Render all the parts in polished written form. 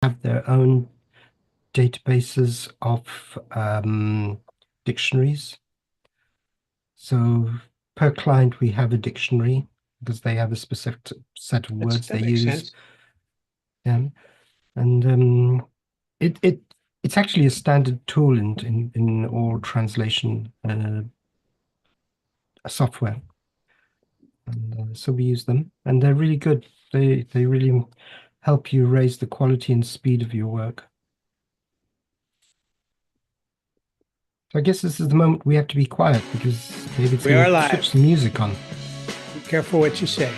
have their own databases of dictionaries. So per client, we have a dictionary because they have a specific set of words That they makes use. sense. Yeah. And it's actually a standard tool in all translation software. And so we use them, and they're really good. They really help you raise the quality and speed of your work. So I guess this is the moment we have to be quiet because David's We are going to live. switch the music on. Be careful what you say.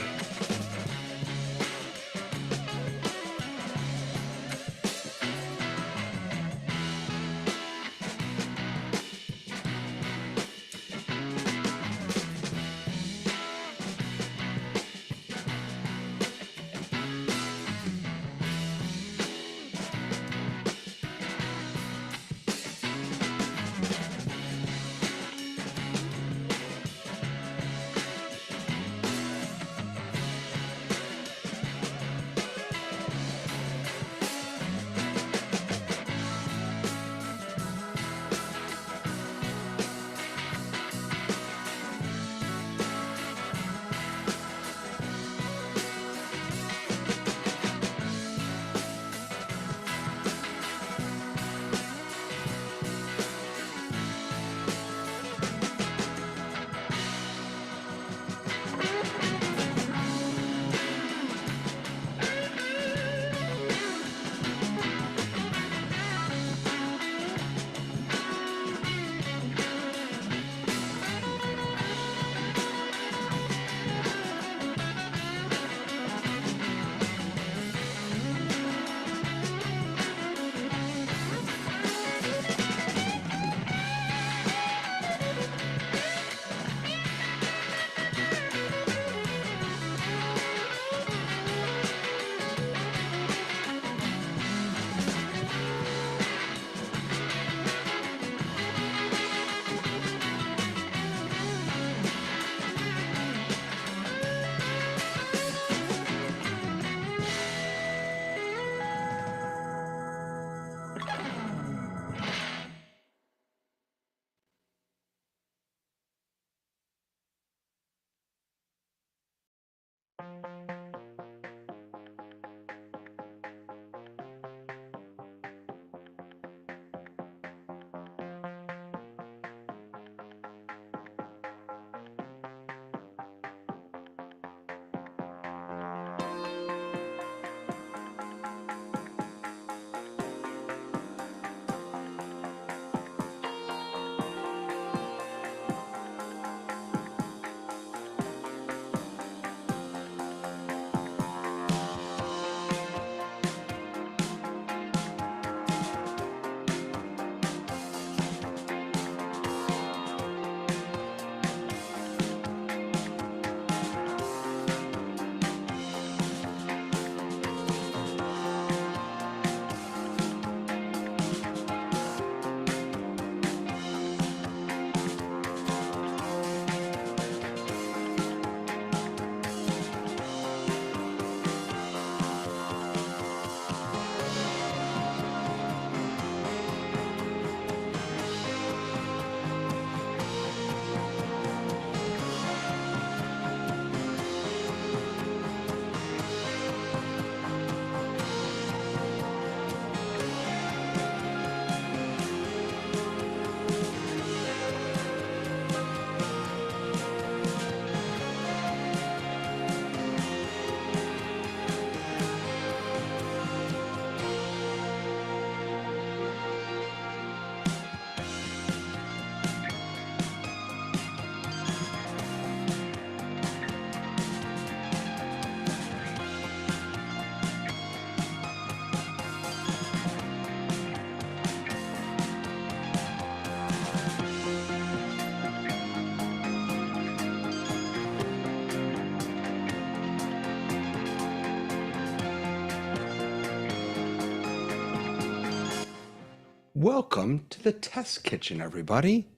Welcome to the test kitchen, everybody.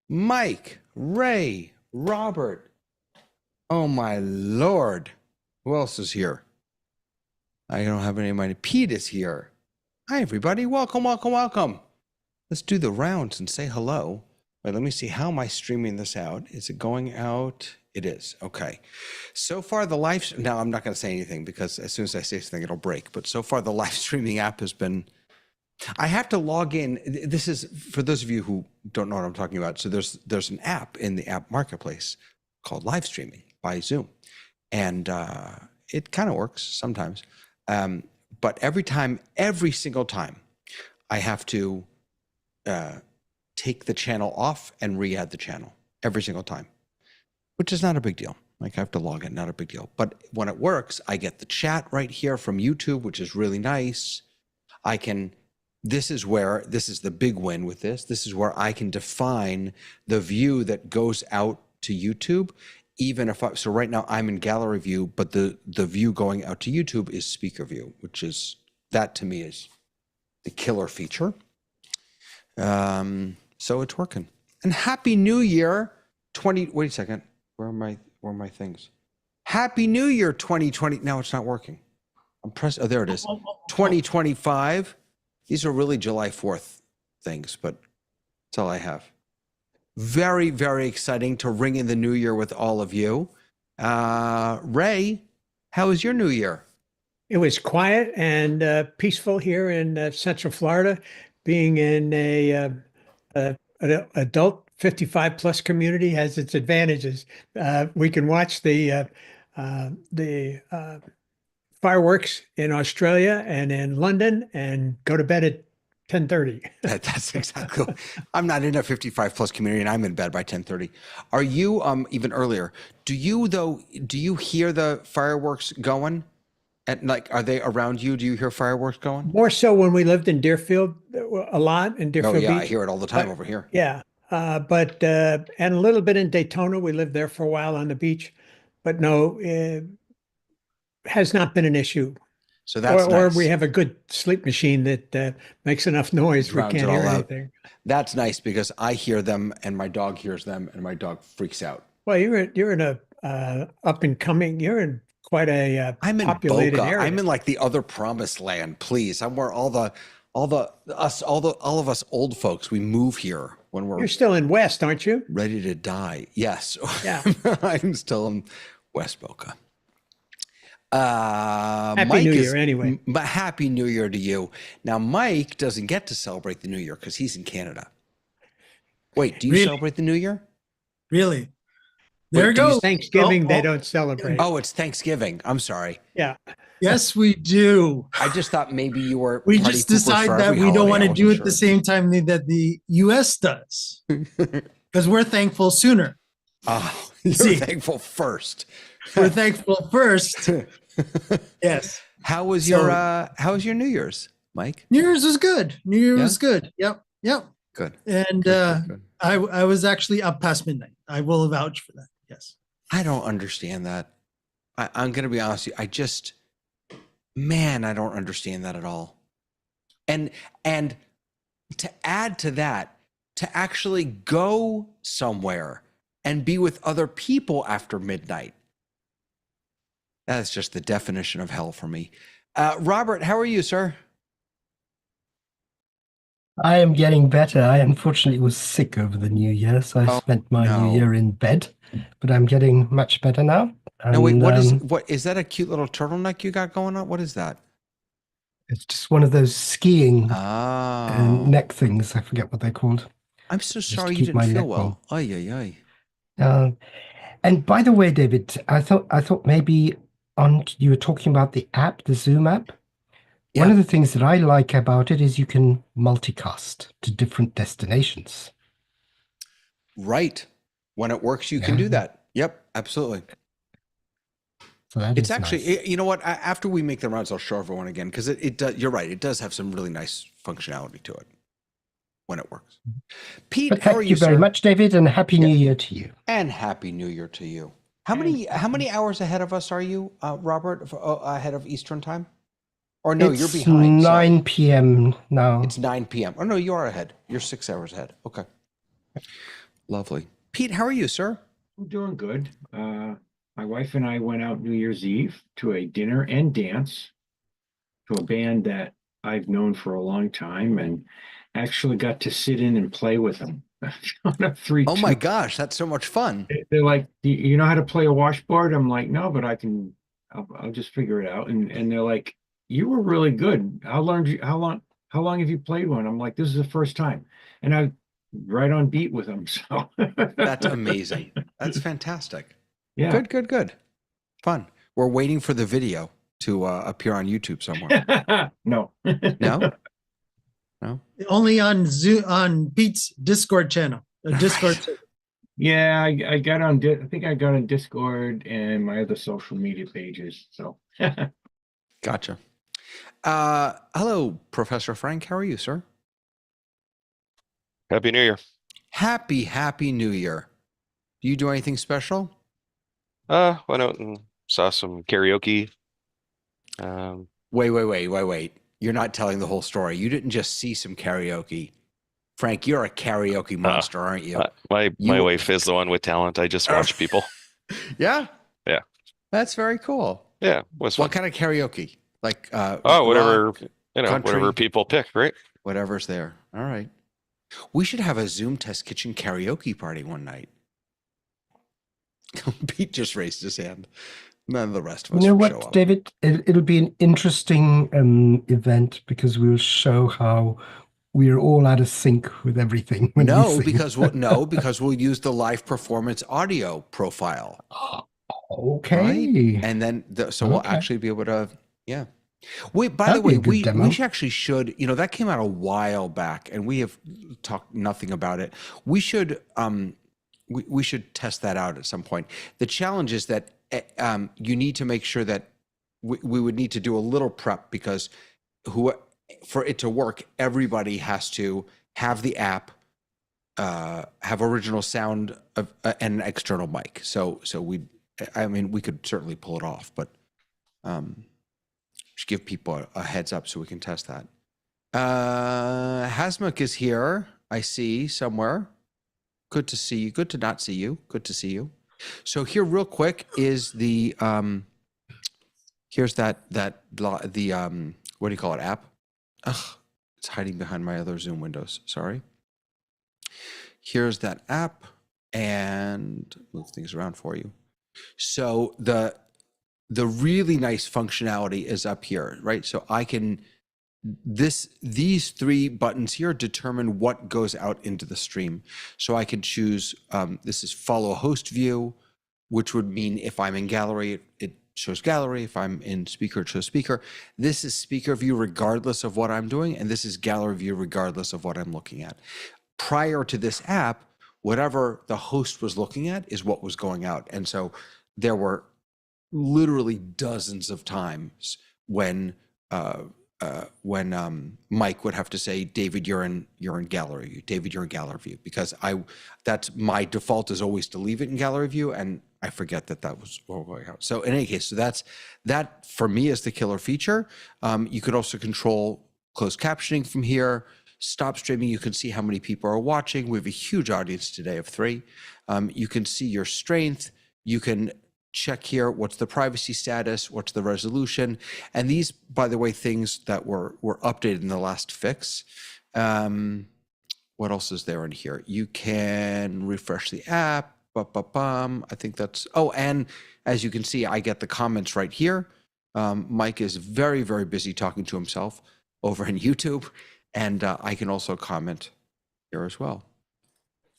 Mike, Ray, Robert. Oh my Lord. Who else is here? I don't have any money. Pete is here. Hi, everybody. Welcome, welcome, welcome. Let's do the rounds and say hello. Wait, let me see. How am I streaming this out? Is it going out? It is. Okay. So far, the live... Now, I'm not going to say anything because as soon as I say something, it'll break. But so far, the live streaming app has been... I have to log in. This is, for those of you who don't know what I'm talking about, so there's an app in the app marketplace called live streaming by Zoom. And it kind of works sometimes. But every single time, I have to take the channel off and re-add the channel every single time, which is not a big deal. Like I have to log in, not a big deal. But when it works, I get the chat right here from YouTube, which is really nice. This is the big win with this. This is where I can define the view that goes out to YouTube. Even if so right now I'm in gallery view, but the view going out to YouTube is speaker view, which is, that to me is the killer feature. So it's working. And Happy New Year 20, wait a second. Where are my things? Happy New Year 2020. Now it's not working. I'm pressing, oh, there it is. 2025. These are really July 4th things, but that's all I have. Very, very exciting to ring in the new year with all of you. Ray, how was your new year? It was quiet and peaceful here in Central Florida. Being in an adult 55 plus community has its advantages. We can watch the fireworks in Australia and in London and go to bed at 10:30. That's exactly. I'm not in a 55 plus community and I'm in bed by 10:30. Are you even earlier? Do you hear the fireworks going? Are they around you? Do you hear fireworks going? More so when we lived in Deerfield a lot in Deerfield Oh yeah, Beach. I hear it all the time over here. Yeah. And a little bit in Daytona. We lived there for a while on the beach, but no, it has not been an issue. So that's or nice. we have a good sleep machine that makes enough noise we can't hear anything. That's nice because I hear them and my dog hears them and my dog freaks out. Well, you're in a up and coming. You're in quite a I'm in populated Boca. area. I'm in like the other promised land. Please, I'm where all of us old folks, we move here when we're. You're still in West, aren't you? Ready to die. Yes. Yeah. I'm still in West Boca. Happy New Year anyway. Happy New Year to you. Now, Mike doesn't get to celebrate the New Year because he's in Canada. Wait, do you celebrate the New Year? Really? There it goes. Thanksgiving, they don't celebrate. Oh, it's Thanksgiving. I'm sorry. Yeah. Yes, we do. I just thought maybe you were. We just decide that we don't want to do it the same time that the U.S. does because we're thankful sooner. Oh, you're thankful first. We're thankful first. Yes. How was your New Year's, Mike? New Year's was good. New Year was good. Yep. Good. And good. I was actually up past midnight. I will vouch for that. Yes. I don't understand that. I'm going to be honest with you. I don't understand that at all. And to add to that, to actually go somewhere and be with other people after midnight. That's just the definition of hell for me. Robert, how are you, sir? I am getting better. I unfortunately was sick over the New Year, so I spent my New Year in bed, but I'm getting much better now. No, wait, what is that a cute little turtleneck you got going on? What is that? It's just one of those skiing neck things. I forget what they're called. I'm so sorry you didn't feel well. Ay. And by the way, David, I thought maybe you were talking about the app, the Zoom app. Yeah. One of the things that I like about it is you can multicast to different destinations. Right. When it works, you can do that. Yep, absolutely. So it's actually, nice. You know what? After we make the rounds, I'll show everyone again because it does. You're right. It does have some really nice functionality to it when it works. Pete, how are you, Thank you very much, David, and Happy New Year to you. And Happy New Year to you. How many hours ahead of us are you, Robert? Ahead of Eastern time? Or no, you're behind. It's 9 p.m. now. It's 9 p.m. Oh no, you are ahead. You're 6 hours ahead. Okay. Lovely. Pete, how are you, sir? I'm doing good. My wife and I went out New Year's Eve to a dinner and dance to a band that I've known for a long time and actually got to sit in and play with them on a 3-2. Oh my gosh, that's so much fun. They're like, "Do you know how to play a washboard?" I'm like, "No, but I'll just figure it out." And they're like, "You were really good. How long have you played one?" I'm like, "This is the first time." And I right on beat with them. So That's amazing. That's fantastic. yeah. Good. Fun. We're waiting for the video to appear on YouTube somewhere. No. No? Only on Pete's Discord channel. Discord. Yeah, I got on. I think I got on Discord and my other social media pages. So Gotcha. Hello, Professor Frank. How are you, sir? Happy New Year. Happy New Year. Do you do anything special? Went out and saw some karaoke. Wait. You're not telling the whole story. You didn't just see some karaoke. Frank, you're a karaoke monster, aren't you? My wife is the one with talent. I just watch people. Yeah? Yeah. That's very cool. Yeah, was fun. What kind of karaoke? Like whatever, rock, whatever country? people pick, right? Whatever's there. All right. We should have a Zoom Test Kitchen karaoke party one night. Pete just raised his hand. None of the rest of us You know will show what, up. David? It'll be an interesting event because we'll show how we're all out of sync with everything. When we No, sing. because we'll use the live performance audio profile. Okay. Right? And then we'll Okay. actually be able to, yeah. Wait, by That'd the be way, a good demo. we should, that came out a while back and we have talked nothing about it. We should we should test that out at some point. The challenge is that you need to make sure that we would need to do a little prep because for it to work, everybody has to have the app, have original sound and an external mic. So we could certainly pull it off, but should give people a heads up so we can test that. Hasmuk is here. I see somewhere. Good to see you. Good to not see you. Good to see you. So here, real quick, is the here's the what do you call it? App. Ugh, it's hiding behind my other Zoom windows. Sorry. Here's that app, and move things around for you. So the really nice functionality is up here, right? So I can these three buttons here determine what goes out into the stream. So I can choose, this is follow host view, which would mean if I'm in gallery, it shows gallery. If I'm in speaker, it shows speaker. This is speaker view regardless of what I'm doing, and this is gallery view regardless of what I'm looking at. Prior to this app, whatever the host was looking at is what was going out. And so there were literally dozens of times when Mike would have to say, David, you're in gallery view. David, you're in gallery view, because that's my default is always to leave it in gallery view, and I forget that was going out. So in any case, so that for me is the killer feature. You could also control closed captioning from here. Stop streaming. You can see how many people are watching. We have a huge audience today of 3. You can see your strength. You can check here, what's the privacy status, what's the resolution, and these, by the way, things that were updated in the last fix. What else is there in here? You can refresh the app. I think that's, and as you can see, I get the comments right here. Mike is very, very busy talking to himself over in YouTube, and I can also comment here as well.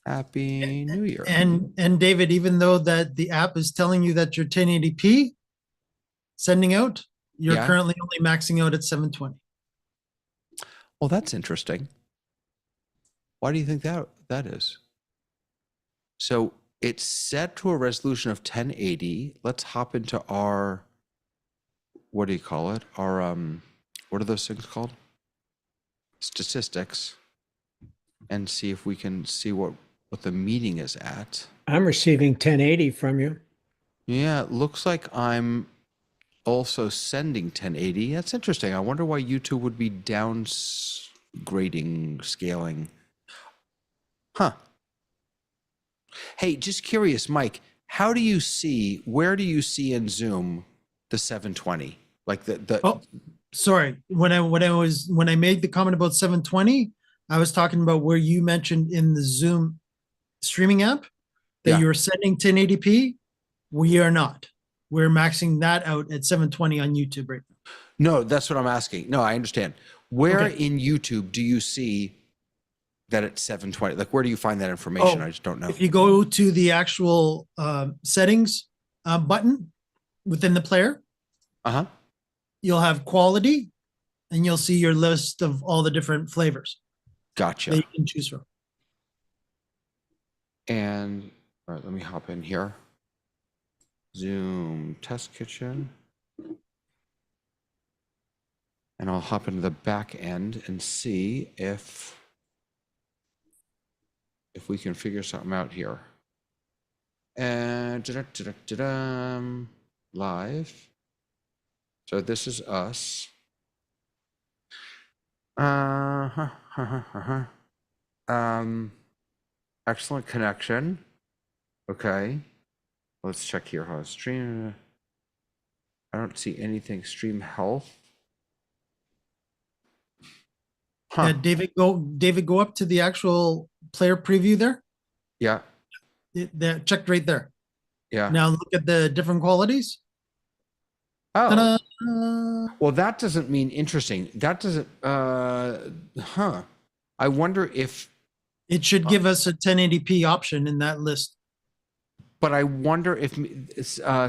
Happy New Year. And David, even though that the app is telling you that you're 1080p sending out, you're currently only maxing out at 720. Well, that's interesting. Why do you think that is? So it's set to a resolution of 1080. Let's hop into our, what do you call it? Our, what are those things called? Statistics. And see if we can see what the meeting is at. I'm receiving 1080 from you. Yeah, it looks like I'm also sending 1080. That's interesting. I wonder why YouTube would be downgrading, scaling. Huh. Hey, just curious, Mike, where do you see in Zoom the 720? Like sorry, when I made the comment about 720, I was talking about where you mentioned in the Zoom streaming app that Yeah. you were setting 1080p. We are not. We're maxing that out at 720 on YouTube right now. No, that's what I'm asking. No, I understand. Where Okay. in YouTube do you see that it's 720? Like, where do you find that information? Oh, I just don't know. If you go to the actual settings button within the player, Uh-huh. you'll have quality and you'll see your list of all the different flavors that Gotcha. you can choose from. And all right, let me hop in here. Zoom test kitchen. And I'll hop into the back end and see if we can figure something out here. And live. So this is us. Excellent connection. Okay. Let's check here. How stream. I don't see anything. Stream health. Huh. David, go up to the actual player preview there. Yeah. They're checked right there. Yeah. Now look at the different qualities. Oh. Ta-da! Well, that doesn't mean interesting. That doesn't. I wonder if. It should give us a 1080p option in that list. But I wonder if.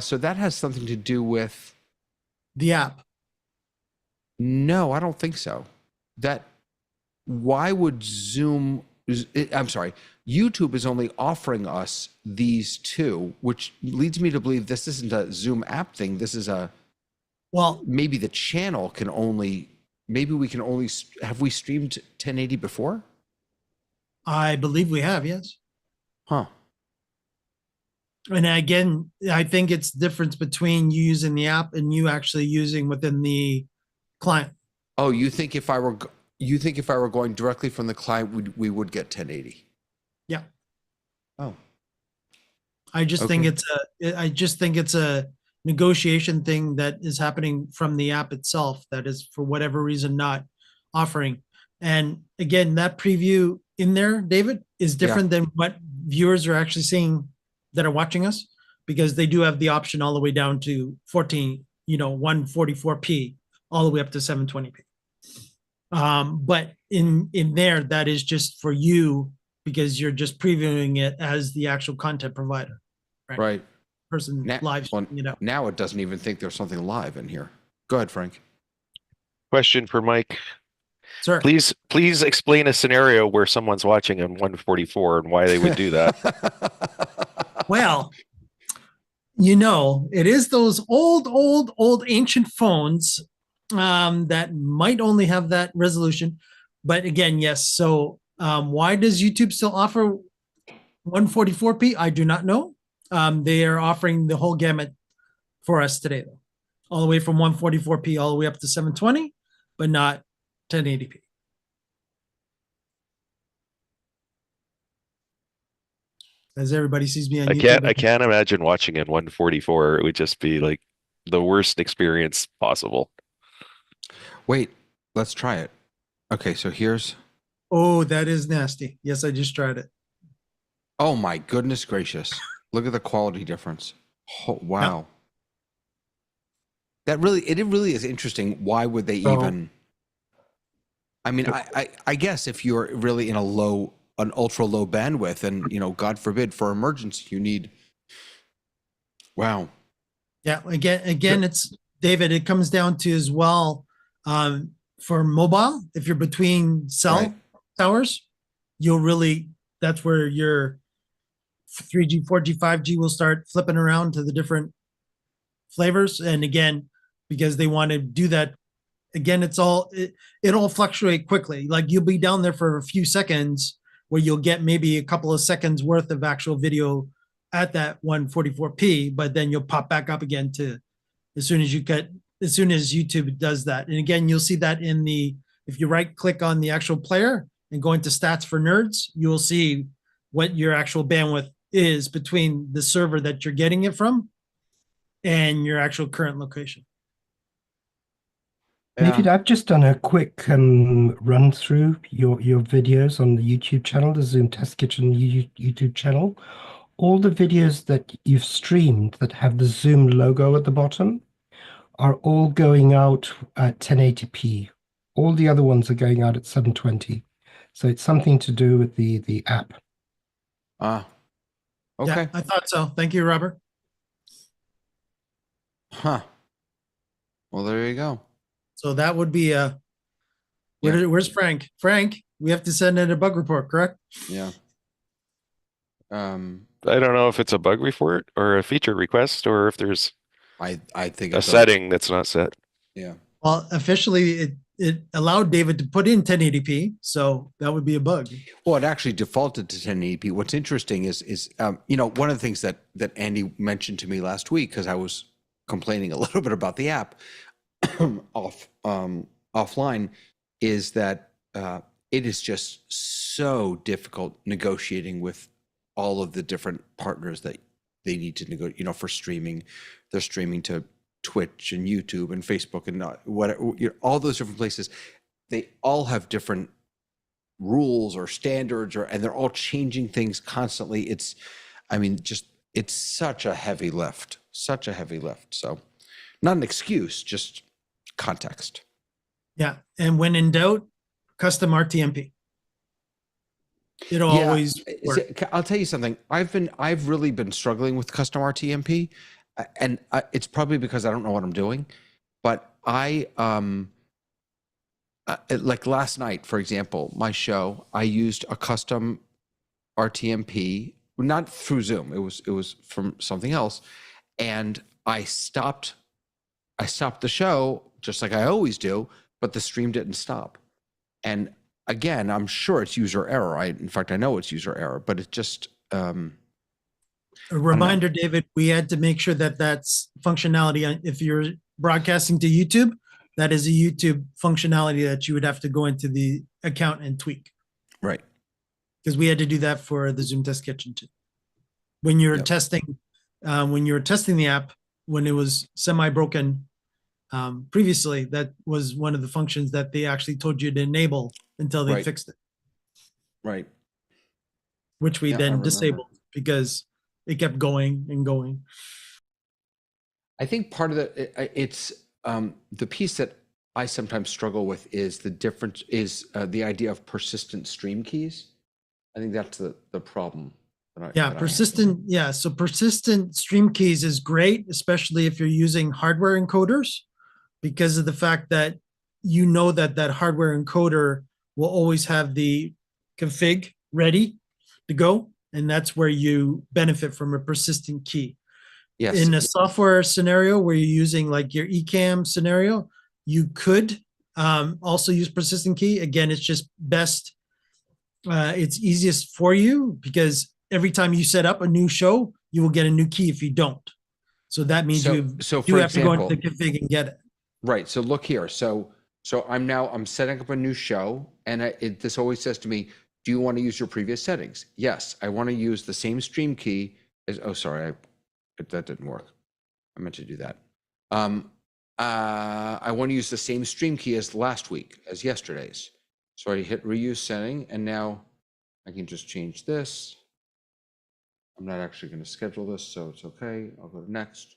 So that has something to do with the app. No, I don't think so. Why would Zoom? I'm sorry. YouTube is only offering us these two, which leads me to believe this isn't a Zoom app thing. This is a. Well, maybe the channel can only. Maybe we can only. Have we streamed 1080 before? I believe we have, yes. Huh. And again, I think it's the difference between you using the app and you actually using within the client. Oh, you think if I were going directly from the client, we would get 1080? Yeah. Oh. I just think it's a negotiation thing that is happening from the app itself that is for whatever reason not offering. And again, that preview in there, David, is different than what viewers are actually seeing that are watching us, because they do have the option all the way down to 144p all the way up to 720p. But in there, that is just for you because you're just previewing it as the actual content provider. Right. Person live streaming it out. Now it doesn't even think there's something live in here. Go ahead, Frank. Question for Mike. Sir. Please explain a scenario where someone's watching on 144 and why they would do that. Well, it is those old ancient phones that might only have that resolution. But again, yes. So why does YouTube still offer 144p? I do not know. They are offering the whole gamut for us today, though. All the way from 144p all the way up to 720, but not 1080p. As everybody sees me on YouTube. I can't imagine watching in 144. It would just be like the worst experience possible. Wait, let's try it. Okay, so here's. Oh, that is nasty. Yes, I just tried it. Oh my goodness gracious. Look at the quality difference. Oh, wow. It really is interesting. Why would they even? I mean, I guess if you're really in an ultra low bandwidth and, God forbid for emergency, you need. Wow. Yeah. Again, it's David, it comes down to as well for mobile. If you're between cell towers, that's where your 3G, 4G, 5G will start flipping around to the different flavors. And again, because they want to do that, again, it'll fluctuate quickly. Like you'll be down there for a few seconds where you'll get maybe a couple of seconds worth of actual video at that 144p, but then you'll pop back up again to as soon as YouTube does that. And again, you'll see that if you right click on the actual player and go into stats for nerds, you will see what your actual bandwidth is between the server that you're getting it from and your actual current location. David, I've just done a quick run through your videos on the YouTube channel, the Zoom Test Kitchen YouTube channel. All the videos that you've streamed that have the Zoom logo at the bottom are all going out at 1080p. All the other ones are going out at 720. So it's something to do with the app. Okay. Yeah, I thought so. Thank you, Robert. Huh. Well, there you go. So that would be where's Frank? Frank, we have to send in a bug report, correct? Yeah. I don't know if it's a bug report or a feature request or if there's I think a it's setting that's not set. Yeah. Well, officially it allowed David to put in 1080p, so that would be a bug. Well, it actually defaulted to 1080p. What's interesting is one of the things that Andy mentioned to me last week, because I was complaining a little bit about the app offline, is that it is just so difficult negotiating with all of the different partners that they need to negotiate. For streaming, they're streaming to Twitch and YouTube and Facebook and all those different places. They all have different rules or standards, and they're all changing things constantly. It's such a heavy lift, So not an excuse, just context. Yeah, and when in doubt, custom RTMP. It'll always work. I'll tell you something. I've really been struggling with custom RTMP, and it's probably because I don't know what I'm doing. But like last night, for example, my show, I used a custom RTMP, not through Zoom. It was from something else, and I stopped the show just like I always do, but the stream didn't stop. And again, I'm sure it's user error. In fact, I know it's user error, but it just a reminder, David, we had to make sure that that's functionality. If you're broadcasting to YouTube, that is a YouTube functionality that you would have to go into the account and tweak. Right. Because we had to do that for the Zoom Test Kitchen too. When you're testing the app, when it was semi-broken previously, that was one of the functions that they actually told you to enable until they fixed it. Right. Which we then disabled because it kept going and going. I think part of it's the piece that I sometimes struggle with is the idea of persistent stream keys. I think that's the problem. Persistent. So persistent stream keys is great, especially if you're using hardware encoders, because of the fact that that hardware encoder will always have the config ready to go. And that's where you benefit from a persistent key. Yes. In a software scenario where you're using like your eCam scenario, you could also use persistent key. Again, it's just best. It's easiest for you because every time you set up a new show, you will get a new key if you don't. So that means you have to go into the config and get it. Right. So look here. So I'm setting up a new show, and this always says to me, do you want to use your previous settings? Yes, I want to use the same stream key as, that didn't work. I meant to do that. I want to use the same stream key as last week, as yesterday's. So I hit reuse setting, and now I can just change this. I'm not actually going to schedule this, so it's okay. I'll go to next,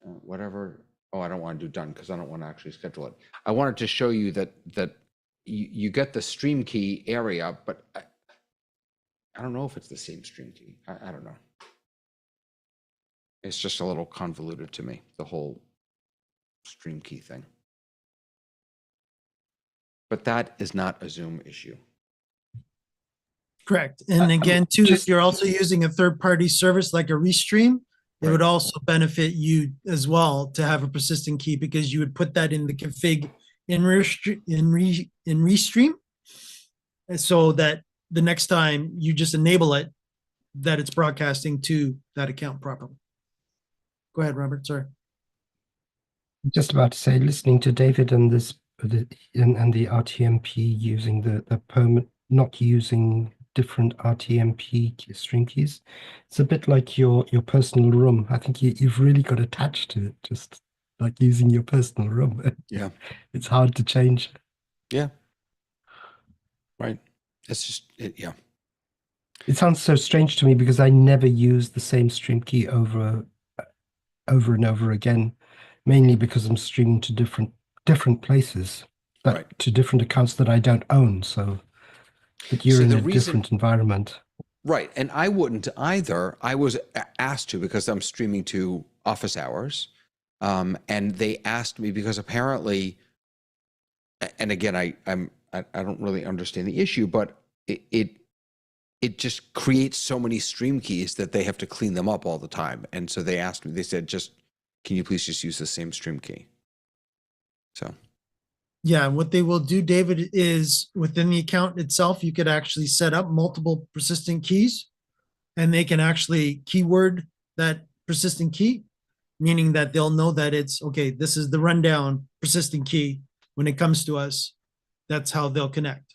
whatever. Oh, I don't want to do done because I don't want to actually schedule it. I wanted to show you that you get the stream key area, but I don't know if it's the same stream key. I don't know. It's just a little convoluted to me, the whole stream key thing. But that is not a Zoom issue. Correct. And again, too, if you're also using a third-party service like a Restream, it would also benefit you as well to have a persistent key because you would put that in the config in Restream, so that the next time you just enable it, that it's broadcasting to that account properly. Go ahead, Robert. Sorry. Just about to say, listening to David and the RTMP using the permit, not using different RTMP string keys, it's a bit like your personal room. I think you've really got attached to it. Just like using your personal room. Yeah. It's hard to change. Yeah. Right. It's just, yeah. It sounds so strange to me because I never use the same stream key over and over again, mainly because I'm streaming to different places, but Right. to different accounts that I don't own. So, but you're So in the a reason- different environment. Right. And I wouldn't either. I was asked to because I'm streaming to office hours. And they asked me because apparently, and again, I don't really understand the issue, but it just creates so many stream keys that they have to clean them up all the time. And so they asked me, they said, can you please just use the same stream key? So. Yeah, what they will do, David, is within the account itself, you could actually set up multiple persistent keys, and they can actually keyword that persistent key, meaning that they'll know that it's okay, this is the rundown persistent key. When it comes to us, that's how they'll connect.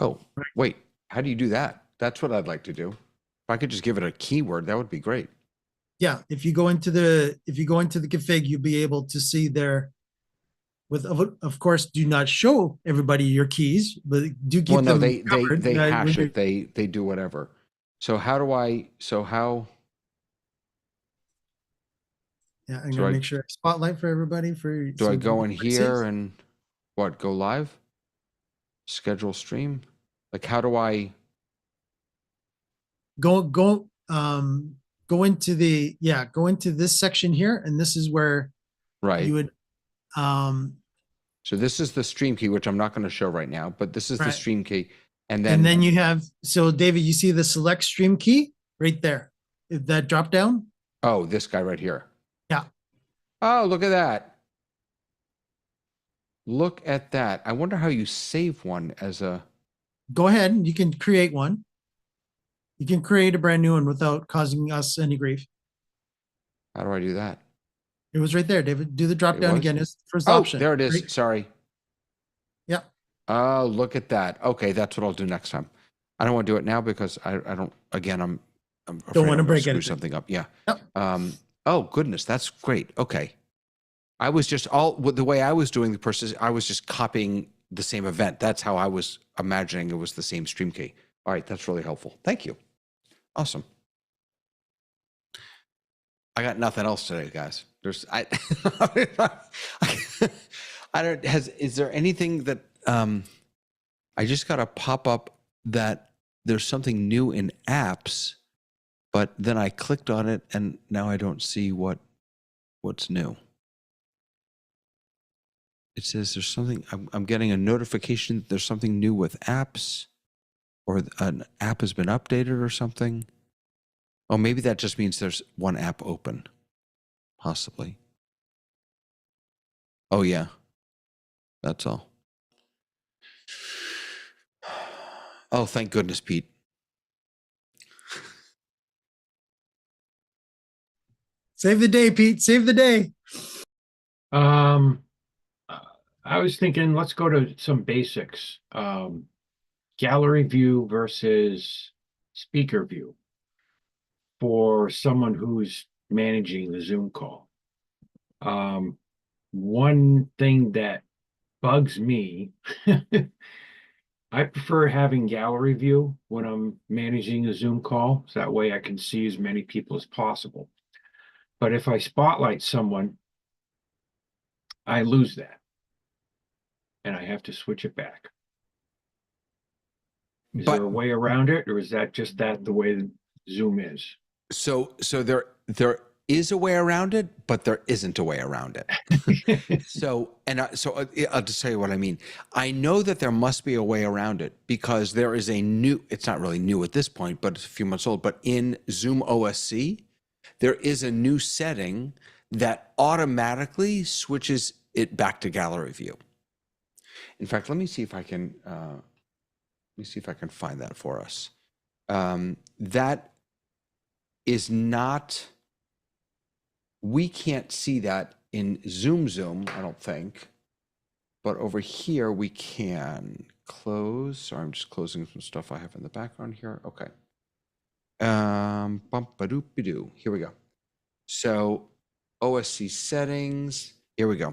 Oh, wait, how do you do that? That's what I'd like to do. If I could just give it a keyword, that would be great. Yeah, if you go into the config, you'll be able to see there. With of course, do not show everybody your keys, but do keep Well, no, them covered. they when hash you're- it. They do whatever. So how do I? So how? Yeah, I'm So gonna I- make sure I spotlight for everybody. Do I go in here and what? Go live? Schedule stream? Like how do I? go into go into this section here, and this is where Right. you would So this is the stream key, which I'm not going to show right now, but this is the Right. stream key, and and then then you have, so David, you see the select stream key right there, that drop down. oh, this guy right here. Yeah. Oh, look at that. Look at that. I wonder how you save one as a. Go ahead, you can create one. You can create a brand new one without causing us any grief. How do I do that? It was right there, David. Do the drop It down was? again. It's the first Oh, option. there it is. Right? Sorry. Yeah. Oh, look at that. Okay, that's what I'll do next time. I don't want to do it now because I don't. Again, I'm afraid Don't I'm want to gonna break screw anything. something up. Yeah. Yep. Oh goodness, that's great. Okay. I was just the way I was doing the person. I was just copying the same event. That's how I was imagining it was the same stream key. All right, that's really helpful. Thank you. Awesome. I got nothing else today, guys. I don't. Is there anything that I just got a pop up that there's something new in apps, but then I clicked on it and now I don't see what's new. It says there's something. I'm getting a notification that there's something new with apps, or an app has been updated or something. Oh, maybe that just means there's one app open, possibly. Oh, yeah. That's all. Oh, thank goodness, Pete. Save the day, Pete. Save the day. I was thinking, let's go to some basics. Gallery view versus speaker view for someone who's managing the Zoom call. One thing that bugs me, I prefer having gallery view when I'm managing a Zoom call, so that way I can see as many people as possible. But if I spotlight someone, I lose that. And I have to switch it back. Is there a way around it, or is that just the way that Zoom is? So there is a way around it, but there isn't a way around it. So I'll just tell you what I mean. I know that there must be a way around it because there is a new, it's not really new at this point, but it's a few months old, but in ZoomOSC, there is a new setting that automatically switches it back to gallery view. In fact, let me see if I can find that for us. That is not, we can't see that in Zoom, I don't think. But over here we can close. Sorry, I'm just closing some stuff I have in the background here. Okay. Bump-a-doop-a-doo. Here we go. So OSC settings, Here we go.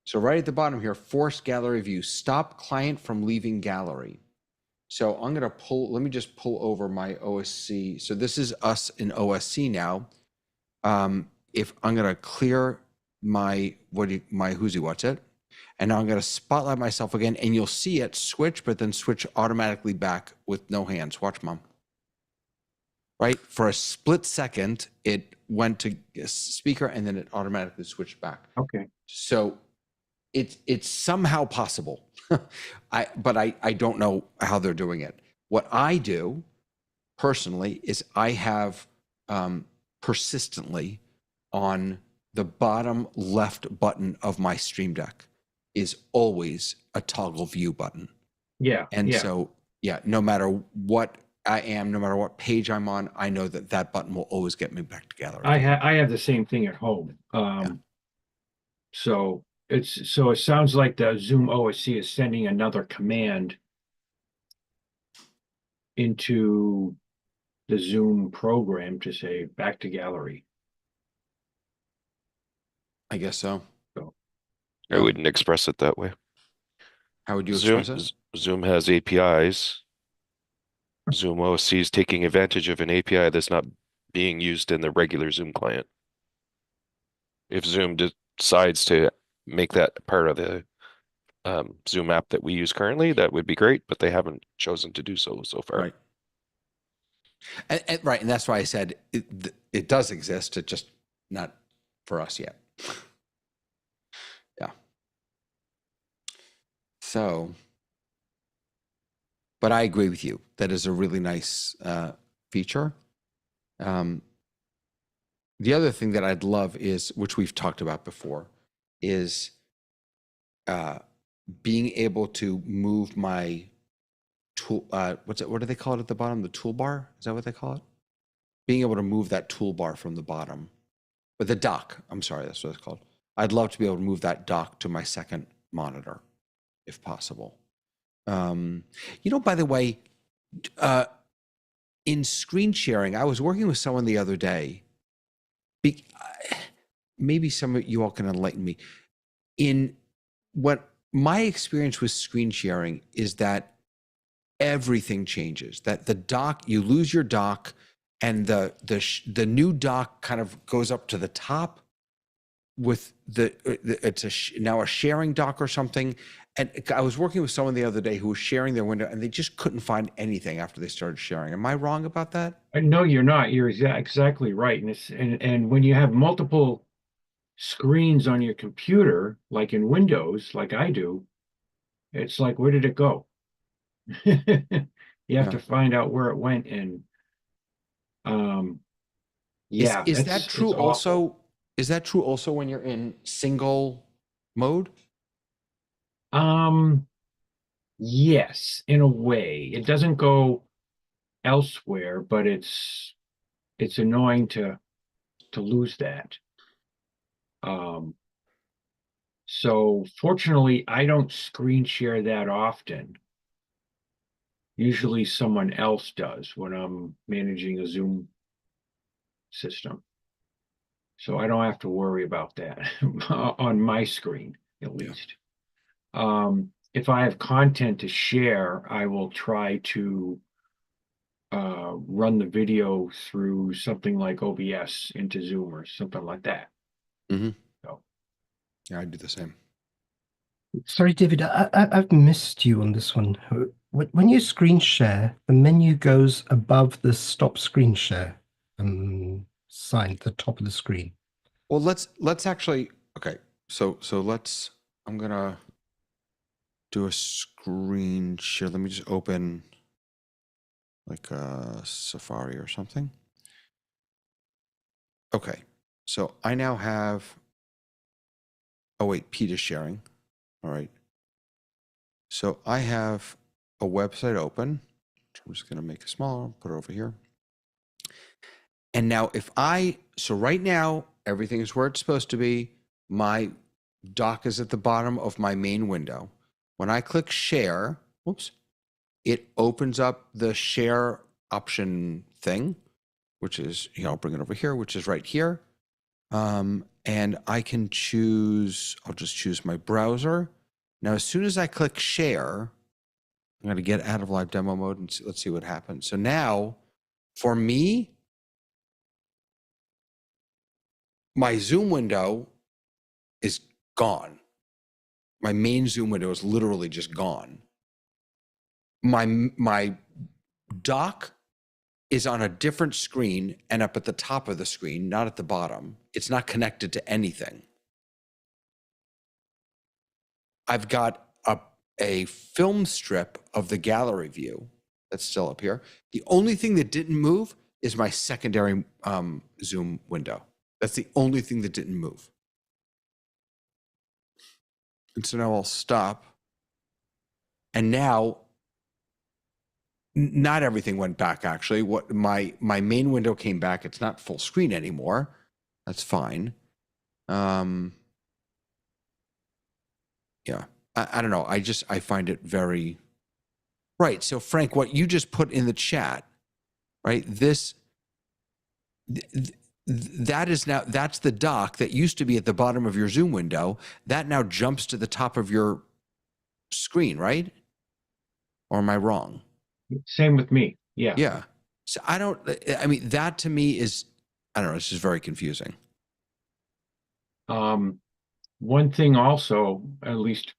So right at the bottom here, force gallery view, stop client from leaving gallery. So I'm going to pull, let me just pull over my OSC. So this is us in OSC now. If I'm going to clear my, my who's he, what's it? And now I'm going to spotlight myself again, and you'll see it switch, but then switch automatically back with no hands. Watch, Mom. Right? For a split second, it went to speaker, and then it automatically switched back. Okay. So it's somehow possible. But I don't know how they're doing it. What I do personally is I have persistently on the bottom left button of my Stream Deck is always a toggle view button. Yeah. And so, yeah, no matter what I am, no matter what page I'm on, I know that that button will always get me back to gallery. I have the same thing at home. So it sounds like the ZoomOSC is sending another command into the Zoom program to say back to gallery. I guess so. I wouldn't express it that way. How would you Zoom, express it? Zoom has APIs. ZoomOSC is taking advantage of an API that's not being used in the regular Zoom client. If Zoom decides to make that part of the Zoom app that we use currently, that would be great, but they haven't chosen to do so far. Right. Right, and that's why I said it does exist. It's just not for us yet. Yeah. So, but I agree with you. That is a really nice feature. The other thing that I'd love is, which we've talked about before, is being able to move my tool, what do they call it at the bottom? The toolbar? Is that what they call it? Being able to move that toolbar from the bottom. But the dock, I'm sorry, that's what it's called. I'd love to be able to move that dock to my second monitor, if possible. You know, by the way, in screen sharing, I was working with someone the other day. Maybe some of you all can enlighten me. In what my experience with screen sharing is that everything changes. That the dock, you lose your dock, and the new dock kind of goes up to the top with it's now a sharing dock or something. And I was working with someone the other day who was sharing their window, and they just couldn't find anything after they started sharing. Am I wrong about that? No, you're not. You're exactly right. And when you have multiple screens on your computer, like in Windows, like I do, it's like, where did it go? You have to find out where it went. And yeah, is that true also? Is that true also when you're in single mode? Yes, in a way. It doesn't go elsewhere, but it's annoying to lose that. So fortunately, I don't screen share that often. Usually someone else does when I'm managing a Zoom system. So I don't have to worry about that on my screen, at least. If I have content to share, I will try to run the video through something like OBS into Zoom or something like that. Mm-hmm. So, yeah, I do the same. Sorry, David, I've missed you on this one. When you screen share, the menu goes above the stop screen share sign at the top of the screen. Well, let's actually, okay. So let's, I'm gonna do a screen share. Let me just open like a Safari or something. Okay, so I now have, oh wait, Pete is sharing. All right. So I have a website open. So I'm just gonna make it smaller, put it over here. And now so right now, everything is where it's supposed to be. My dock is at the bottom of my main window. When I click share, whoops, it opens up the share option thing, which is, I'll bring it over here, which is right here. and I can choose, I'll just choose my browser. Now, as soon as I click share, I'm going to get out of live demo mode and let's see what happens. So now, for me, my Zoom window is gone. My main Zoom window is literally just gone. My dock is on a different screen and up at the top of the screen, not at the bottom. It's not connected to anything. I've got a film strip of the gallery view that's still up here. The only thing that didn't move is my secondary Zoom window. That's the only thing that didn't move. And so now I'll stop. And now, not everything went back, actually. What my main window came back. It's not full screen anymore. That's fine. Yeah, I don't know. I find it very right. So Frank, what you just put in the chat, right? That is now, that's the dock that used to be at the bottom of your Zoom window. That now jumps to the top of your screen, right? Or am I wrong? Same with me. Yeah. Yeah. So I mean, that to me is, I don't know, it's just very confusing. One thing also, at least,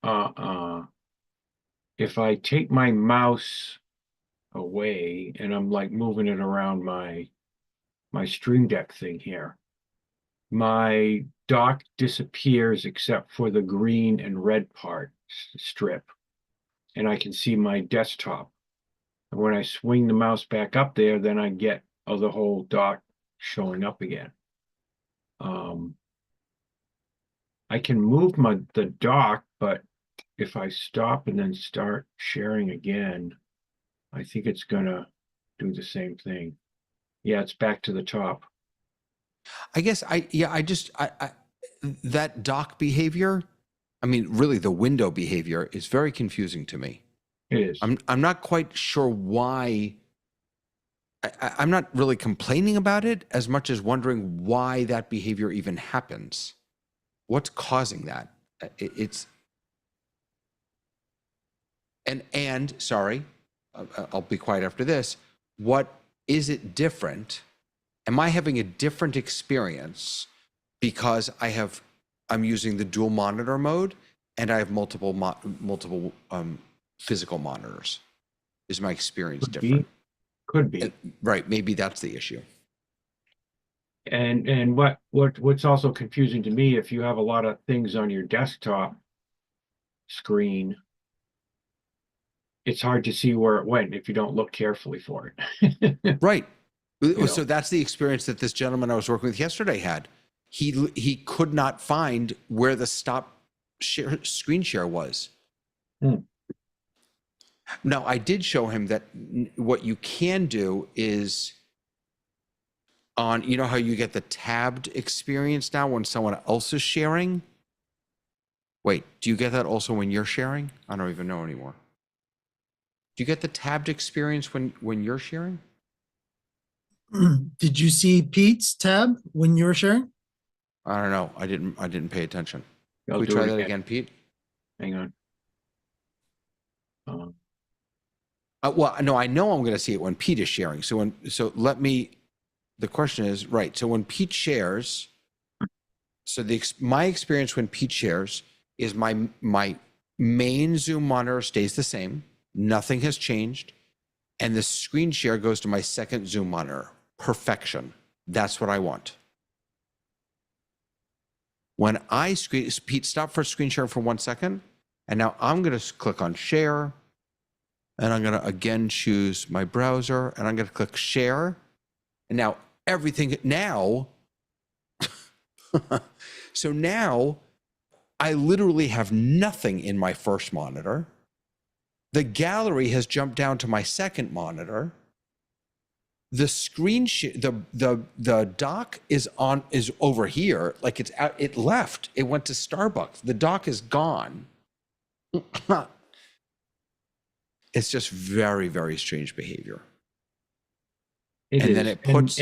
if I take my mouse away and I'm like moving it around my Stream Deck thing here, my dock disappears except for the green and red part strip, and I can see my desktop. And when I swing the mouse back up there, then I get the whole dock showing up again. I can move the dock, but if I stop and then start sharing again, I think it's gonna do the same thing. Yeah, it's back to the top. I guess that dock behavior, I mean, really the window behavior is very confusing to me. It is. I'm not quite sure why. I'm not really complaining about it as much as wondering why that behavior even happens. What's causing that? And sorry, I'll be quiet after this. What is it different? Am I having a different experience because I'm using the dual monitor mode and I have multiple physical monitors? Is my experience different? Could be. Right. Maybe that's the issue. And what's also confusing to me, if you have a lot of things on your desktop screen, it's hard to see where it went if you don't look carefully for it. Right. know. So that's the experience that this gentleman I was working with yesterday had. He could not find where the stop screen share was. Now, I did show him that what you can do is on, you know how you get the tabbed experience now when someone else is sharing? Wait, do you get that also when you're sharing? I don't even know anymore. Do you get the tabbed experience when you're sharing? Did you see Pete's tab when you were sharing? I don't know. I didn't pay attention. I'll Can we do try it that again, Pete? Hang on. Well, no, I know I'm going to see it when Pete is sharing. The question is, right, so when Pete shares, so my experience when Pete shares is my main Zoom monitor stays the same. Nothing has changed. And the screen share goes to my second Zoom monitor. Perfection. That's what I want. When Pete, stop for screen sharing for 1 second. And now I'm going to click on share. And I'm going to again choose my browser. And I'm going to click share. And now everything, so now I literally have nothing in my first monitor. The gallery has jumped down to my second monitor. The screen, the dock is over here. Like it's out, it left. It went to Starbucks. The dock is gone. It's just very, very strange behavior. Then it puts.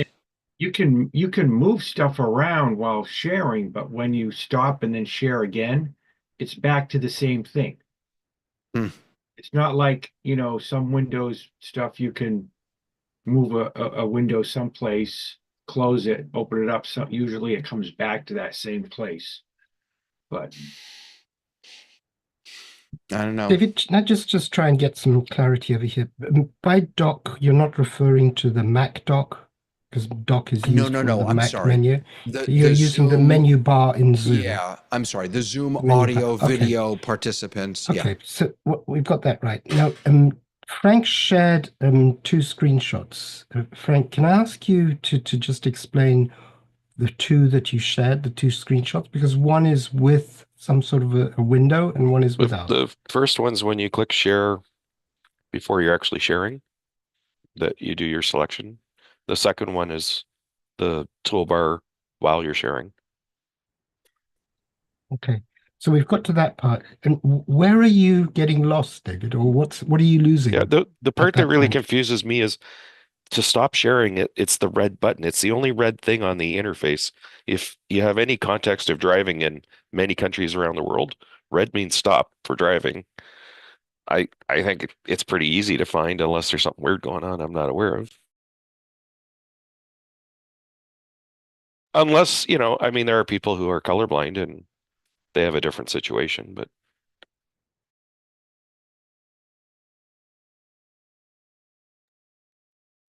you can move stuff around while sharing, but when you stop and then share again, it's back to the same thing. Hmm. It's not like, some Windows stuff you can move a window someplace, close it, open it up. So usually it comes back to that same place. But I don't know. David, now just try and get some clarity over here. By dock, you're not referring to the Mac dock, because dock is No, used no, for no, the I'm Mac sorry. menu. The, You're the using the Zoom- menu bar in Zoom. Yeah, I'm sorry. The Zoom Menu bar. audio, Okay. video participants. Yeah. Okay, so we've got that right. Now, Frank shared 2 screenshots. Frank, can I ask you to just explain the 2 that you shared, the 2 screenshots? Because one is with some sort of a window and one is without. The first one's when you click share before you're actually sharing, that you do your selection. The second one is the toolbar while you're sharing. Okay, so we've got to that part. And where are you getting lost, David? Or what are you losing? Yeah, the part that that really point? confuses me is to stop sharing it, it's the red button. It's the only red thing on the interface. If you have any context of driving in many countries around the world, red means stop for driving. I think it's pretty easy to find unless there's something weird going on I'm not aware of. Unless, I mean, there are people who are colorblind and they have a different situation, but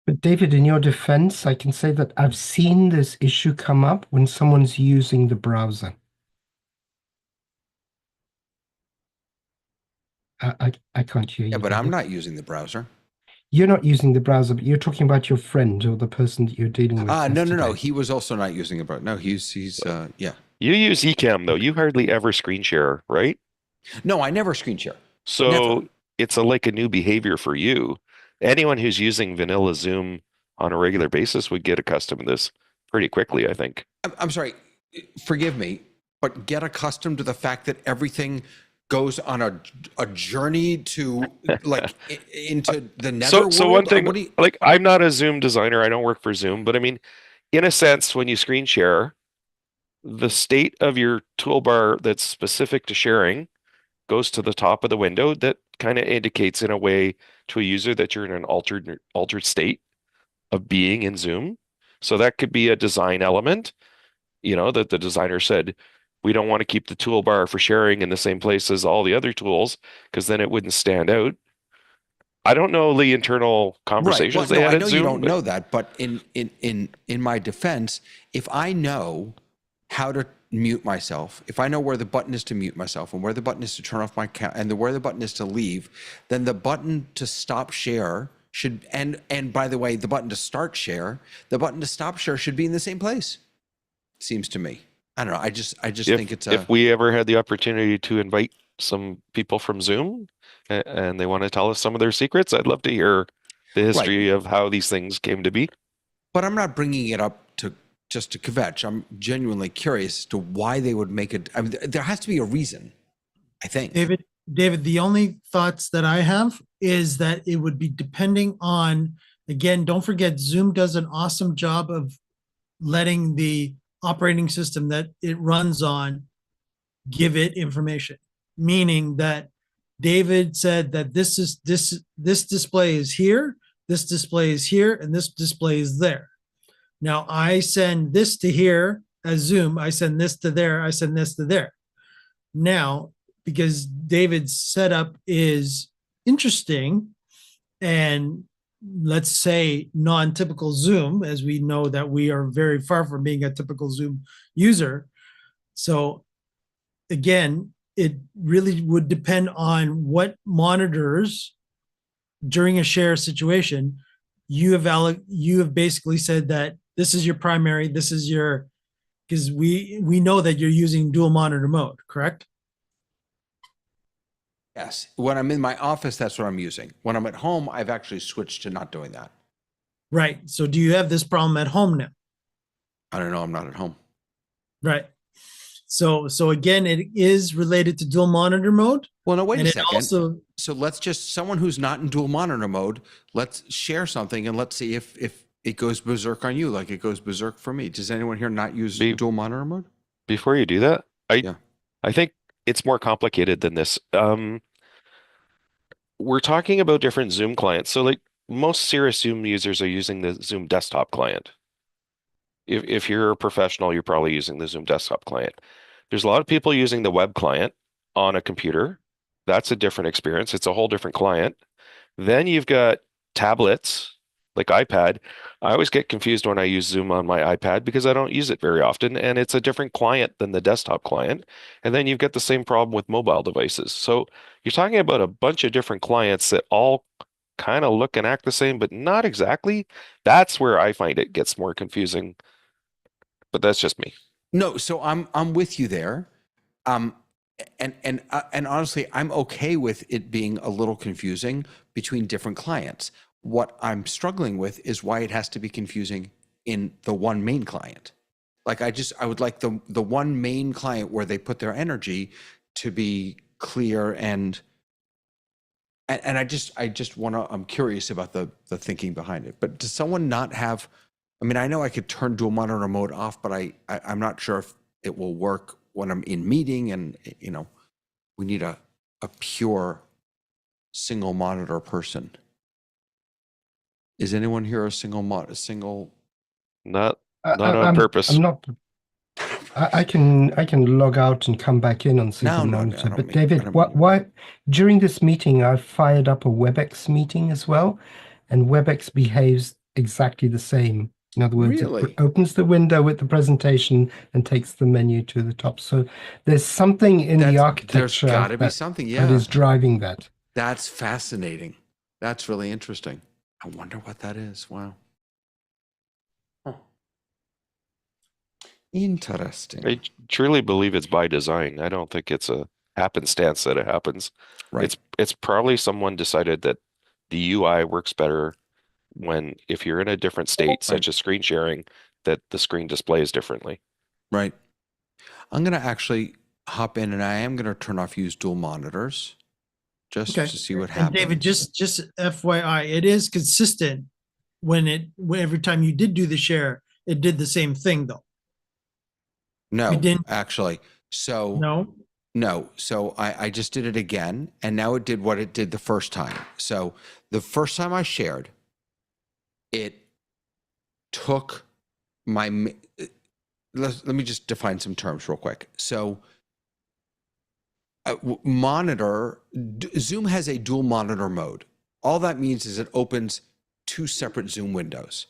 But David, in your defense, I can say that I've seen this issue come up when someone's using the browser. I can't hear you. Yeah, but I'm David. not using the browser. You're not using the browser, but you're talking about your friend or the person that you're dealing with. No. yesterday. He was also not using a browser. No, he's yeah. you use Ecamm though. You hardly ever screen share, right? No, I never screen share. So Never. it's like a new behavior for you. Anyone who's using vanilla Zoom on a regular basis would get accustomed to this pretty quickly, I think. I'm sorry. Forgive me, but get accustomed to the fact that everything goes on a journey to like into the nether So world. one thing, like I'm not a Zoom designer. I don't work for Zoom, but I mean, in a sense, when you screen share, the state of your toolbar that's specific to sharing goes to the top of the window. That kind of indicates in a way to a user that you're in an altered state of being in Zoom. So that could be a design element, that the designer said, we don't want to keep the toolbar for sharing in the same place as all the other tools because then it wouldn't stand out. I don't know the internal conversations they had I at know Zoom. you don't know that, but in my defense, if I know how to mute myself, if I know where the button is to mute myself and where the button is to turn off my camera and where the button is to leave, then the button to stop share should and by the way, the button to start share, the button to stop share should be in the same place. Seems to me. I don't know. I just think it's if we ever had the opportunity to invite some people from Zoom and they want to tell us some of their secrets, I'd love to hear the history of how these things came to be. But I'm not bringing it up to just to kvetch. I'm genuinely curious as to why they would make it. I mean, there has to be a reason, I think. David, the only thoughts that I have is that it would be depending on, again, don't forget, Zoom does an awesome job of letting the operating system that it runs on give it information, meaning that David said that this display is here, this display is here, and this display is there. Now I send this to here as Zoom, I send this to there, I send this to there. Now, because David's setup is interesting and let's say non-typical Zoom, as we know that we are very far from being a typical Zoom user. So again, it really would depend on what monitors during a share situation you have basically said that this is your primary, this is your, because we know that you're using dual monitor mode, correct? Yes. When I'm in my office, that's what I'm using. When I'm at home, I've actually switched to not doing that. Right. So do you have this problem at home now? I don't know. I'm not at home. Right. So again, it is related to dual monitor mode. Well, no, wait and a it second. Also, so let's just, someone who's not in dual monitor mode, let's share something and let's see if it goes berserk on you like it goes berserk for me. Does anyone here not use Be- dual monitor mode? Before you do that, Yeah. I think it's more complicated than this. We're talking about different Zoom clients. So like most serious Zoom users are using the Zoom desktop client. If you're a professional, you're probably using the Zoom desktop client. There's a lot of people using the web client on a computer. That's a different experience. It's a whole different client. Then you've got tablets like iPad. I always get confused when I use Zoom on my iPad because I don't use it very often, and it's a different client than the desktop client. And then you've got the same problem with mobile devices. So you're talking about a bunch of different clients that all kind of look and act the same, but not exactly. That's where I find it gets more confusing. But that's just me. No, so I'm with you there. And honestly, I'm okay with it being a little confusing between different clients. What I'm struggling with is why it has to be confusing in the one main client. Like I would like the one main client where they put their energy to be clear and I just want to, I'm curious about the thinking behind it. But does someone not have, I mean, I know I could turn dual monitor mode off, but I'm not sure if it will work when I'm in meeting and, you know, we need a pure single monitor person. Is anyone here a single Not I- not on I'm- purpose. I'm not. I can log out and come back in on single No, I monitor. don't But mean- I David, don't what mean- why during this meeting I fired up a WebEx meeting as well, and WebEx behaves exactly the same. In other words, Really? it opens the window with the presentation and takes the menu to the top. So there's something in the There's architecture got to be that, something. that Yeah. is driving that. That's fascinating. That's really interesting. I wonder what that is. Wow. Huh. Interesting. I truly believe it's by design. I don't think it's a happenstance that it happens. Right. It's probably someone decided that the UI works better when if you're in a different state, such as screen sharing, that the screen displays differently. Right. I'm going to actually hop in and I am going to turn off use dual monitors just Okay. to see what And happens. David, just FYI, it is consistent when every time you did do the share, it did the same thing though. No, we didn't- actually. So No? So I just did it again and now it did what it did the first time. So the first time I shared, it took my, let me just define some terms real quick. So Zoom has a dual monitor mode. All that means is it opens two separate Zoom windows.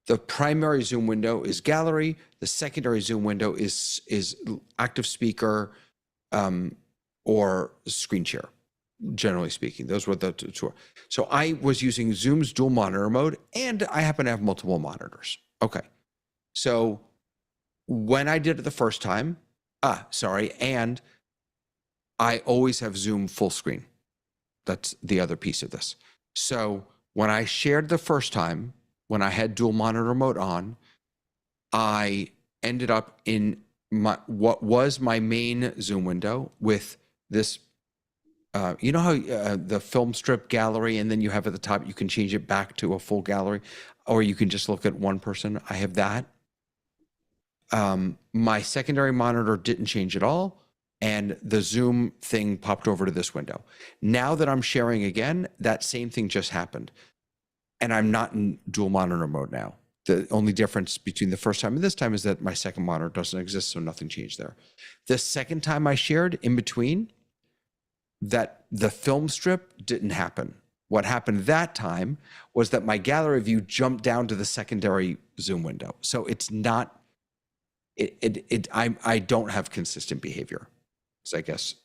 The primary Zoom window is gallery. The secondary Zoom window is active speaker or screen share, generally speaking. Those were the two. So I was using Zoom's dual monitor mode and I happen to have multiple monitors. Okay. So when I did it the first time, and I always have Zoom full screen. That's the other piece of this. So when I shared the first time, when I had dual monitor mode on, I ended up in what was my main Zoom window with this, you know how the film strip gallery, and then you have at the top, you can change it back to a full gallery, or you can just look at one person. I have that. My secondary monitor didn't change at all. And the Zoom thing popped over to this window. Now that I'm sharing again, that same thing just happened. And I'm not in dual monitor mode now. The only difference between the first time and this time is that my second monitor doesn't exist, so nothing changed there. The second time I shared in between, that the film strip didn't happen. What happened that time was that my gallery view jumped down to the secondary Zoom window. So it's not, I don't have consistent behavior. So I guess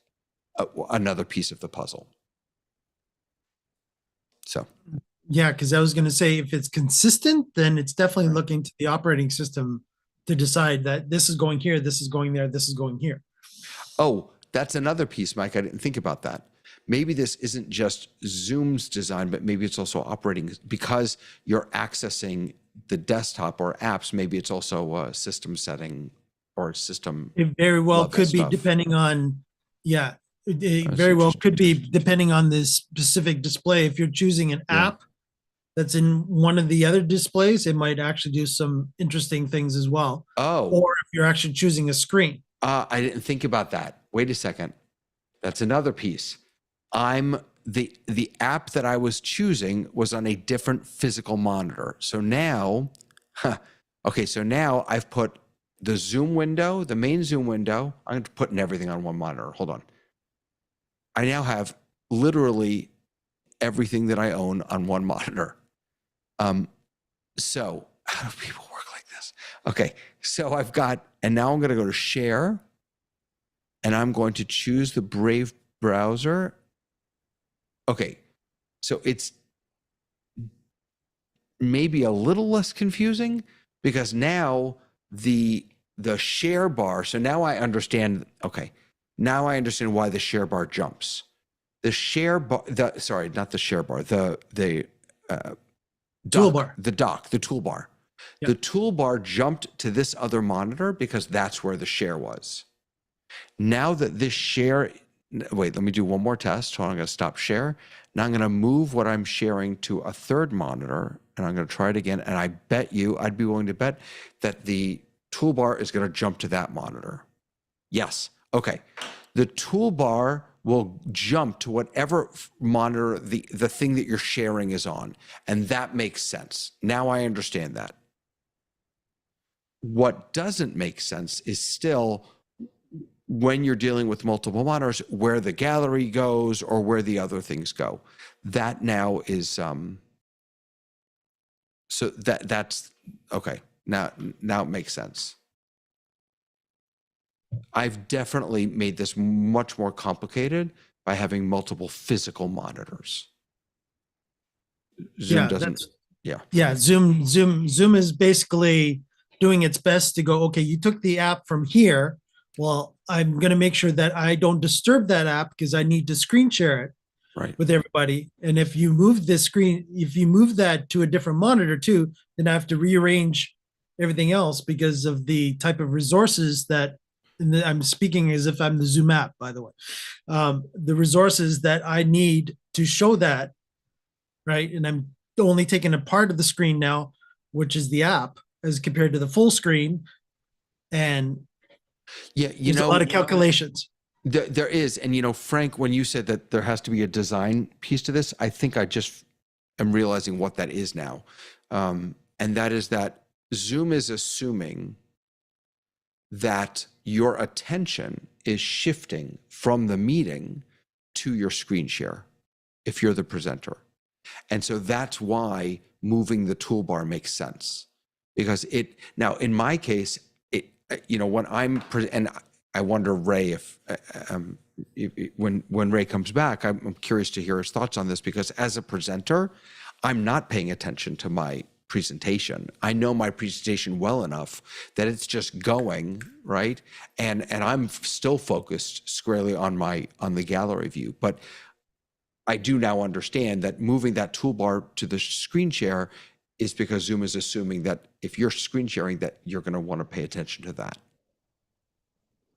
another piece of the puzzle. So. Yeah, because I was going to say if it's consistent, then it's definitely looking to the operating system to decide that this is going here, this is going there, this is going here. Oh, that's another piece, Mike. I didn't think about that. Maybe this isn't just Zoom's design, but maybe it's also operating because you're accessing the desktop or apps. Maybe it's also a system setting or system. It very well level could be stuff. depending on, it That's very well interesting. could be depending on the specific display. If you're choosing an Yeah. app that's in one of the other displays, it might actually do some interesting things as well. Oh, Or if you're actually choosing a screen. I didn't think about that. Wait a second. That's another piece. The app that I was choosing was on a different physical monitor. So now, okay, so now I've put the Zoom window, the main Zoom window. I'm putting everything on one monitor. Hold on. I now have literally everything that I own on one monitor. So how do people work like this? Okay, so I've got, and now I'm going to go to share, and I'm going to choose the Brave browser. Okay, so it's maybe a little less confusing because now the share bar, so now I understand, okay, now I understand why the share bar jumps. The share bar, sorry, not the share bar, the Toolbar. the toolbar. Yep. The toolbar jumped to this other monitor because that's where the share was. Now that this share, wait, let me do one more test. So I'm going to stop share. Now I'm going to move what I'm sharing to a third monitor, and I'm going to try it again. And I bet you, I'd be willing to bet that the toolbar is going to jump to that monitor. Yes. Okay. The toolbar will jump to whatever monitor the thing that you're sharing is on. And that makes sense. Now I understand that. What doesn't make sense is still when you're dealing with multiple monitors, where the gallery goes or where the other things go. That now is, so that's, okay, now it makes sense. I've definitely made this much more complicated by having multiple physical monitors. Zoom doesn't, Yeah, Zoom is basically doing its best to go, okay, you took the app from here. Well, I'm going to make sure that I don't disturb that app because I need to screen share it right with everybody. And if you move this screen, if you move that to a different monitor too, then I have to rearrange everything else because of the type of resources that, and I'm speaking as if I'm the Zoom app, by the way, the resources that I need to show that, right? And I'm only taking a part of the screen now, which is the app, as compared to the full screen. And yeah, you there's know, a lot of calculations. There is. And, you know, Frank, when you said that there has to be a design piece to this, I think I just am realizing what that is now. And that is that Zoom is assuming that your attention is shifting from the meeting to your screen share if you're the presenter. And so that's why moving the toolbar makes sense. Because it, now in my case, it, you know, when I'm, and I wonder, Ray, if when Ray comes back, I'm curious to hear his thoughts on this, because as a presenter, I'm not paying attention to my presentation. I know my presentation well enough that it's just going, right? And I'm still focused squarely on the gallery view. But I do now understand that moving that toolbar to the screen share is because Zoom is assuming that if you're screen sharing, that you're going to want to pay attention to that.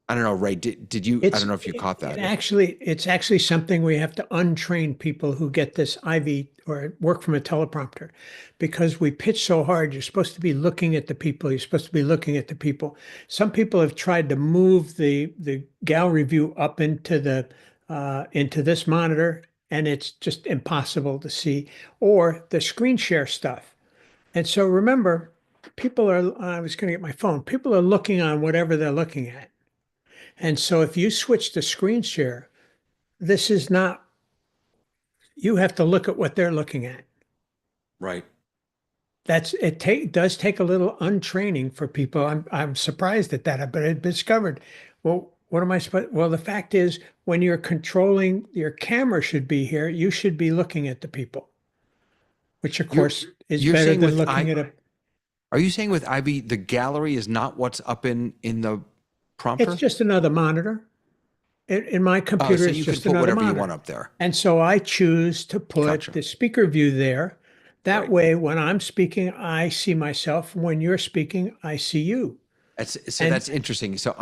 I don't know, Ray, did you, I don't know if you caught that. It's actually something we have to untrain people who get this IV or work from a teleprompter, because we pitch so hard. You're supposed to be looking at the people. You're supposed to be looking at the people. Some people have tried to move the gallery view up into this monitor, and it's just impossible to see, or the screen share stuff. And so remember, people are, I was going to get my phone. People are looking on whatever they're looking at. And so if you switch to screen share, this is not, you have to look at what they're looking at. Right. Does take a little untraining for people. I'm surprised at that, but I discovered, well, what am I supposed, well, the fact is, when you're controlling, your camera should be here, you should be looking at the people, which of course is you're better saying than with looking at a, Are you saying with IB, the gallery is not what's up in the prompter? it's just another monitor. In my computer, so it's you can just put another whatever monitor. you want up there. And so I choose to put Gotcha. the speaker view there. That Right. way, when I'm speaking, I see myself. When you're speaking, I see you. And- That's interesting. So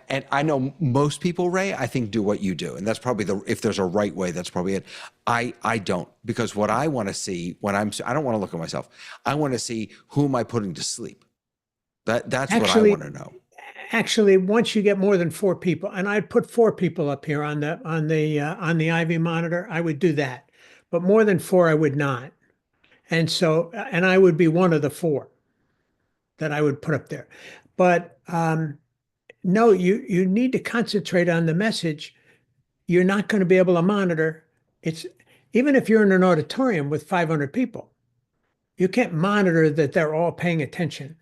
and I know most people, Ray, I think do what you do, and that's probably if there's a right way, that's probably it. I don't, because what I want to see when I don't want to look at myself. I want to see who am I putting to sleep. That's what I want to know. Actually, once you get more than 4 people, and I'd put 4 people up here on the IV monitor, I would do that. But more than 4, I would not. And so, and I would be one of the 4 that I would put up there. But no, you need to concentrate on the message. You're not going to be able to monitor. It's even if you're in an auditorium with 500 people, you can't monitor that they're all paying attention.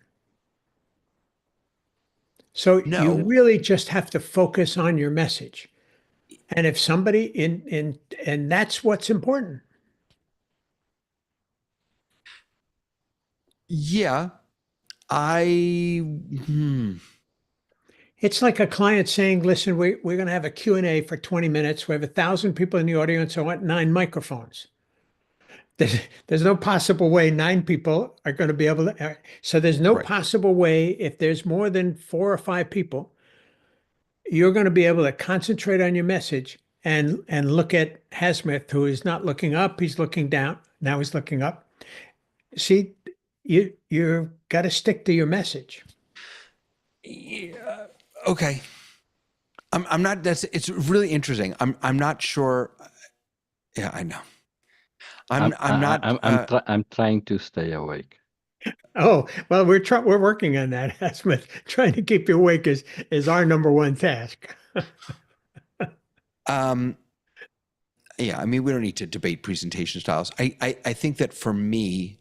So No. you really just have to focus on your message. And if somebody and that's what's important. Yeah. It's like a client saying, listen, we're going to have a Q&A for 20 minutes. We have 1,000 people in the audience. I want 9 microphones. There's no possible way 9 people are going to be able to. So there's no Right. possible way, if there's more than 4 or 5 people, you're going to be able to concentrate on your message and look at Hasmith, who is not looking up. He's looking down. Now he's looking up. See, you've got to stick to your message. Yeah. Okay. I'm not, it's really interesting. I'm not sure. Yeah, I know. I'm trying to stay awake. Oh, well, we're working on that, Hasmith. Trying to keep you awake is our number one task. Yeah, I mean, we don't need to debate presentation styles. I think that for me,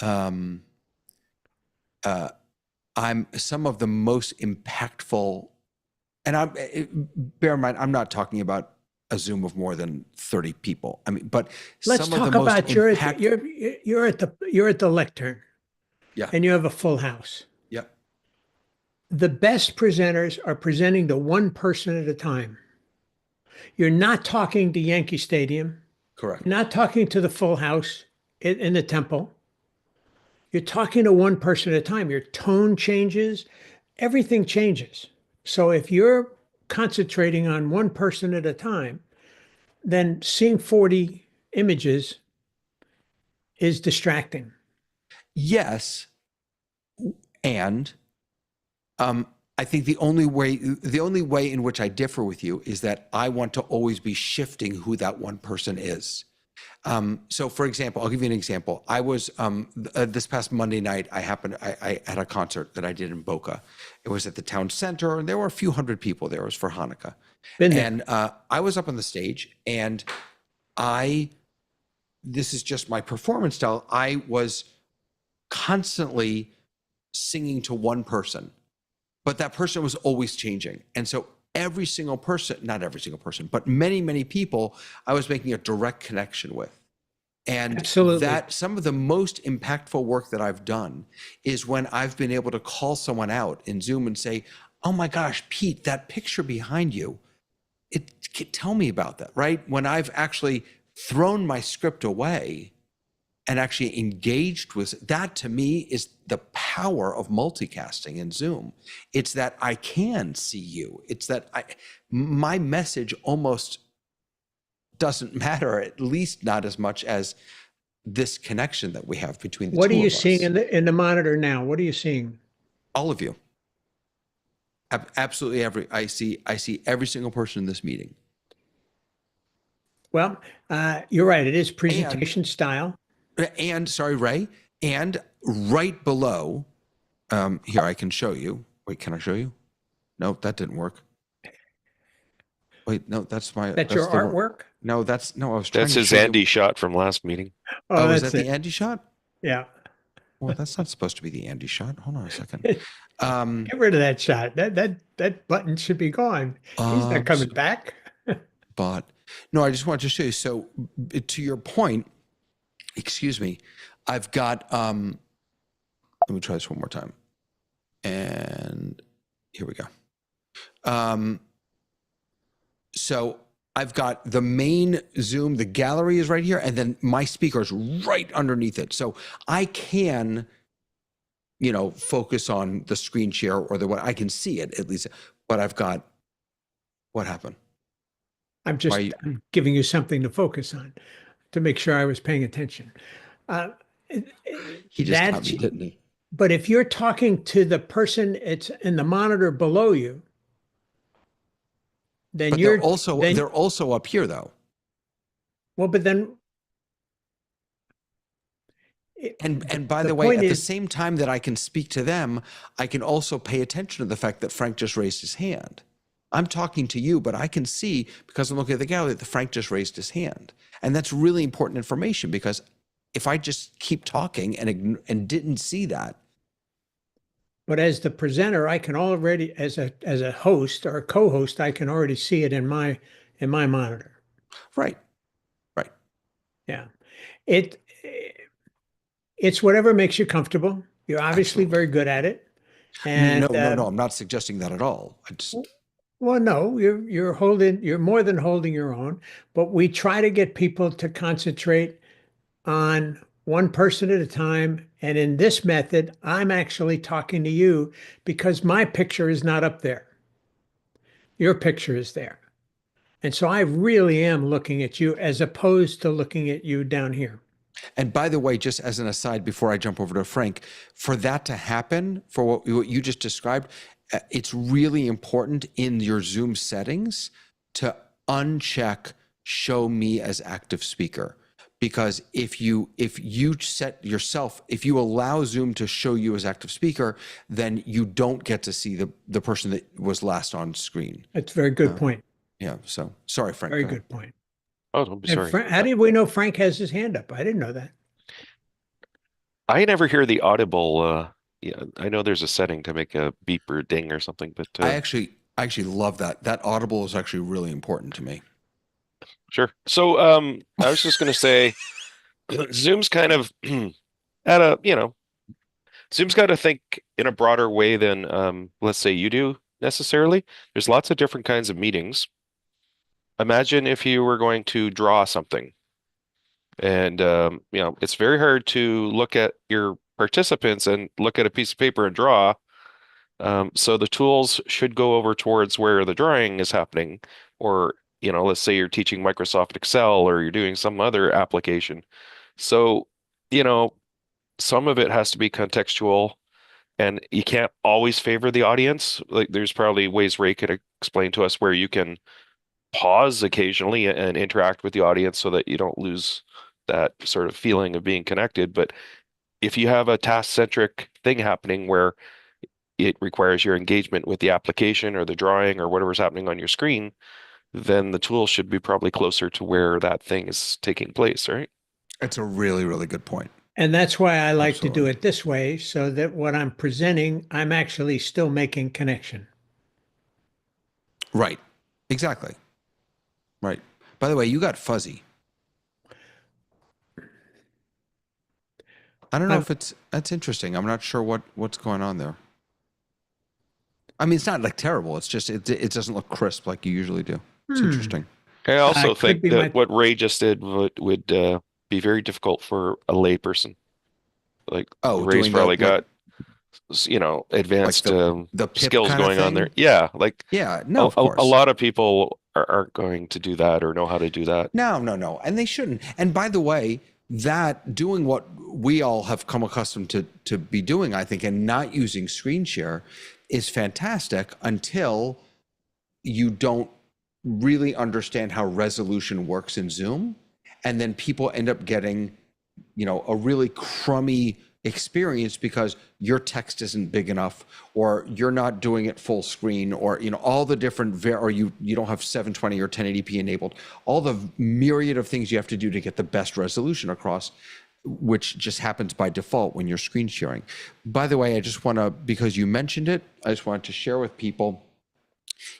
I'm some of the most impactful, and bear in mind, I'm not talking about a Zoom of more than 30 people. I mean, but Let's some of talk the most about you're at the lectern. Yeah. And you have a full house. Yep. The best presenters are presenting to one person at a time. You're not talking to Yankee Stadium. Correct. You're not talking to the full house in the temple. You're talking to one person at a time. Your tone changes. Everything changes. So if you're concentrating on one person at a time, then seeing 40 images is distracting. Yes. And I think the only way in which I differ with you is that I want to always be shifting who that one person is. So for example, I'll give you an example. I was, this past Monday night, I had a concert that I did in Boca. It was at the town center and there were a few hundred people there. It was for Hanukkah. And I was up on the stage and this is just my performance style. I was constantly singing to one person, but that person was always changing. And so every single person, not every single person, but many, many people I was making a direct connection with. And Absolutely. that some of the most impactful work that I've done is when I've been able to call someone out in Zoom and say, oh my gosh, Pete, that picture behind you, tell me about that, right? When I've actually thrown my script away and actually engaged with that, to me is the power of multicasting in Zoom. It's that I can see you. It's that my message almost doesn't matter, at least not as much as this connection that we have between the two of us. What are you seeing in the monitor now? What are you seeing? All of you. Absolutely I see every single person in this meeting. Well, you're right. It is presentation style. And sorry, Ray, and right below, here, I can show you. Wait, can I show you? No, that didn't work. Wait, no, that's my. That's your artwork? No, I was trying That's to his show you- Andy shot from last meeting. Oh, is that's that it. the Andy shot? Yeah. Well, that's not supposed to be the Andy shot. Hold on a second. Get rid of that shot. That button should be gone. He's not coming back. But no, I just wanted to show you. So to your point, excuse me, I've got, let me try this one more time. And here we go. So I've got the main Zoom, the gallery is right here, and then my speaker is right underneath it. So I can you know, focus on the screen share or the what. I can see it at least, but I've got, what happened? I'm just I'm giving you something to focus on to make sure I was paying attention. He just got me, didn't he? But if you're talking to the person it's in the monitor below you, then But you're they're also up here though. Well, but then. And by the way, at the same time that I can speak to them, I can also pay attention to the fact that Frank just raised his hand. I'm talking to you, but I can see, because I'm looking at the gallery, that Frank just raised his hand. And that's really important information, because if I just keep talking and didn't see that. But as the presenter, I can already, as a host or a co-host, I can already see it in my monitor. Right. Yeah. It's whatever makes you comfortable. You're obviously very good at it. And no, I'm not suggesting that at all. Well, no, you're more than holding your own, but we try to get people to concentrate on one person at a time. And in this method, I'm actually talking to you because my picture is not up there. Your picture is there. And so I really am looking at you as opposed to looking at you down here. And by the way, just as an aside, before I jump over to Frank, for that to happen, for what you just described, it's really important in your Zoom settings to uncheck show me as active speaker. Because if you set yourself, if you allow Zoom to show you as active speaker, then you don't get to see the person that was last on screen. That's a very good point. Yeah. So sorry, Frank. Very good point. Oh, don't be sorry. How did we know Frank has his hand up? I didn't know that. I never hear the audible. Yeah, I know there's a setting to make a beep or ding or something, but I actually love that. That audible is actually really important to me. Sure. So I was just going to say, Zoom's kind of at a, Zoom's got to think in a broader way than let's say you do necessarily. There's lots of different kinds of meetings. Imagine if you were going to draw something, and it's very hard to look at your participants and look at a piece of paper and draw. So the tools should go over towards where the drawing is happening, or let's say you're teaching Microsoft Excel or you're doing some other application. So some of it has to be contextual, and you can't always favor the audience. Like there's probably ways Ray could explain to us where you can pause occasionally and interact with the audience so that you don't lose that sort of feeling of being connected. But if you have a task-centric thing happening where it requires your engagement with the application or the drawing or whatever's happening on your screen, then the tool should be probably closer to where that thing is taking place, right? It's a really, really good point. And that's why I like to do it this way, so that what I'm presenting, I'm actually still making connection. Right. Exactly. Right. By the way, you got fuzzy. I don't know if that's interesting. I'm not sure what's going on there. I mean, it's not like terrible. It's just, it doesn't look crisp like you usually do. It's interesting. I also think that what Ray just did would be very difficult for a layperson. Like Ray's probably got, advanced the skills going on there. Yeah. No, of course. A lot of people aren't going to do that or know how to do that. No. And they shouldn't. And by the way, that doing what we all have come accustomed to be doing, I think, and not using screen share is fantastic until you don't really understand how resolution works in Zoom. And then people end up getting, a really crummy experience because your text isn't big enough, or you're not doing it full screen, or all the different or you don't have 720 or 1080p enabled, all the myriad of things you have to do to get the best resolution across, which just happens by default when you're screen sharing. By the way, I just want to, because you mentioned it, I just wanted to share with people,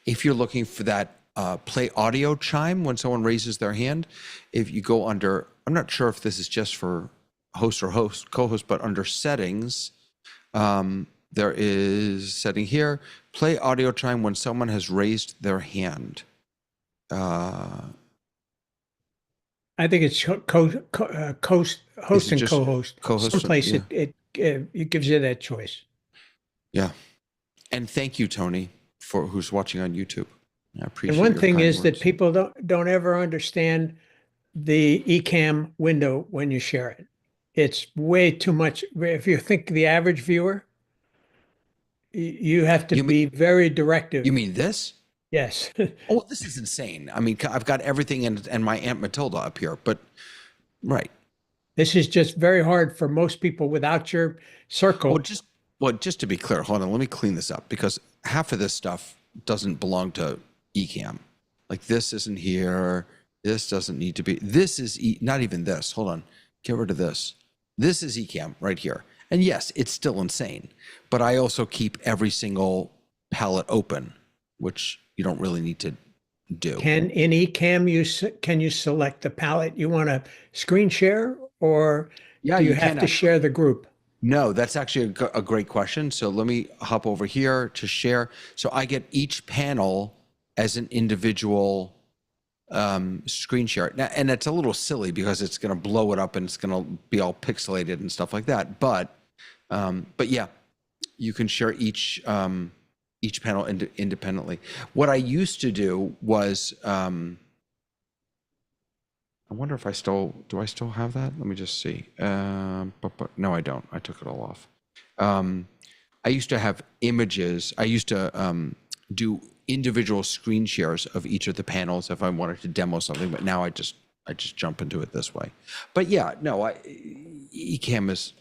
if you're looking for that play audio chime when someone raises their hand, if you go under, I'm not sure if this is just for host or co-host, but under settings, there is setting here, play audio chime when someone has raised their hand. I think it's host and co-host. Co-host, Someplace yeah. it it gives you that choice. Yeah. And thank you, Tony, for who's watching on YouTube. I appreciate And one your thing kind is that words. people don't ever understand the eCam window when you share it. It's way too much. If you think the average viewer, you have to You be very directive. You mean this? Yes. Oh, this is insane. I mean, I've got everything and my Aunt Matilda up here, but right. This is just very hard for most people without your circle. Just to be clear, hold on, let me clean this up because half of this stuff doesn't belong to eCam. Like this isn't here. This doesn't need to be. This is not even this. Hold on. Get rid of this. This is eCam right here. And yes, it's still insane, but I also keep every single palette open, which you don't really need to do. In eCam, can you select the palette you want to screen share, or Yeah, do you you have can to share the group? No, that's actually a great question. So let me hop over here to share. So I get each panel as an individual screen share. Now, and it's a little silly because it's going to blow it up and it's going to be all pixelated and stuff like that. But yeah, you can share each panel independently. What I used to do was, I wonder if do I still have that? Let me just see. But no, I don't. I took it all off. I used to have images. I used to do individual screen shares of each of the panels if I wanted to demo something, but now I just jump into it this way. But yeah, no, eCam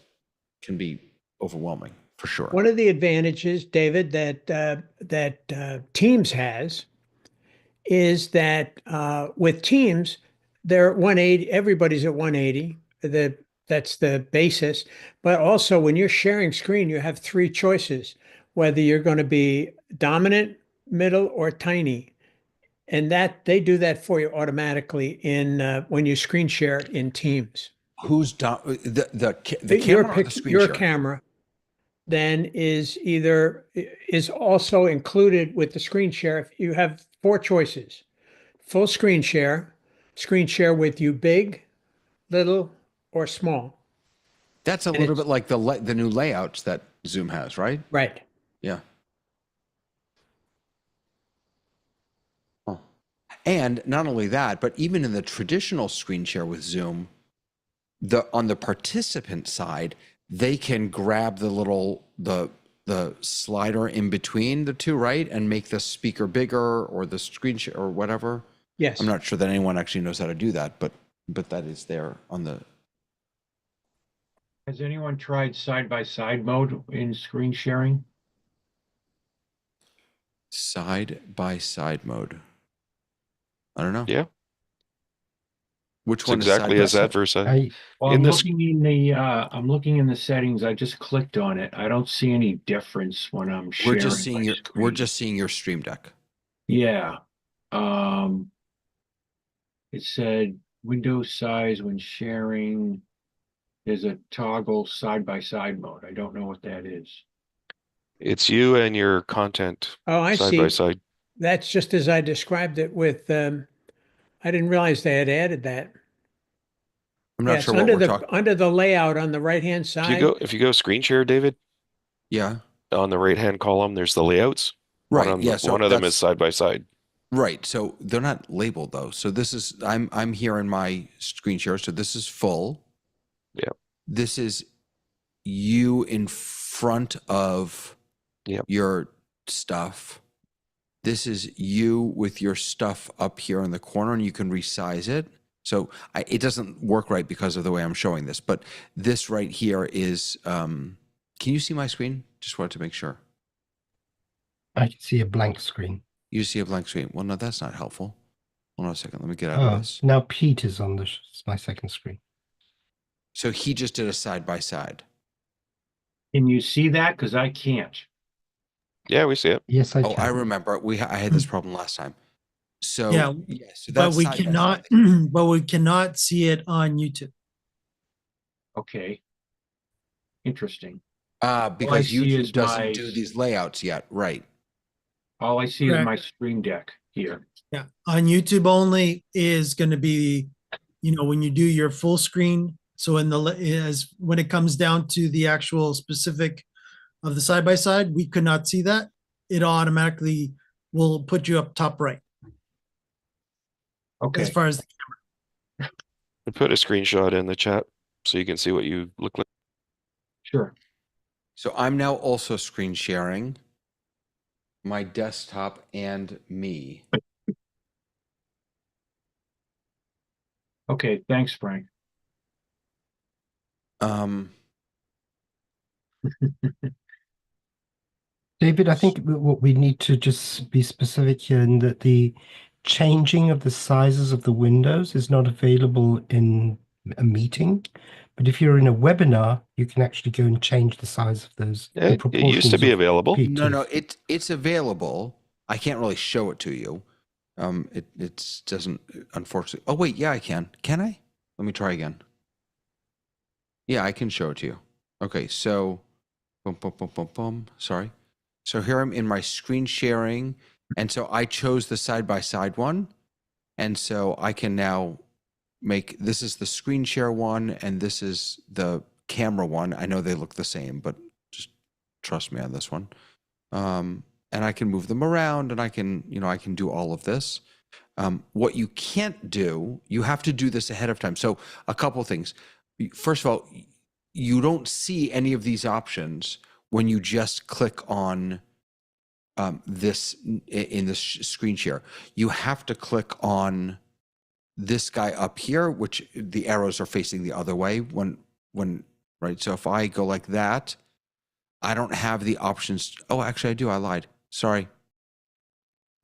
can be overwhelming for sure. One of the advantages, David, that Teams has is that with Teams, they're at 180. Everybody's at 180. That's the basis. But also, when you're sharing screen, you have three choices: whether you're going to be dominant, middle, or tiny, and that they do that for you automatically in when you screen share in Teams. Who's the camera or the screen your share? camera then is also included with the screen share. If you have four choices: full screen share with you big, little, or small. That's a little bit like the new layouts that Zoom has, right? Right. Yeah. Oh. And not only that, but even in the traditional screen share with Zoom, on the participant side, they can grab the slider in between the two, right? And make the speaker bigger or the screen share or whatever. Yes. I'm not sure that anyone actually knows how to do that, but that is there on the. Has anyone tried side-by-side mode in screen sharing? Side-by-side mode. I don't know. Yeah. Which It's one exactly is as adversary. Well, In I'm this- looking in the settings. I just clicked on it. I don't see any difference when I'm sharing. We're just seeing your Stream Deck. Yeah. It said window size when sharing. There's a toggle side-by-side mode. I don't know what that is. It's you and your content Oh, I side see. by side. That's just as I described it with, I didn't realize they had added that. I'm not Yes, sure what we're talking. under the layout on the right-hand side. If you go screen share, David, Yeah. on the right hand column, there's the layouts. Right. Yeah. So one of them that's- is side by side. Right. So they're not labeled though. So this is I'm here in my screen share. So this is full. Yeah. This is you in front of your stuff. This is you with your stuff up here in the corner, and you can resize it. So it doesn't work right because of the way I'm showing this. But this right here is. Can you see my screen? Just wanted to make sure. I can see a blank screen. You see a blank screen. Well, no, that's not helpful. Hold on a second. Let me get out of this. Now Pete is on my second screen. So he just did a side by side. Can you see that? Because I can't. Yeah, we see it. Yes, I Oh, can. I remember. I had this problem last time. So Yeah, so but that's we side by cannot, side. but we cannot see it on YouTube. Okay. Interesting. Because see YouTube is doesn't my- do these layouts yet, right? All I see is Correct. my Stream Deck here. Yeah, on YouTube only is going to be, when you do your full screen So as when it comes down to the actual specific of the side by side, we could not see that. It automatically will put you up top right as Okay. far as And put a screenshot in the chat so you can see what you look like. Sure. So I'm now also screen sharing my desktop and me. Okay. Thanks, Frank. David, I think what we need to just be specific here in that the changing of the sizes of the windows is not available in a meeting. But if you're in a webinar, you can actually go and change the size of those, the It used to proportions be of available. No, PTs. it's available. I can't really show it to you. It doesn't, unfortunately. Oh wait, yeah, I can. Can I? Let me try again. Yeah, I can show it to you. Okay, so, boom, boom, boom, boom, boom. Sorry. So here I'm in my screen sharing, and so I chose the side-by-side one, and so I can now make, this is the screen share one, and this is the camera one. I know they look the same, but just trust me on this one. And I can move them around, and I can, I can do all of this. What you can't do, you have to do this ahead of time. So a couple of things. First of all, you don't see any of these options when you just click on this in this screen share. You have to click on this guy up here, which the arrows are facing the other way when right. So if I go like that, I don't have the options. Oh, actually I do. I lied. Sorry.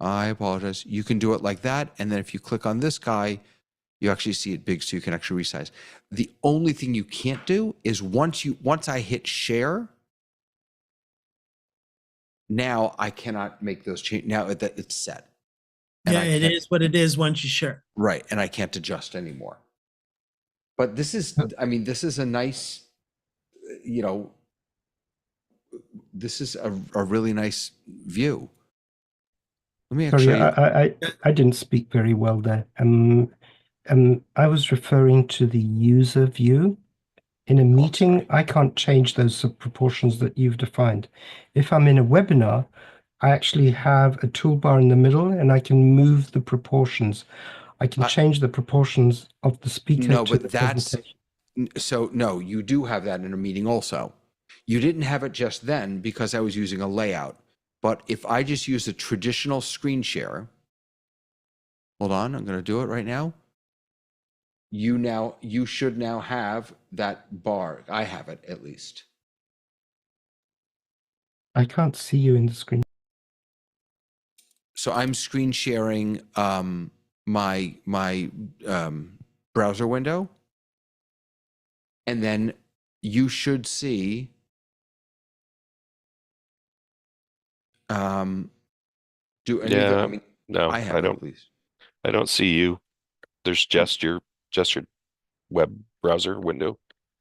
I apologize. You can do it like that. And then if you click on this guy, you actually see it big so you can actually resize. The only thing you can't do is once I hit share, now I cannot make those changes. Now it's set. And yeah, it is what it is once you share. Right. And I can't adjust anymore. But this is, I mean, this is a nice, this is a really nice view. Let me actually. Sorry, I didn't speak very well there. I was referring to the user view. In a meeting, sorry. I can't change those proportions that you've defined. If I'm in a webinar, I actually have a toolbar in the middle and I can move the proportions. I can change the proportions of the speaker No, to but the that's presentation. so no, you do have that in a meeting also. You didn't have it just then because I was using a layout. But if I just use a traditional screen share, hold on, I'm going to do it right now. You should now have that bar. I have it at least. I can't see you in the screen. So I'm screen sharing my browser window, and then you should see do any of the, I mean, No, I have it at least. I don't see you. There's just your web browser window.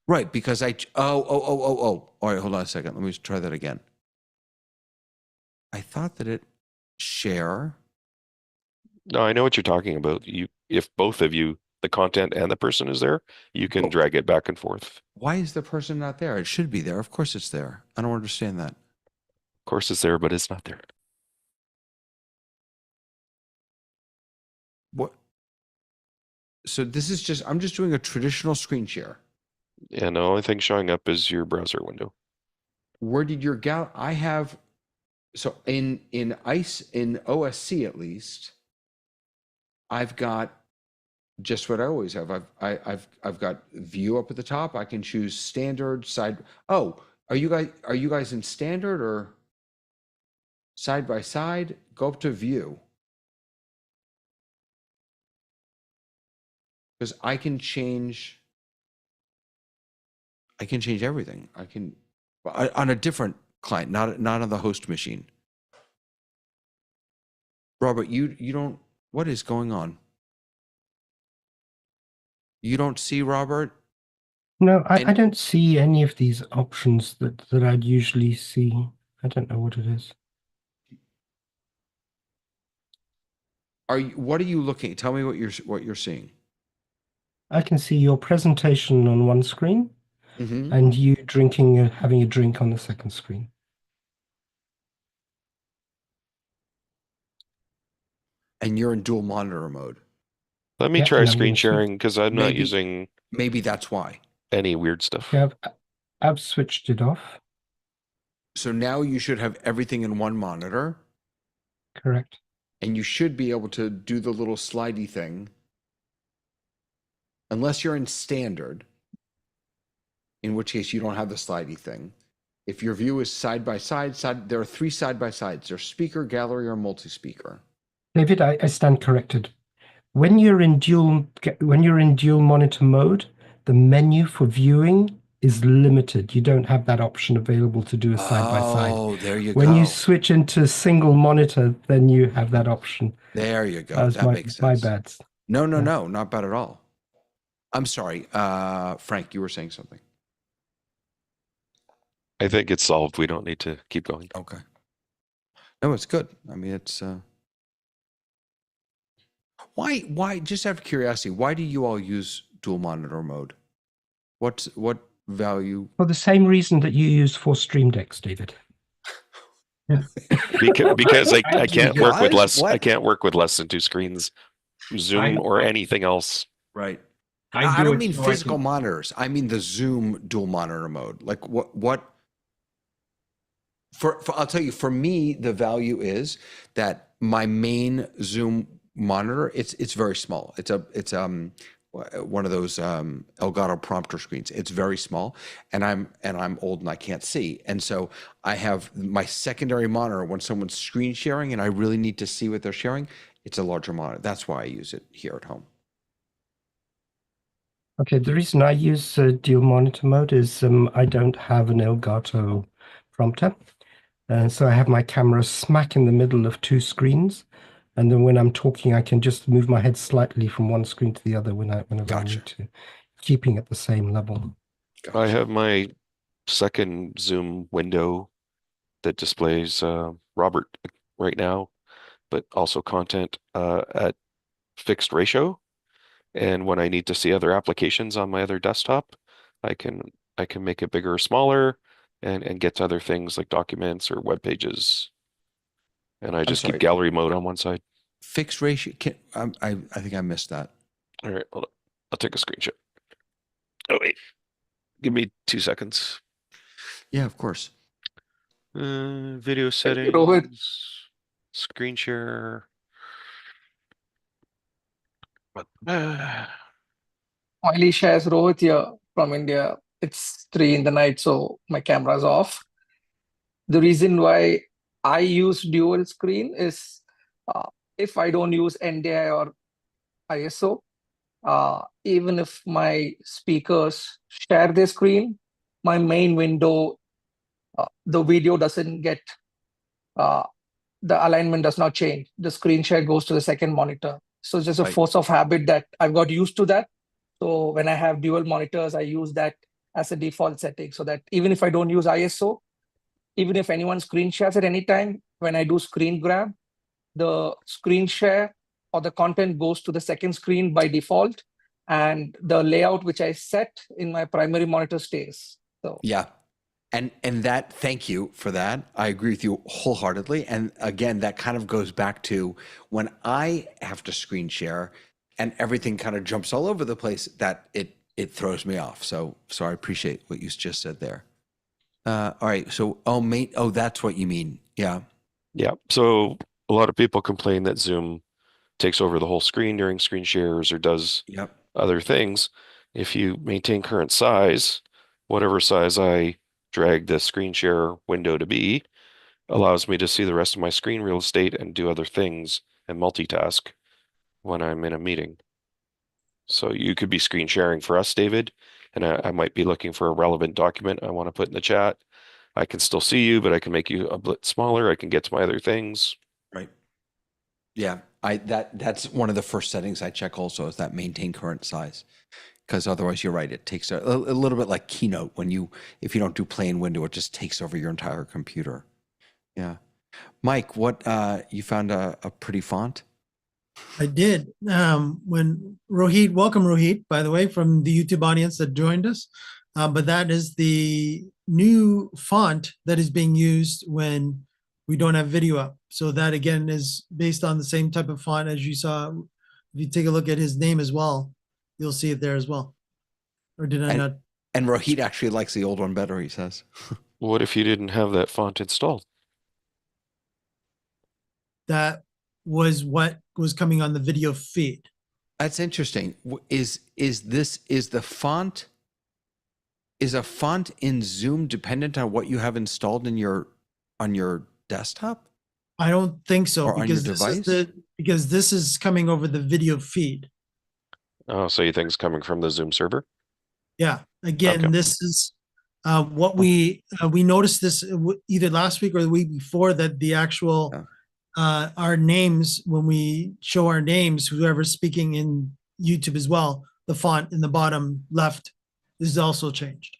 Right, because oh. All right, hold on a second. Let me try that again. I thought that it share. No, I know what you're talking about. If both of you, the content and the person is there, you can drag it back and forth. Why is the person not there? It should be there. Of course it's there. I don't understand that. Of course it's there, but it's not there. What? So this is just, I'm just doing a traditional screen share. And the only thing showing up is your browser window. Where did your I have, so in OSC at least, I've got just what I always have. I've got view up at the top. I can choose standard, side. Oh, are you guys in standard or side by side? Go up to view. Because I can change everything. I can on a different client, not on the host machine. Robert, you don't, what is going on? You don't see Robert? No, I don't see any of these options that I'd usually see. I don't know what it is. What are you looking? Tell me what you're seeing. I can see your presentation on one screen Mm-hmm. and you having a drink on the second screen. And you're in dual monitor mode. Let me Yeah, try and I'm screen gonna switch. sharing because I'm not Maybe- using Maybe that's why. any weird stuff. Okay, I've switched it off. So now you should have everything in one monitor, Correct. and you should be able to do the little slidey thing. Unless you're in standard, in which case you don't have the slidey thing. If your view is side by side, there are 3 side by sides. There's speaker, gallery, or multi-speaker. David, I stand corrected. When you're in dual monitor mode, the menu for viewing is limited. You don't have that option available to do a side by side. Oh, there you When go. you switch into single monitor, then you have that option. There you go. That That was makes my sense. bad. No, Yeah. not bad at all. I'm sorry. Frank, you were saying something. I think it's solved. We don't need to keep going. Okay. No, it's good. I mean, it's why just out of curiosity, why do you all use dual monitor mode? What value? For the same reason that you use for Stream Decks, David. Because I can't work with Guys, less. I what? can't work with less than 2 screens, Zoom I- or anything else. Right. I I do don't it mean so I physical can- monitors. I mean the Zoom dual monitor mode. Like what for I'll tell you, for me, the value is that my main Zoom monitor, it's very small. It's one of those Elgato prompter screens. It's very small, and I'm old and I can't see. And so I have my secondary monitor when someone's screen sharing and I really need to see what they're sharing, it's a larger monitor. That's why I use it here at home. Okay, the reason I use dual monitor mode is I don't have an Elgato prompter. So I have my camera smack in the middle of 2 screens. And then when I'm talking, I can just move my head slightly from one screen to the other whenever I Gotcha. need to, keeping at the same level. I have my second Zoom window that displays Robert right now, but also content at fixed ratio. And when I need to see other applications on my other desktop, I can make it bigger or smaller and get to other things like documents or web pages. And I just sorry. keep gallery mode on one side. Fixed ratio. I think I missed that. All right, hold on. I'll take a screenshot. Oh wait, give me 2 seconds. Yeah, of course. Video you, settings, Rohit. screen share. Miley shares Rohit here from India. It's 3 in the night, so my camera's off. The reason why I use dual screen is if I don't use NDI or ISO, even if my speakers share their screen, my main window, the video doesn't get, the alignment does not change. The screen share goes to the second monitor. So it's just a Right. force of habit that I've got used to that. So when I have dual monitors, I use that as a default setting so that even if I don't use ISO, even if anyone screen shares at any time, when I do screen grab, the screen share or the content goes to the second screen by default, and the layout which I set in my primary monitor stays. So Yeah. And that, thank you for that. I agree with you wholeheartedly. And again, that kind of goes back to when I have to screen share and everything kind of jumps all over the place, that it throws me off. So I appreciate what you just said there. All right. So, that's what you mean. Yeah. Yeah. So a lot of people complain that Zoom takes over the whole screen during screen shares or does Yep. other things. If you maintain current size, whatever size I drag the screen share window to be, allows me to see the rest of my screen real estate and do other things and multitask when I'm in a meeting. So you could be screen sharing for us, David, and I might be looking for a relevant document I want to put in the chat. I can still see you, but I can make you a bit smaller. I can get to my other things. Right. Yeah. That's one of the first settings I check also, is that maintain current size. Because otherwise, you're right, it takes a little bit like Keynote if you don't do plain window, it just takes over your entire computer. Yeah. Mike, what you found a pretty font? I did. When Rohit, welcome Rohit, by the way, from the YouTube audience that joined us. But that is the new font that is being used when we don't have video up. So that again is based on the same type of font as you saw. If you take a look at his name as well, you'll see it there as well. Or did I not? And Rohit actually likes the old one better, he says. What if you didn't have that font installed? That was what was coming on the video feed. That's interesting. Is a font in Zoom dependent on what you have installed on your desktop? I don't think so Or on because your this device? because this is coming over the video feed. Oh, so you think it's coming from the Zoom server? Yeah. Again, Okay. this is what we noticed this either last week or the week before that the actual our names, when we show our names, whoever's speaking in YouTube as well, the font in the bottom left is also changed.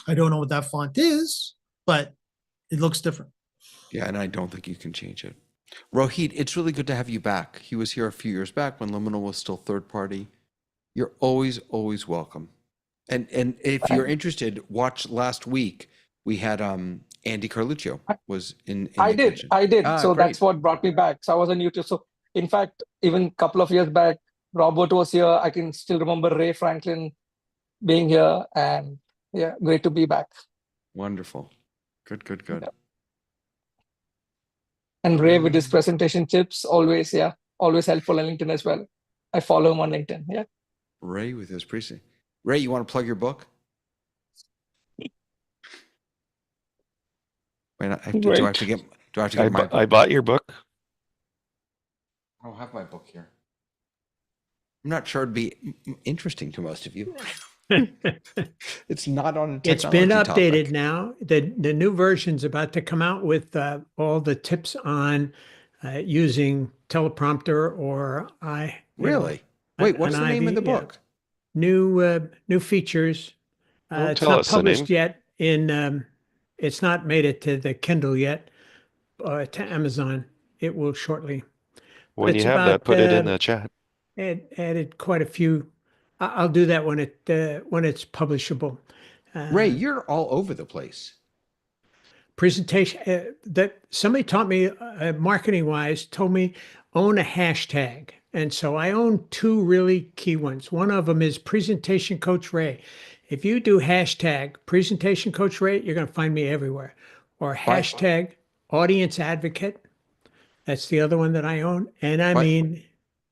I don't know what that font is, but it looks different. Yeah, and I don't think you can change it. Rohit, it's really good to have you back. He was here a few years back when Liminal was still third party. You're always welcome. And if you're interested, watch last week. We had Andy Carluccio was in I the did. kitchen. I did. Ah, So great. that's what brought me back. So I was on YouTube. So in fact, even a couple of years back, Robert was here. I can still remember Ray Franklin being here, and yeah, great to be back. Wonderful. Good. Yeah. And Ray with his presentation tips, always helpful on LinkedIn as well. I follow him on LinkedIn. Yeah. Ray with his precinct. Ray, you want to plug your book? Wait, do I have to get my book? I bought your book. I don't have my book here. I'm not sure it'd be interesting to most of you. It's not on a technology It's been updated topic. now. The new version's about to come out with all the tips on using teleprompter or Really? Wait, what's the name of the book? New features. Don't It's tell not us the published name. yet in it's not made it to the Kindle yet, to Amazon. It will shortly. When you it's have that, about, put it in the chat. Added quite a few. I'll do that when it's publishable. Ray, you're all over the place. Presentation that somebody taught me marketing wise, told me own a hashtag. And so I own two really key ones. One of them is Presentation Coach Ray. If you do hashtag Presentation Coach Ray, you're going to find me everywhere. Or hashtag Audience Advocate. That's the other one that I own. And I mean,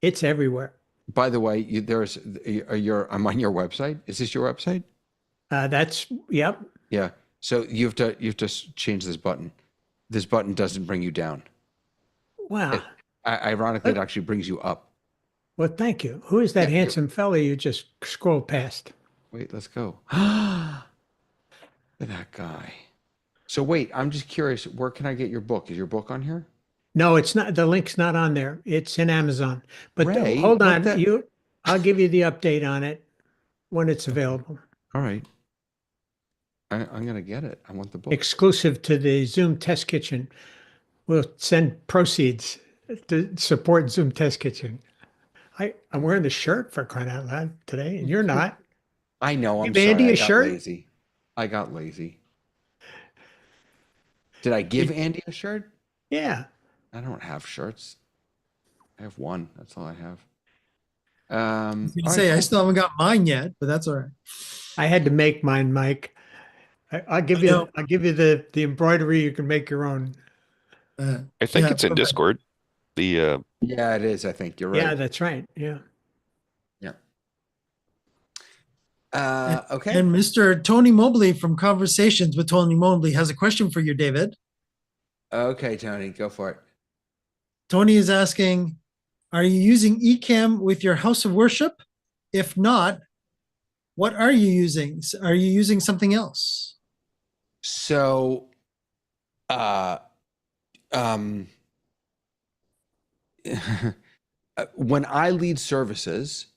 it's everywhere. By the way, I'm on your website. Is this your website? Yep. Yeah. So you have to change this button. This button doesn't bring you down. Wow. Ironically, it actually brings you up. Well, thank you. Who is that handsome fella you just scrolled past? Wait, let's go. Look at that guy. So wait, I'm just curious. Where can I get your book? Is your book on here? No, it's not. The link's not on there. It's in Amazon. But Ray, hold on, I'll give you the update on it when it's available. All right. I'm gonna get it. I want the book. Exclusive to the Zoom Test Kitchen. We'll send proceeds to support Zoom Test Kitchen. I'm wearing the shirt for crying out loud today, and you're not. I know. I'm Give sorry. Andy I a got shirt? lazy. I got lazy. Did I give Andy a shirt? Yeah. I don't have shirts. I have one. That's all I have. I still haven't got mine yet, but that's all right. I had to make mine, Mike. I'll give you the embroidery. You can make your own. I think it's in Discord. Yeah, it is. I think you're right. Yeah, that's right. Yeah. Okay. And Mr. Tony Mobley from Conversations with Tony Mobley has a question for you, David. Okay, Tony, go for it. Tony is asking, are you using Ecamm with your house of worship? If not, what are you using? Are you using something else? So, when I lead services,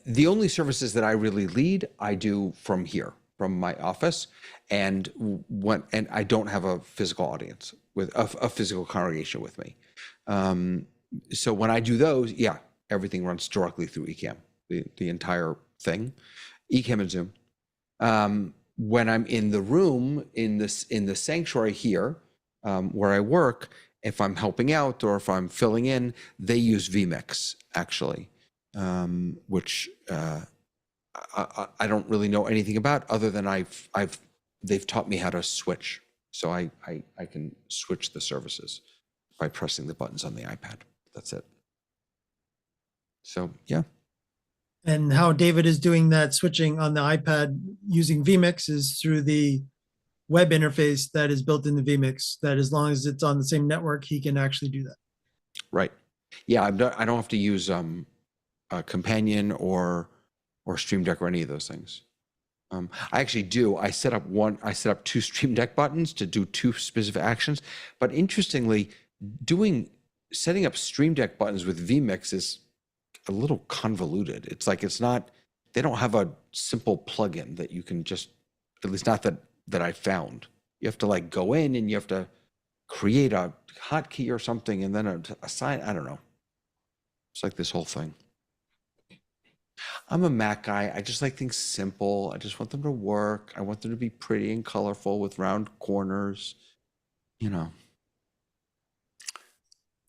the only services that I really lead, I do from here, from my office, and I don't have a physical audience. with a physical congregation with me. So when I do those, yeah, everything runs directly through Ecamm, the entire thing, Ecamm and Zoom. When I'm in the room in the sanctuary here, where I work, if I'm helping out or if I'm filling in, they use vMix actually, which I don't really know anything about other than they've taught me how to switch. So I can switch the services by pressing the buttons on the iPad. That's it. So yeah. And how David is doing that switching on the iPad using vMix is through the web interface that is built into vMix, that as long as it's on the same network, he can actually do that. Right. Yeah, I don't have to use a Companion or Stream Deck or any of those things. I actually do. I set up two Stream Deck buttons to do two specific actions. But interestingly, setting up Stream Deck buttons with vMix is a little convoluted. It's like they don't have a simple plugin that you can just, at least not that I found. You have to like go in and you have to create a hotkey or something and then assign. I don't know. It's like this whole thing. I'm a Mac guy. I just like things simple. I just want them to work. I want them to be pretty and colorful with round corners. You know.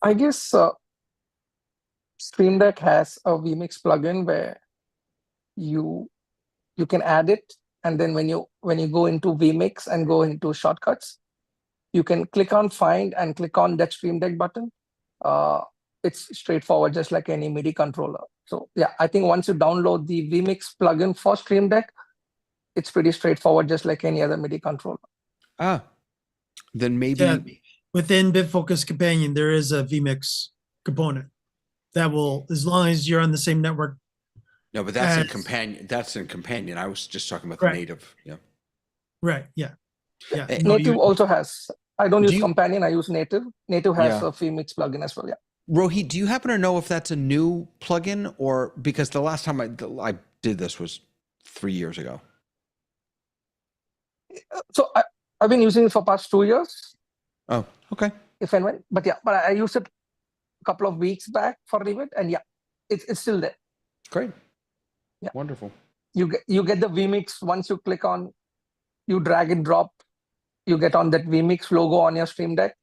I guess Stream Deck has a vMix plugin where you can add it, and then when you go into vMix and go into shortcuts, you can click on Find and click on that Stream Deck button. It's straightforward, just like any MIDI controller. So yeah, I think once you download the vMix plugin for Stream Deck, it's pretty straightforward, just like any other MIDI controller. Then maybe Yeah, within BitFocus Companion, there is a vMix component that will, as long as you're on the same network. No, but that's in Companion. That's in Companion. I was just talking about the native. Yeah. Right. Yeah. Yeah. Native also has. I don't use Companion. I use Native. Native has a vMix plugin as well. Yeah. Rohit, do you happen to know if that's a new plugin, or because the last time I did this was 3 years ago? So I've been using it for past 2 years. Oh, okay. If and when, but I used it a couple of weeks back for Revit, and yeah, it's still there. Great. Yeah. Wonderful. You get the vMix once you click on, you drag and drop, you get on that vMix logo on your Stream Deck,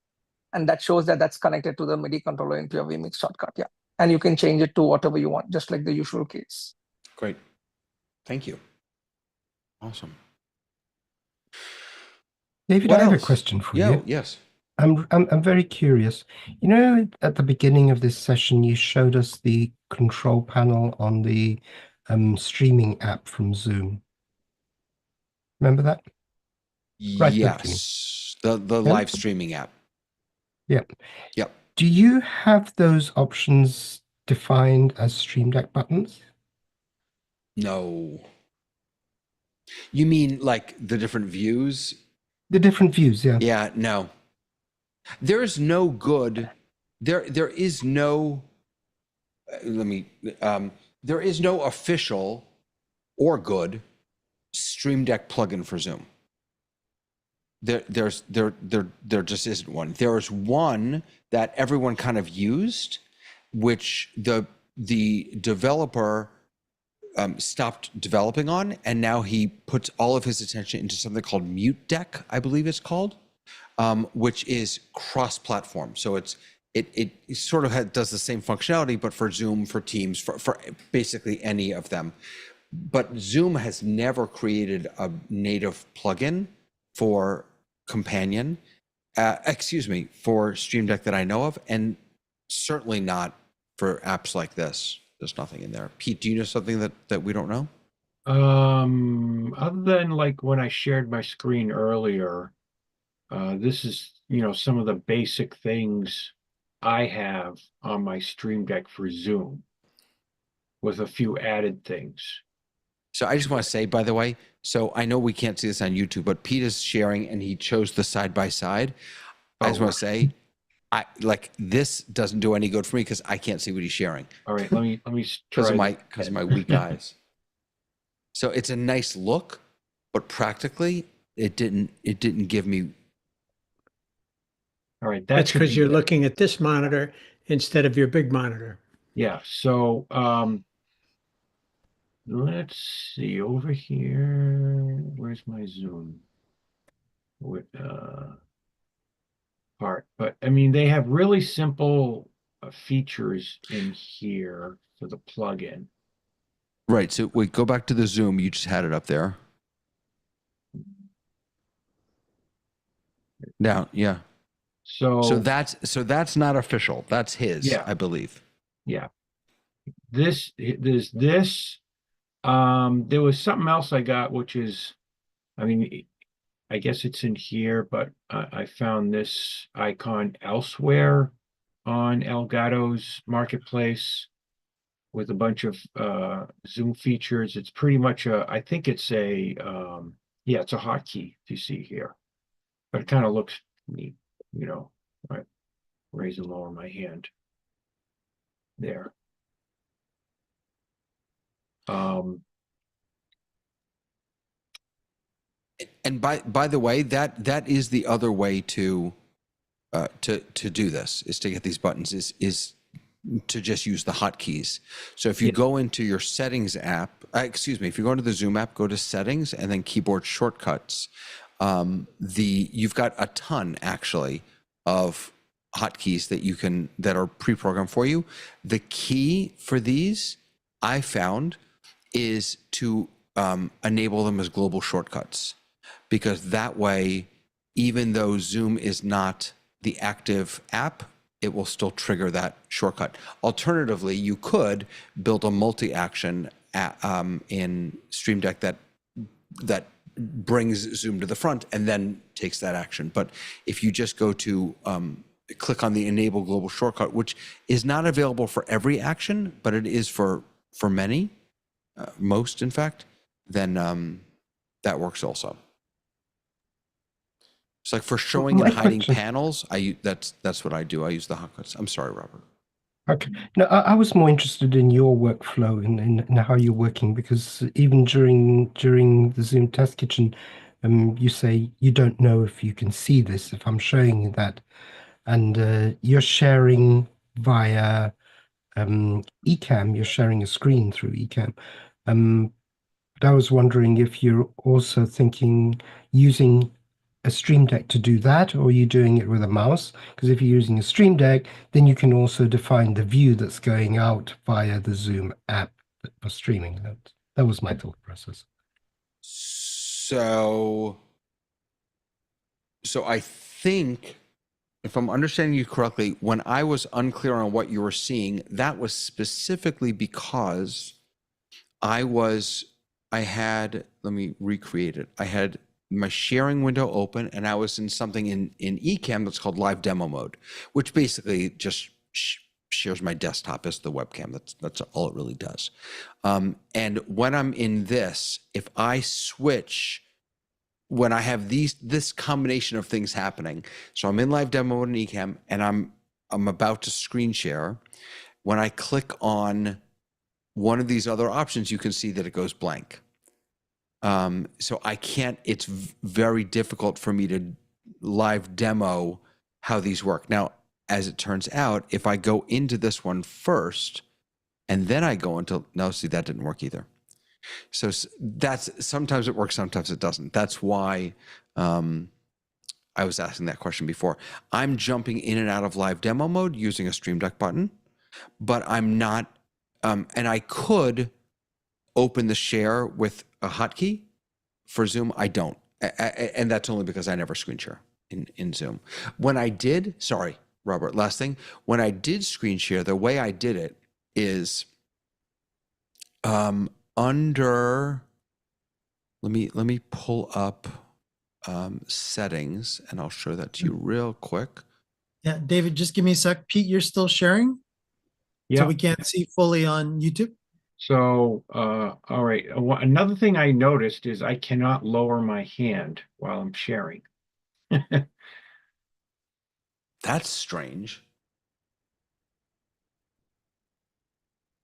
and that shows that that's connected to the MIDI controller into your vMix shortcut. Yeah, and you can change it to whatever you want, just like the usual case. Great. Thank you. Awesome. David, What I have else? a question for you. Yes. I'm very curious. You know, at the beginning of this session, you showed us the control panel on the streaming app from Zoom. Remember that? Right at the beginning. Yes. The live streaming app. Yep. Yep. Do you have those options defined as Stream Deck buttons? No. You mean like the different views? The different views, yeah. Yeah, no. There is no good. There is no. There is no official or good Stream Deck plugin for Zoom. There just isn't one. There is one that everyone kind of used, which the developer stopped developing on, and now he puts all of his attention into something called Mute Deck, I believe it's called, which is cross-platform. So it sort of does the same functionality, but for Zoom, for Teams, for basically any of them. But Zoom has never created a native plugin for Companion, for Stream Deck that I know of, and certainly not for apps like this. There's nothing in there. Pete, do you know something that we don't know? Other than like when I shared my screen earlier, this is, some of the basic things I have on my Stream Deck for Zoom with a few added things. So I just want to say, by the way, so I know we can't see this on YouTube, but Pete is sharing and he chose the side-by-side. I just want to say, this doesn't do any good for me because I can't see what he's sharing. All right, let me try because of my weak eyes. So it's a nice look, but practically it didn't give me. All right, that That's should because be you're good. looking at this monitor instead of your big monitor. Yeah, so let's see over here. Where's my Zoom? With part, but I mean they have really simple features in here for the plugin. Right. So wait, go back to the Zoom. You just had it up there. Down. Yeah. So So that's not official. That's his, Yeah. I believe. yeah, there's this. There was something else I got, which is, I mean, I guess it's in here, but I found this icon elsewhere on Elgato's marketplace with a bunch of Zoom features. It's pretty much I think it's a yeah, it's a hotkey if you see here. But it kind of looks neat, you know. I raise and lower my hand there. And by the way, that is the other way to do this, is to get these buttons, is to just use the hotkeys. So if you go into your settings app, excuse me, if you go into the Zoom app, go to settings and then keyboard shortcuts. You've got a ton actually of hotkeys that are pre-programmed for you. The key for these, I found, is to enable them as global shortcuts, because that way, even though Zoom is not the active app, it will still trigger that shortcut. Alternatively, you could build a multi-action in Stream Deck that brings Zoom to the front and then takes that action. But if you just go to click on the enable global shortcut, which is not available for every action, but it is for many, most in fact, then that works also. It's like for showing and hiding panels. That's what I do. I use the hotcuts. I'm sorry, Robert. Okay. No, I was more interested in your workflow and how you're working, because even during the Zoom Test Kitchen, you say you don't know if you can see this if I'm showing you that, and you're sharing via Ecamm. You're sharing a screen through Ecamm. But I was wondering if you're also thinking using a Stream Deck to do that, or are you doing it with a mouse? Because if you're using a Stream Deck, then you can also define the view that's going out via the Zoom app for streaming. That was my thought process. So I think, if I'm understanding you correctly, when I was unclear on what you were seeing, that was specifically because let me recreate it. I had my sharing window open and I was in something in Ecamm that's called live demo mode, which basically just shares my desktop as the webcam. That's all it really does. And when I'm in this, if I switch, when I have this combination of things happening, so I'm in live demo mode in Ecamm and I'm about to screen share. When I click on one of these other options, you can see that it goes blank. So I can't, it's very difficult for me to live demo how these work. Now, as it turns out, if I go into this one first, and then I go into, no, see, that didn't work either. So that's, sometimes it works, sometimes it doesn't. That's why I was asking that question before. I'm jumping in and out of live demo mode using a Stream Deck button, but I'm not, and I could open the share with a hotkey. For Zoom, I don't. And that's only because I never screen share in Zoom. When I did, sorry, Robert, last thing. When I did screen share, the way I did it is under, let me pull up settings and I'll show that to you real quick. Yeah, David, just give me a sec. Pete, you're still sharing? Yeah. So we can't see fully on YouTube? So, all right. Another thing I noticed is I cannot lower my hand while I'm sharing. That's strange.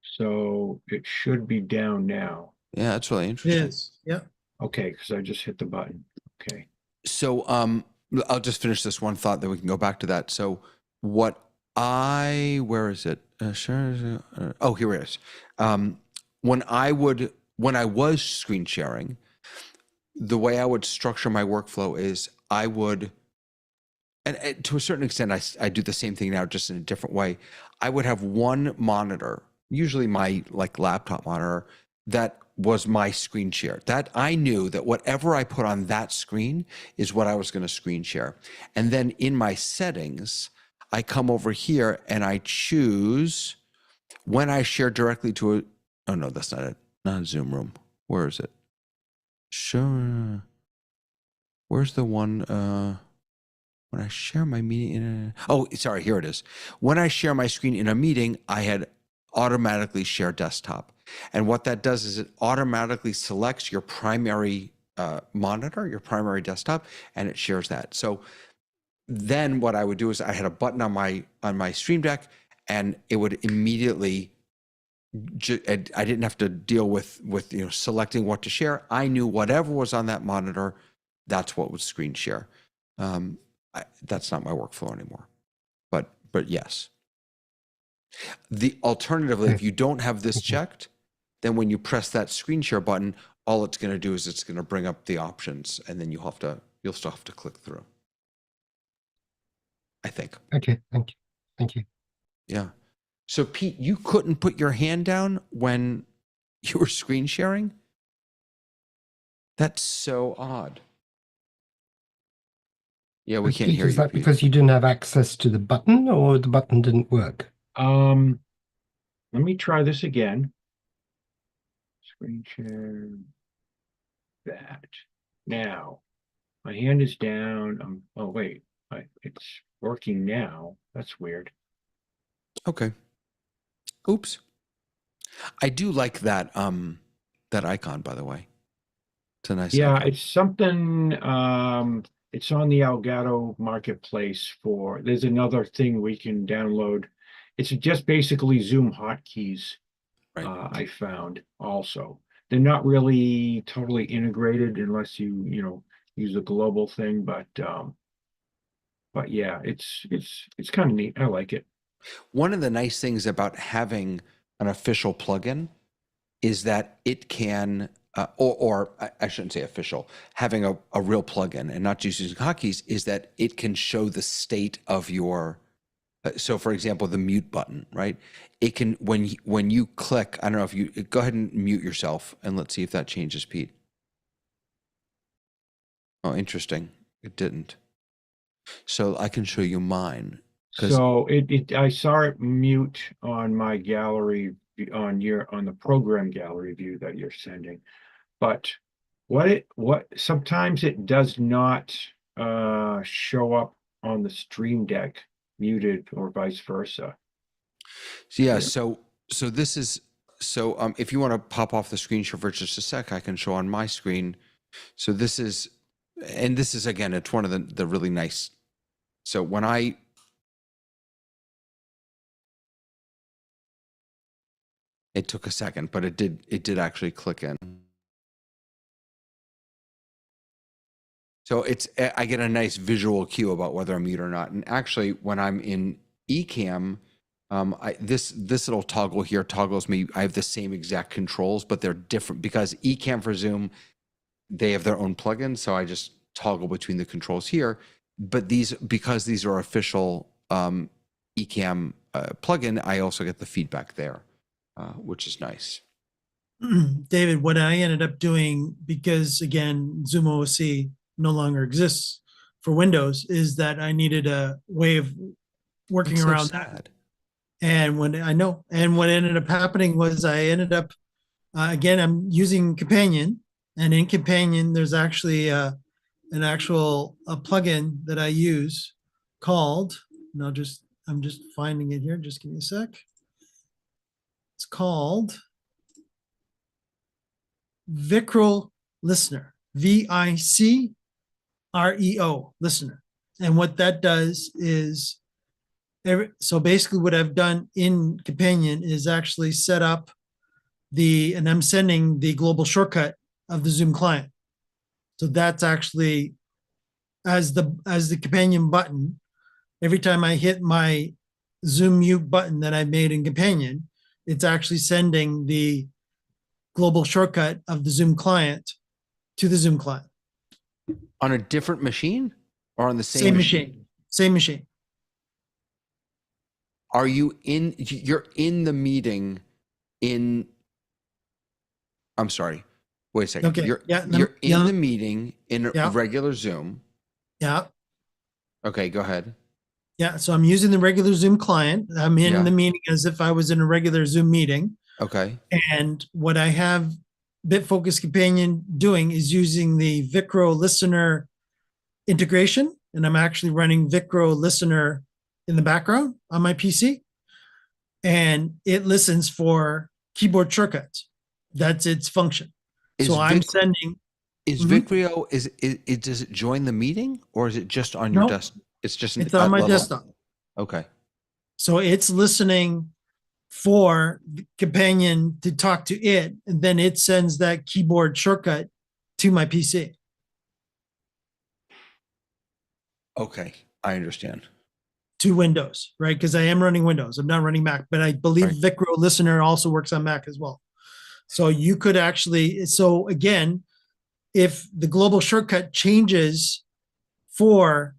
So it should be down now. Yeah, that's really It interesting. is. Yeah. Okay, because I just hit the button. Okay. So I'll just finish this one thought, then we can go back to that. So where is it? Oh, here it is. When I was screen sharing, the way I would structure my workflow is I would, and to a certain extent, I do the same thing now, just in a different way. I would have one monitor, usually my laptop monitor, that was my screen share. That I knew that whatever I put on that screen is what I was going to screen share. And then in my settings, I come over here and I choose when I share directly to a, oh no, that's not it. Not Zoom Room. Where is it? Sure. Where's the one, when I share my meeting in a, oh, sorry, here it is. When I share my screen in a meeting, I had automatically share desktop. And what that does is it automatically selects your primary monitor, your primary desktop, and it shares that. So then what I would do is I had a button on my Stream Deck, and it would immediately, I didn't have to deal with selecting what to share. I knew whatever was on that monitor, that's what would screen share. That's not my workflow anymore, but yes. The alternatively, if you don't have this checked, then when you press that screen share button, all it's going to do is it's going to bring up the options, and then you'll still have to click through. I think. Okay, thank you. Yeah. So Pete, you couldn't put your hand down when you were screen sharing? That's so odd. Yeah, we can't Pete, hear you. is that Pete. because you didn't have access to the button, or the button didn't work? Let me try this again. Screen share that. Now, my hand is down. Oh wait, it's working now. That's weird. Okay. Oops. I do like that that icon, by the way. It's a nice icon. It's something. It's on the Elgato marketplace there's another thing we can download. It's just basically Zoom hotkeys. Right. I found also. They're not really totally integrated unless you use a global thing, but yeah, it's kind of neat. I like it. One of the nice things about having an official plugin is that it can, or I shouldn't say official, having a real plugin and not just using hotkeys, is that it can show the state of your, so for example, the mute button, right? It can, when you click, I don't know if you, go ahead and mute yourself and let's see if that changes, Pete. Oh, interesting. It didn't. So I can show you mine. So I saw it mute on my gallery, on the program gallery view that you're sending, but sometimes it does not show up on the Stream Deck muted or vice versa. Yeah. So this is, if you want to pop off the screen share for just a sec, I can show on my screen. So this is again, it's one of the really nice. So when it took a second, but it did actually click in. So I get a nice visual cue about whether I'm mute or not. And actually, when I'm in Ecamm, this little toggle here toggles me. I have the same exact controls, but they're different because Ecamm for Zoom, they have their own plugins. So I just toggle between the controls here. But because these are official Ecamm plugin, I also get the feedback there, which is nice. David, what I ended up doing, because again, ZoomOSC no longer exists for Windows, is that I needed a way of working That's so around sad. that. And what ended up happening was I ended up, again, I'm using Companion, and in Companion, there's actually a plugin that I use called, and I'm just finding it here. Just give me a sec. It's called Vicreo Listener, VICREO Listener. And what that does is, so basically what I've done in Companion is actually set up and I'm sending the global shortcut of the Zoom client. So that's actually as the companion button. Every time I hit my Zoom mute button that I made in companion, it's actually sending the global shortcut of the Zoom client to the Zoom client. On a different machine or on the same, Same machine. Same machine. Are you in, you're in the meeting in, I'm sorry, wait a second. Okay, You're, yeah, you're in yeah. the meeting in a Yeah. regular Zoom. Yeah. Okay, go ahead. Yeah. So I'm using the regular Zoom client. I'm in Yeah. the meeting as if I was in a regular Zoom meeting. Okay. And what I have BitFocus Companion doing is using the Vicro listener integration. And I'm actually running Vicro listener in the background on my PC. And it listens for keyboard shortcuts. That's its function. So I'm sending. Is Vicrio, does it join the meeting or is it just on your Nope. desk? It's just It's on my desktop. Okay. So it's listening for the companion to talk to it, and then it sends that keyboard shortcut to my PC. Okay, I understand. To Windows, right? Because I am running Windows. I'm not running Mac, but I believe Right. Vicro Listener also works on Mac as well. So you could actually, so again, if the global shortcut changes for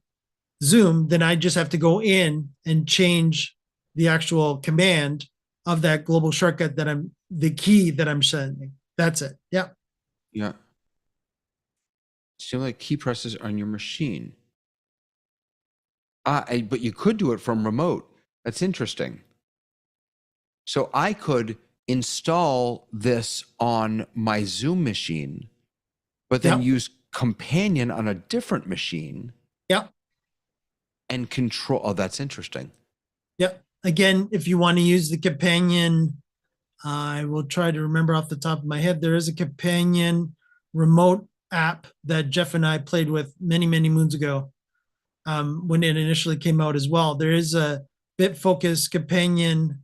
Zoom, then I just have to go in and change the actual command of that global shortcut that the key that I'm sending. That's it. Yeah. Yeah. Seem like key presses on your machine. But you could do it from remote. That's interesting. So I could install this on my Zoom machine, but then Yep. use Companion on a different machine. Yep. And control. Oh, that's interesting. Yep. Again, if you want to use the companion, I will try to remember off the top of my head. There is a companion remote app that Jeff and I played with many, many moons ago when it initially came out as well. There is a BitFocus companion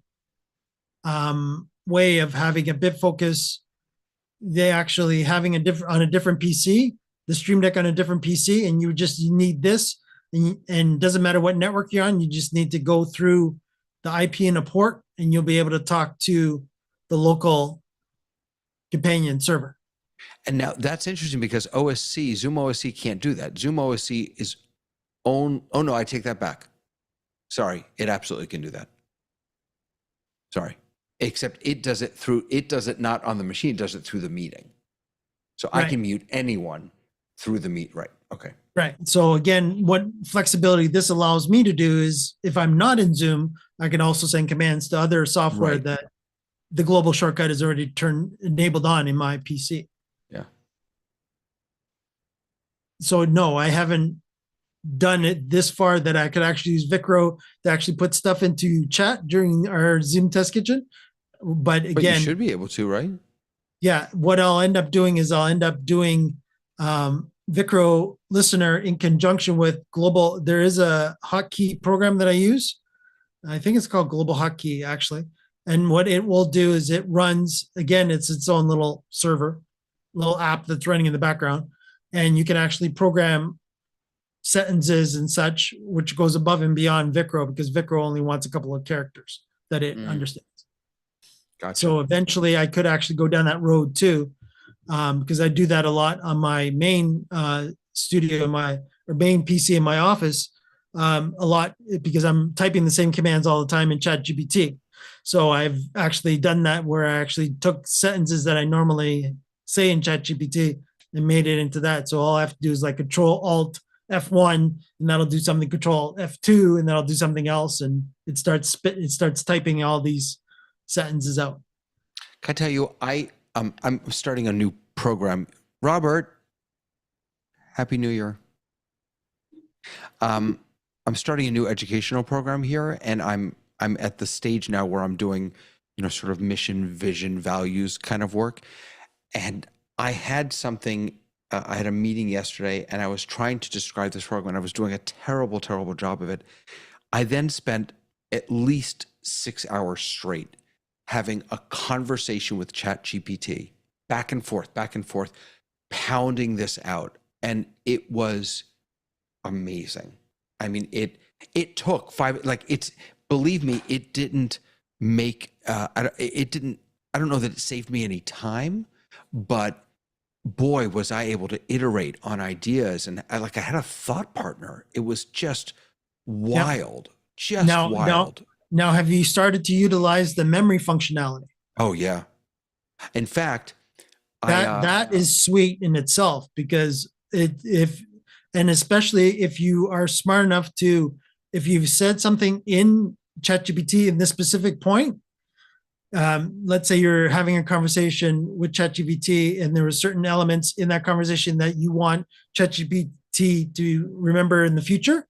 way of having a BitFocus. They actually having on a different PC, the Stream Deck on a different PC, and you need this. And doesn't matter what network you're on, you just need to go through the IP in a port and you'll be able to talk to the local companion server. And now that's interesting because ZoomOSC can't do that. ZoomOSC is oh no, I take that back. Sorry, it absolutely can do that. Sorry. Except it does it not on the machine, it does it through the meeting. So Right. I can mute anyone through the meet, right? Okay. Right. So again, what flexibility this allows me to do is if I'm not in Zoom, I can also send commands to other software Right. that the global shortcut is already enabled on in my PC. Yeah. So no, I haven't done it this far that I could actually use Vicro to actually put stuff into chat during our Zoom test kitchen. But But again, you should be able to, right? yeah, what I'll end up doing is Vicro Listener in conjunction with Global. There is a hotkey program that I use. I think it's called Global Hotkey, actually. And what it will do is it runs, again, it's its own little server, little app that's running in the background. And you can actually program sentences and such, which goes above and beyond Vicro because Vicro only wants a couple of characters that it understands. Gotcha. So eventually I could actually go down that road too, because I do that a lot on my main studio, main PC in my office, a lot because I'm typing the same commands all the time in ChatGPT. So I've actually done that where I actually took sentences that I normally say in ChatGPT and made it into that. So all I have to do is like Control Alt F1, and that'll do something. Control F2, and that'll do something else, and it starts typing all these sentences out. Can I tell you, I'm starting a new program. Robert, Happy New Year. I'm starting a new educational program here, and I'm at the stage now where I'm doing, sort of mission, vision, values kind of work. And I had I had a meeting yesterday, and I was trying to describe this program, and I was doing a terrible, terrible job of it. I then spent at least 6 hours straight having a conversation with ChatGPT, back and forth, pounding this out. And it was amazing. I mean, it took believe me, it didn't make, I don't know that it saved me any time, but boy, was I able to iterate on ideas. And I had a thought partner. It was just wild, wild. Now, have you started to utilize the memory functionality? Oh yeah. In fact, that is sweet in itself, because especially if you are smart enough to, if you've said something in ChatGPT in this specific point, let's say you're having a conversation with ChatGPT and there are certain elements in that conversation that you want ChatGPT to remember in the future,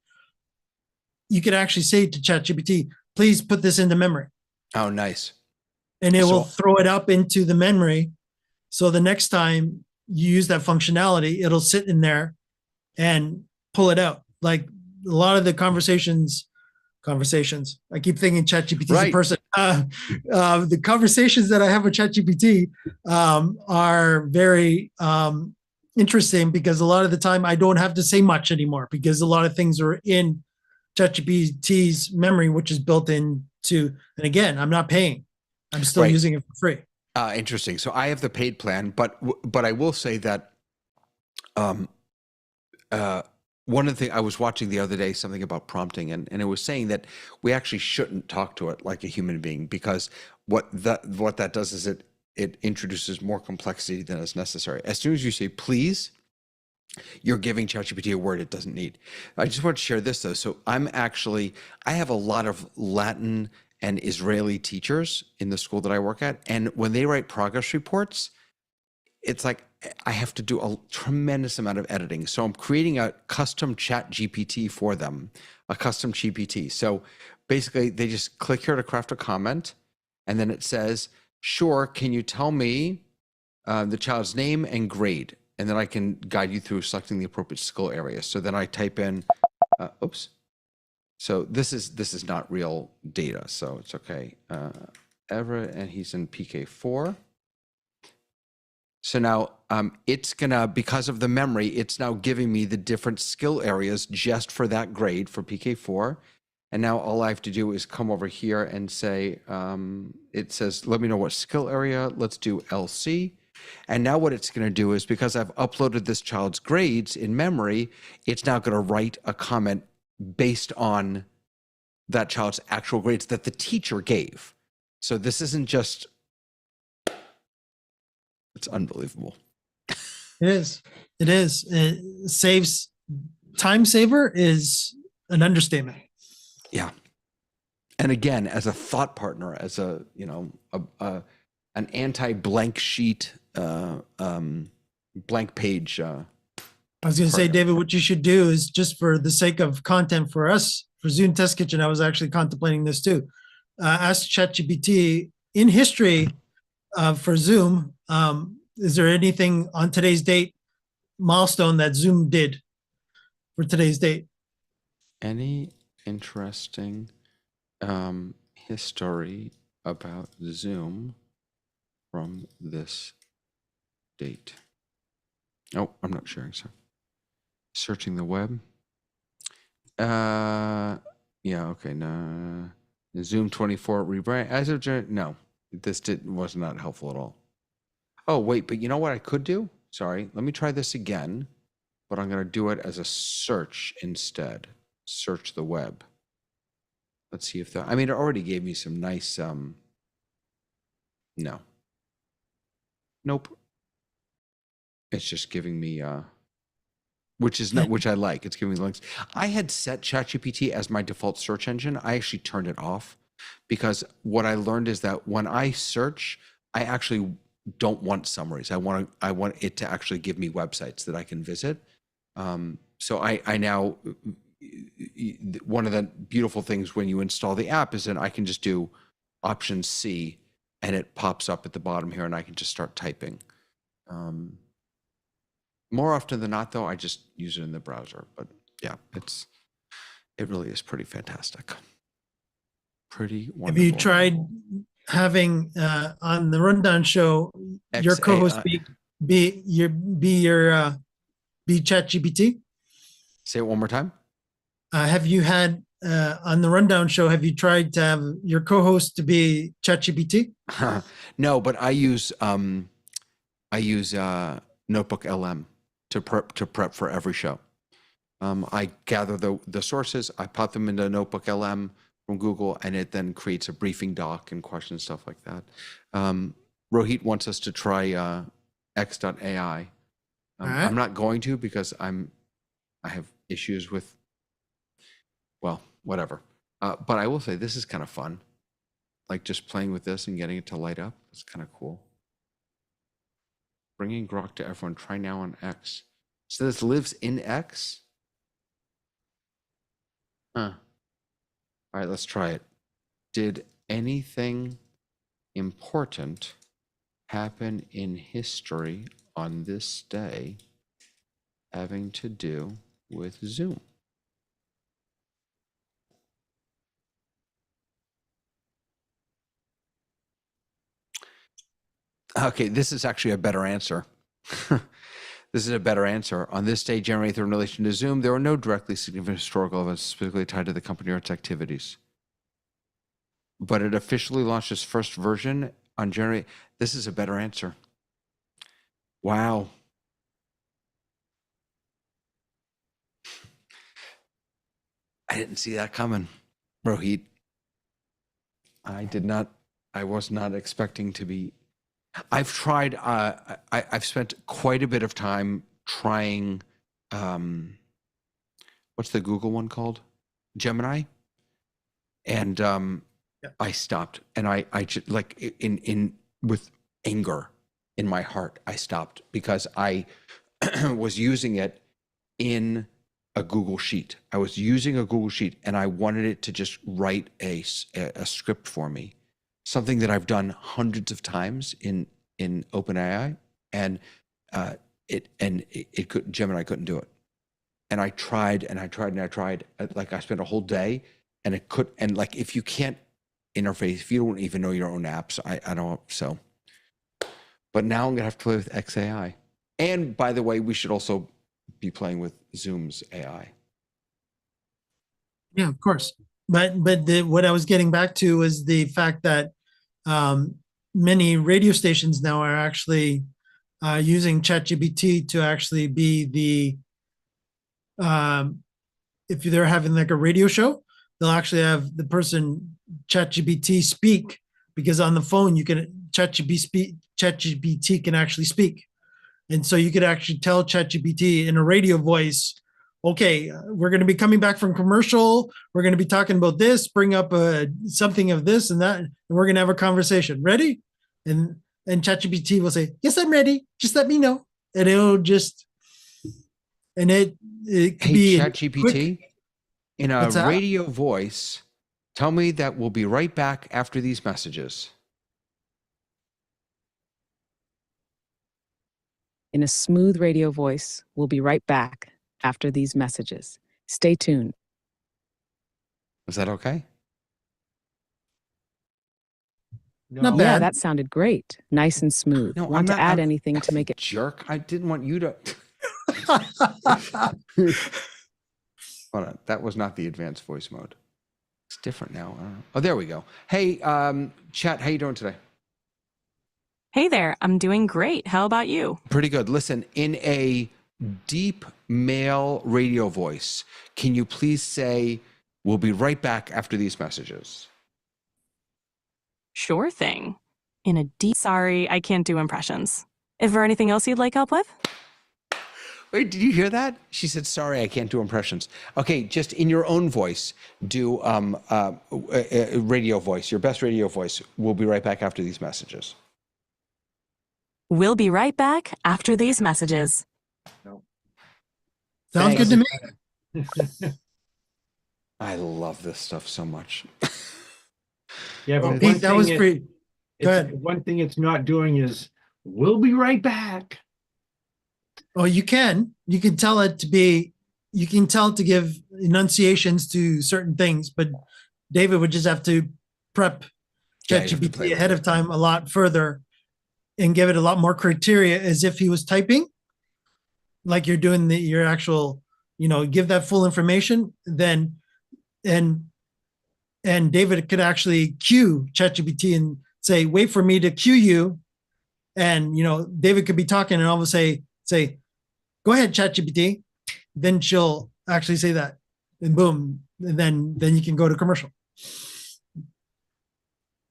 you could actually say to ChatGPT, please put this into memory. Oh, nice. And it will throw it up into the memory. So the next time you use that functionality, it'll sit in there and pull it out. Like a lot of the conversations, I keep thinking ChatGPT is a person. The conversations that I have with ChatGPT are very interesting, because a lot of the time I don't have to say much anymore, because a lot of things are in ChatGPT's memory, which is built into, and again, I'm not paying. I'm still using it for free. Interesting. So I have the paid plan, but I will say that one of the things I was watching the other day, something about prompting, and it was saying that we actually shouldn't talk to it like a human being, because what that does is it introduces more complexity than is necessary. As soon as you say please, you're giving ChatGPT a word it doesn't need. I just want to share this though. So I have a lot of Latin and Israeli teachers in the school that I work at, and when they write progress reports, it's like I have to do a tremendous amount of editing. So I'm creating a custom chat GPT for them, a custom GPT. So basically they just click here to craft a comment, and then it says, sure, can you tell me the child's name and grade? And then I can guide you through selecting the appropriate skill area. So then I type in, oops. So this is not real data, so it's okay. Everett, and he's in PK4. So now it's gonna, because of the memory, it's now giving me the different skill areas just for that grade for PK4. And now all I have to do is come over here and say, it says, let me know what skill area, let's do LC. And now what it's gonna do is, because I've uploaded this child's grades in memory, it's now gonna write a comment based on that child's actual grades that the teacher gave. So this isn't just, it's unbelievable. It is. It saves, time saver is an understatement. Yeah. And again, as a thought partner, as a, an anti-blank sheet, blank page. I was going to say, David, what you should do is, just for the sake of content for us, for Zoom Test Kitchen, I was actually contemplating this too. Ask ChatGPT in history for Zoom. Is there anything on today's date milestone that Zoom did for today's date? Any interesting history about Zoom from this date? Oh, I'm not sharing, so. Searching the web. Yeah, okay, no. Zoom 24 rebrand as of no, this was not helpful at all. Oh, wait, but you know what I could do? Sorry, let me try this again, but I'm gonna do it as a search instead. Search the web. Let's see if I mean, it already gave me some nice, no. Nope. It's just giving me, which I like. It's giving me links. I had set ChatGPT as my default search engine. I actually turned it off, because what I learned is that when I search, I actually don't want summaries. I want it to actually give me websites that I can visit. So I now, one of the beautiful things when you install the app is that I can just do Option C, and it pops up at the bottom here, and I can just start typing. More often than not, though, I just use it in the browser. But yeah, it really is pretty fantastic. Pretty wonderful. Have you tried having on the Rundown show your co-host be ChatGPT? Say it one more time. Have you had on the Rundown show? Have you tried to have your co-host to be ChatGPT? No, but I use Notebook LM to prep for every show. I gather the sources, I pop them into Notebook LM from Google, and it then creates a briefing doc and questions, stuff like that. Rohit wants us to try X.AI. Alright. I'm not going to because I have issues with, well, whatever. But I will say this is kind of fun. Like just playing with this and getting it to light up. It's kind of cool. Bringing Grok to everyone. Try now on X. So this lives in X? Huh. All right, let's try it. Did anything important happen in history on this day having to do with Zoom? Okay, this is actually a better answer. This is a better answer. On this day, generated in relation to Zoom, there were no directly significant historical events specifically tied to the company or its activities. But it officially launched its first version on January. This is a better answer. Wow. I didn't see that coming, Rohit. I was not expecting to be. I've tried, I've spent quite a bit of time trying, what's the Google one called? Gemini. And I stopped, and I just like with anger in my heart, I stopped because I was using it in a Google Sheet. I was using a Google Sheet and I wanted it to just write a script for me. Something that I've done hundreds of times in OpenAI, and Gemini couldn't do it. And I tried and I tried and I tried. Like I spent a whole day, and it could. And like if you can't interface, if you don't even know your own apps, I don't. So, but now I'm gonna have to play with XAI. And by the way, we should also be playing with Zoom's AI. Yeah, of course. But what I was getting back to was the fact that many radio stations now are actually using ChatGPT to actually be the if they're having like a radio show, they'll actually have the person ChatGPT speak, because on the phone you can ChatGPT can actually speak, and so you could actually tell ChatGPT in a radio voice, okay, we're going to be coming back from commercial. We're going to be talking about this, bring up something of this and that, and we're going to have a conversation. Ready? And ChatGPT will say, yes, I'm ready. Just let me know. And it'll just, and it could be ChatGPT, in a radio voice, tell me that we'll be right back after these messages. In a smooth radio voice, we'll be right back after these messages. Stay tuned. Is that okay? Not Yeah, bad. that sounded great. Nice and smooth. No, Want to add anything to make it? Jerk. I didn't want you to. Hold on. That was not the advanced voice mode. It's different now. Oh, there we go. Hey, chat, how you doing today? Hey there, I'm doing great. How about you? Pretty good. Listen, in a deep male radio voice, can you please say, we'll be right back after these messages? Sure thing. In a deep... Sorry, I can't do impressions. Is there anything else you'd like help with? Wait, did you hear that? She said, sorry, I can't do impressions. Okay, just in your own voice, do radio voice, your best radio voice. We'll be right back after these messages. We'll be right back after these messages. Sounds good to me. I love this stuff so much. Yeah, but Pete, that was pretty. Go ahead. One thing it's not doing is, we'll be right back. Oh, you can tell it to be, you can tell it to give enunciations to certain things, but David would just have to prep ChatGPT ahead of time a lot further and give it a lot more criteria as if he was typing, like you're doing your actual give that full information, then and David could actually cue ChatGPT and say, wait for me to cue you. And David could be talking and all of a sudden say, go ahead, ChatGPT. Then she'll actually say that. And boom. And then you can go to commercial.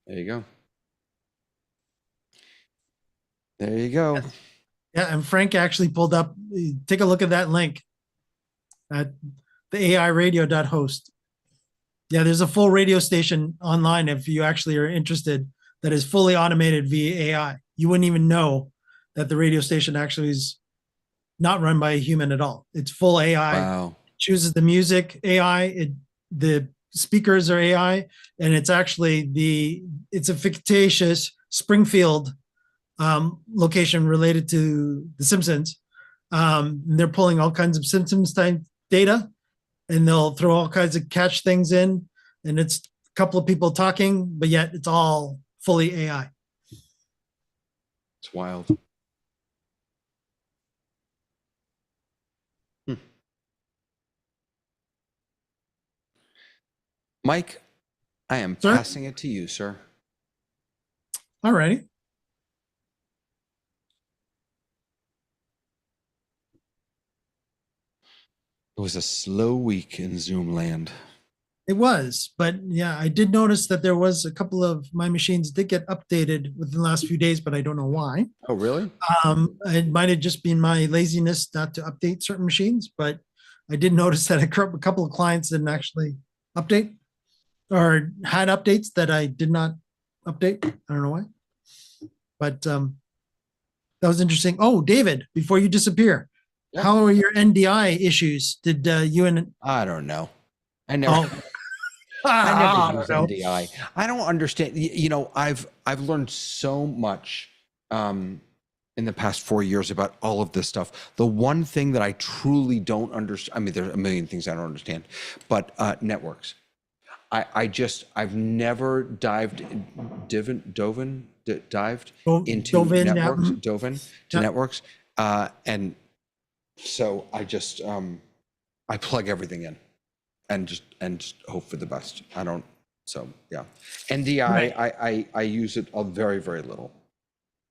There you go. There you go. Yeah, and Frank actually pulled up. Take a look at that link at the AIradio.host. Yeah, there's a full radio station online if you actually are interested that is fully automated via AI. You wouldn't even know that the radio station actually is not run by a human at all. It's full AI. Wow. Chooses the music AI. The speakers are AI, and it's actually it's a fictitious Springfield location related to The Simpsons. They're pulling all kinds of Simpsons type data, and they'll throw all kinds of catch things in, and it's a couple of people talking, but yet it's all fully AI. It's wild. Mike, I am Sir? passing it to you, sir. All righty. It was a slow week in Zoom land. It was, but yeah, I did notice that there was a couple of my machines did get updated within the last few days, but I don't know why. Oh, really? It might have just been my laziness not to update certain machines, but I did notice that a couple of clients didn't actually update or had updates that I did not update. I don't know why, but that was interesting. Oh, David, before you disappear, Yeah. how are your NDI issues? Did you and I don't know. I never. Oh. I never use don't know. NDI. I don't understand. I've learned so much in the past 4 years about all of this stuff. The one thing that I truly don't understand, I mean, there's a million things I don't understand, but networks. I've never dived into networks, and so I plug everything in and just hope for the best. So yeah, NDI, Right. I use it very, very little.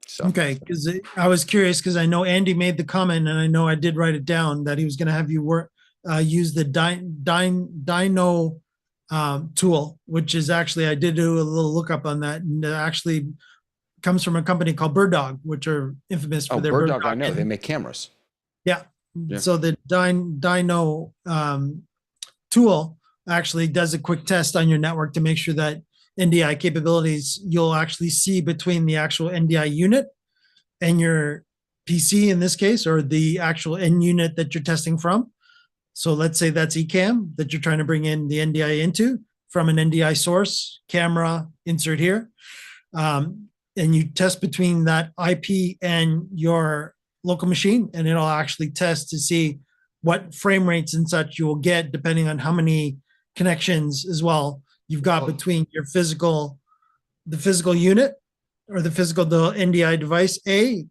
So Okay, because I was curious because I know Andy made the comment, and I know I did write it down that he was going to have you use the Dino tool, which is actually I did do a little lookup on that, and it actually comes from a company called Bird Dog, which are infamous for their Bird Dog. I know they make cameras. Yeah. Yeah. So the Dino tool actually does a quick test on your network to make sure that NDI capabilities, you'll actually see between the actual NDI unit and your PC in this case, or the actual end unit that you're testing from. So let's say that's eCam that you're trying to bring in the NDI into from an NDI source, camera, insert here. And you test between that IP and your local machine, and it'll actually test to see what frame rates and such you will get depending on how many connections as well you've got between your the physical unit or the NDI device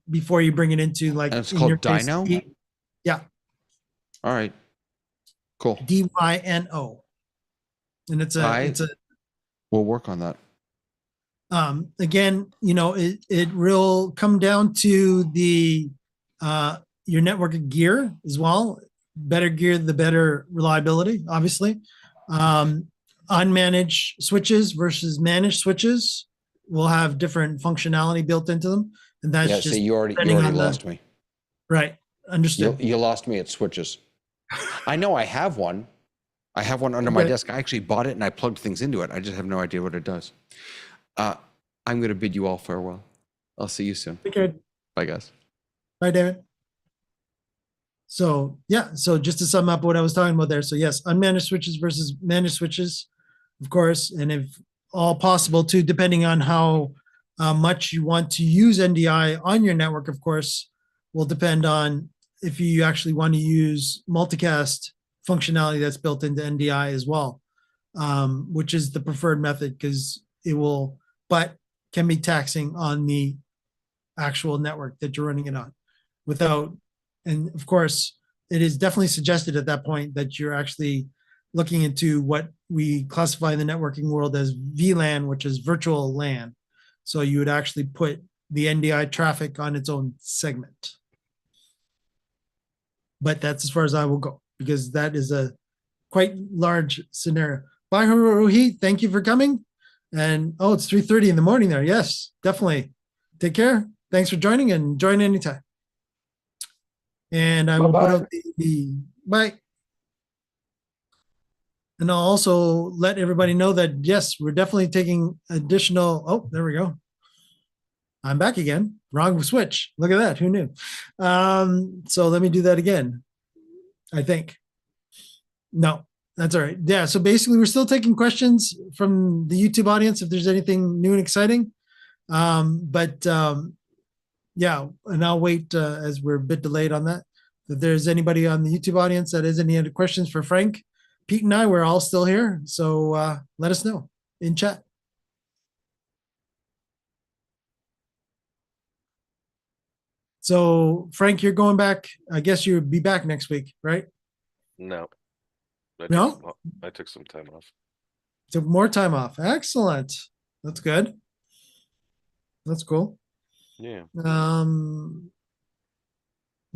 before you bring it into like. And it's called Dino? Yeah. All right. Cool. DYNO. And it's a we'll work on that. Again, it will come down to the your network gear as well. Better gear, the better reliability, obviously. Unmanaged switches versus managed switches will have different functionality built into them. And that's just so you already lost me. Right. Understood. You lost me at switches. I know I have one. I have one under my desk. I actually bought it and I plugged things into it. I just have no idea what it does. I'm going to bid you all farewell. I'll see you soon. Okay. Bye, guys. Bye, David. So yeah, so just to sum up what I was talking about there. So yes, unmanaged switches versus managed switches, of course, and if all possible too, depending on how much you want to use NDI on your network, of course, will depend on if you actually want to use multicast functionality that's built into NDI as well, which is the preferred method because but can be taxing on the actual network that you're running it on and of course, it is definitely suggested at that point that you're actually looking into what we classify in the networking world as VLAN, which is virtual LAN. So you would actually put the NDI traffic on its own segment. But that's as far as I will go, because that is a quite large scenario. Bye, Haruhi. Thank you for coming. And oh, it's 3:30 in the morning there. Yes, definitely. Take care. Thanks for joining, and join anytime. And I will put Bye-bye. out the bye. And I'll also let everybody know that, yes, we're definitely taking additional. Oh, there we go. I'm back again. Wrong switch. Look at that. Who knew? So let me do that again. I think. No, that's all right. Yeah. So basically, we're still taking questions from the YouTube audience if there's anything new and exciting. Yeah, and I'll wait as we're a bit delayed on that. If there's anybody on the YouTube audience that has any other questions for Frank, Pete and I, we're all still here. So let us know in chat. So Frank, you're going back. I guess you'll be back next week, right? No. No? I took some time off. Took more time off. Excellent. That's good. That's cool. Yeah. Let